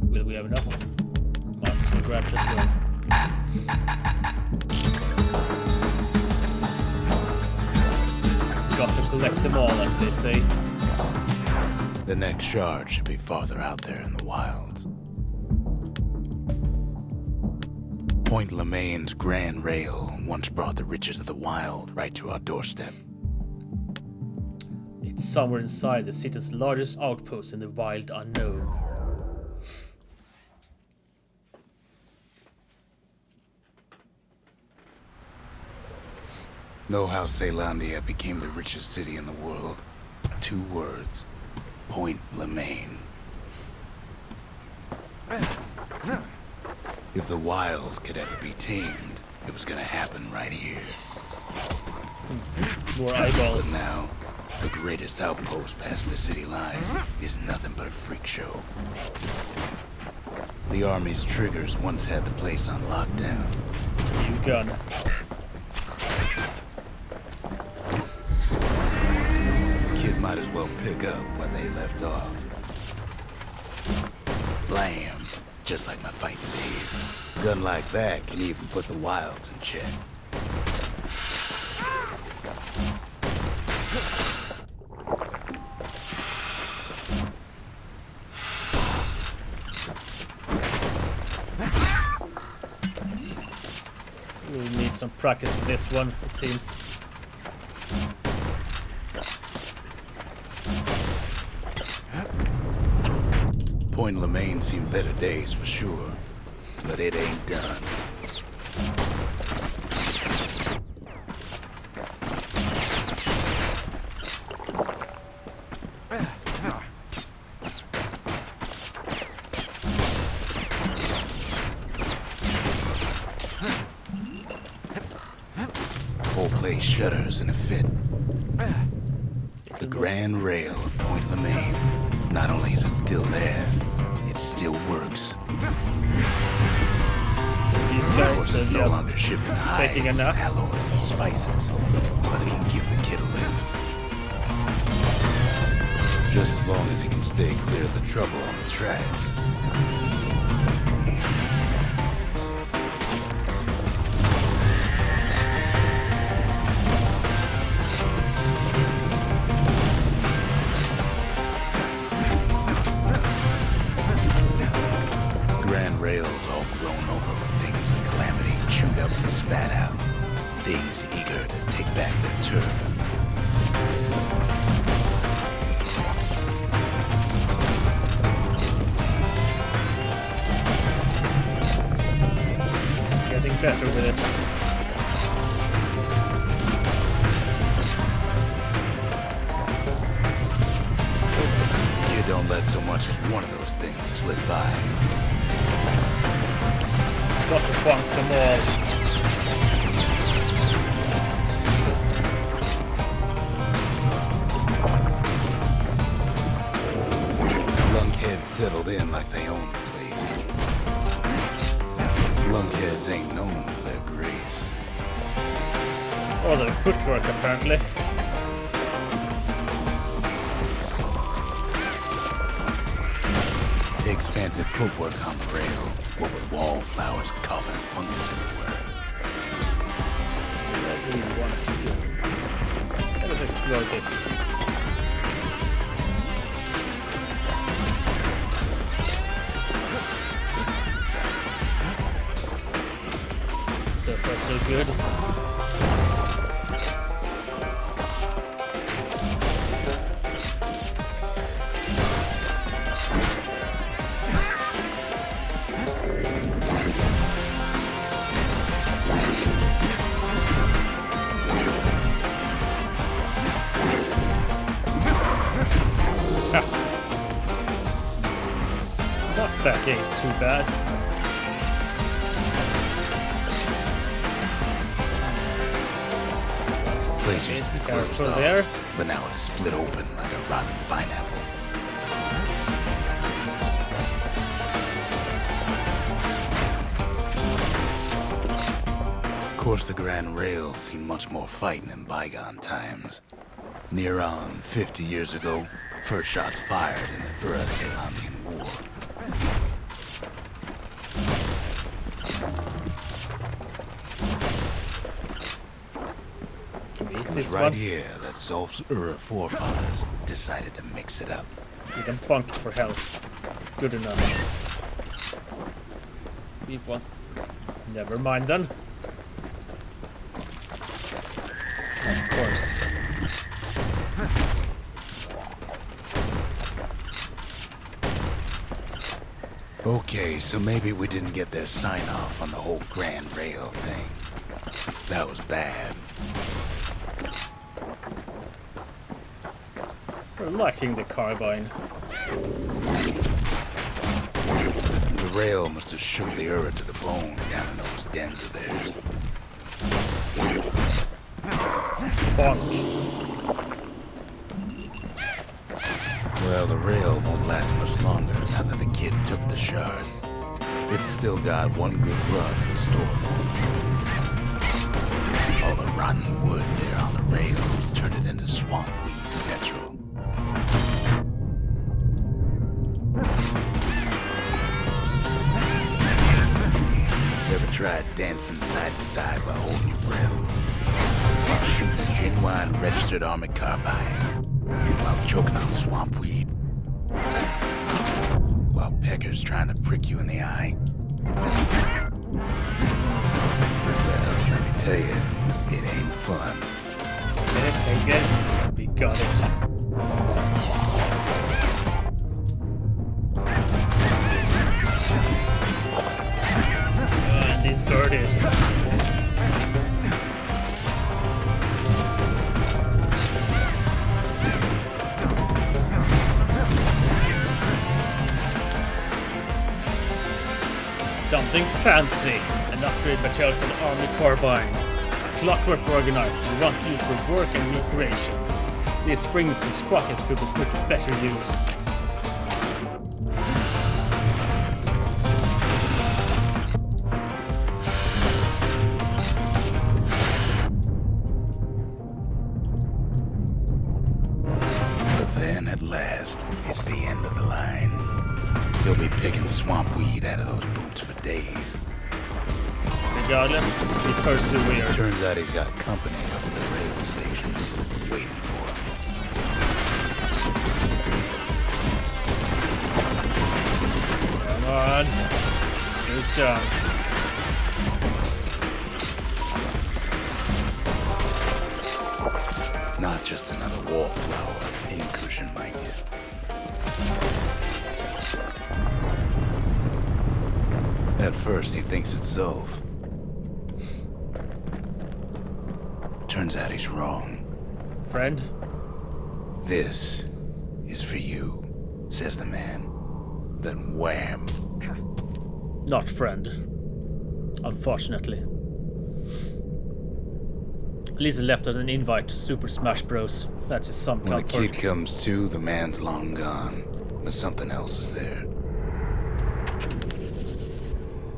Will we have enough? Might as well grab it as well. Got to collect them all, as they say. The next shard should be farther out there in the wilds. Point Lemaine's Grand Rail once brought the riches of the wild right to our doorstep. It's somewhere inside the city's largest outpost in the wild unknown. Know how Caelandia became the richest city in the world? 2 words. Point Lemaine. If the wild could ever be tamed, it was gonna happen right here. More But eyeballs. now, the greatest outpost past the city line is nothing but a freak show. The army's triggers once had the place on lockdown. New gun. Kid might as well pick up where they left off. Blam! Just like my fighting days. Gun like that can even put the wilds in check. We'll need some practice for this one, it seems. Point Lemaine seen better days for sure, but it ain't done. Whole place shudders in a fit. The Grand Rail of Point Lemaine. Not only is it still there, it still works. So these Of guys course, are it's no just longer shipping taking a hides, nap. alloys, and spices, but it can give the kid a lift. Just as long as he can stay clear of the trouble on the tracks. Grand Rail's all grown over with things of calamity chewed up and spat out. Things eager to take back their turf. Getting better with it. Kid don't let so much as one of those things slip by. Got to bunk them all. Lunkheads settled in like they owned the place. Lunkheads ain't known for their grace. Or their footwork, apparently. Takes fancy footwork on the rail, what with wallflowers, coughing fungus everywhere. What do we want to do? Let us explore this. So far, so good. Knockback ain't too bad. Place used to be closed Careful off, there. but now it's split open like a rotten pineapple. Of course, the Grand Rail's seen much more fighting in bygone times. Near on 50 years ago, first shots fired in the Ura-Ceylonian War. Can we eat It was this right one? here that Zolf's Ura forefathers decided to mix it up. We can bunk it for health. Good enough. Keep one. Never mind then. Of course. Okay, so maybe we didn't get their sign-off on the whole Grand Rail thing. That was bad. We're liking the carbine. The rail must have shook the Ura to the bone down in those dens of theirs. Bonk. Well, the rail won't last much longer now that the kid took the shard. It's still got one good run in store for him. All the rotten wood there on the rails turned it into swamp weed central. Ever tried dancing side to side while holding your breath? While shooting a genuine registered armored carbine? While choking on swamp weed? While peckers trying to prick you in the eye? Well, let me tell you, it ain't fun. Take it. We got it. And these birdies. Something fancy. An upgrade material for the army carbine. A clockwork organizer once used for work and recreation. These springs and sprockets could be put to better use. But then, at last, it's the end of the line. You'll be picking swamp weed out of those boots for days. Regardless, we persevere. Turns out he's got company up at the rail station, waiting for him. Come on. Who's down? Not just another wallflower, pincushion, mind you. At first, he thinks it's Zulf. Turns out he's wrong. Friend? This is for you, says the man. Then wham. Not friend. Unfortunately. Lisa left us an invite to Super Smash Bros. That is some When the comfort. kid comes to, the man's long gone. But something else is there.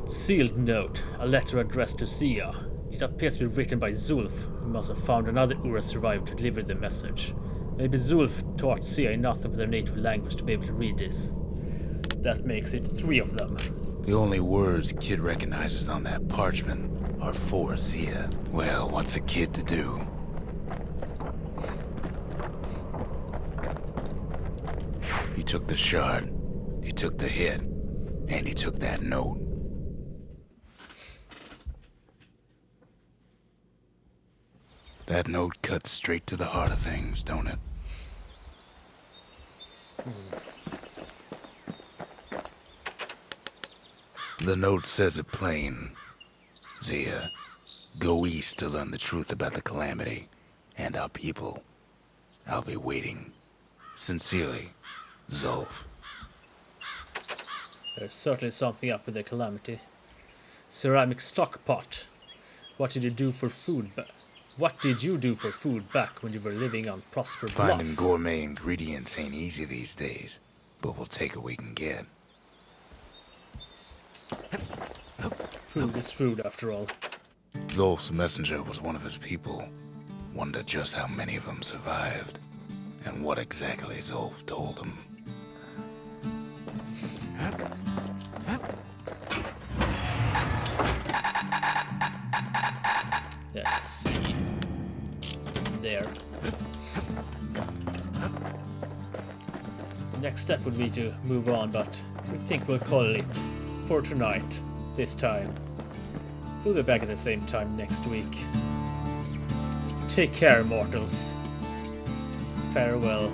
Sealed note, a letter addressed to Sia. It appears to be written by Zulf, who must have found another Ura survivor to deliver the message. Maybe Zulf taught Sia enough of their native language to be able to read this. That makes it 3 of them. The only words kid recognizes on that parchment are for Sia. Well, what's a kid to do? He took the shard, he took the hit, and he took that note. That note cuts straight to the heart of things, don't it? The note says it plain. Zia, go east to learn the truth about the calamity and our people. I'll be waiting. Sincerely, Zulf. There's certainly something up with the calamity. Ceramic stock pot. What did you do for food back when you were living on Prosper Bluff? Finding gourmet ingredients ain't easy these days, but we'll take what we can get. Food is food, after all. Zulf's messenger was one of his people. Wonder just how many of them survived, and what exactly Zulf told him. Let's see. There. The next step would be to move on, but we think we'll call it for tonight, this time. We'll be back at the same time next week. Take care, mortals. Farewell.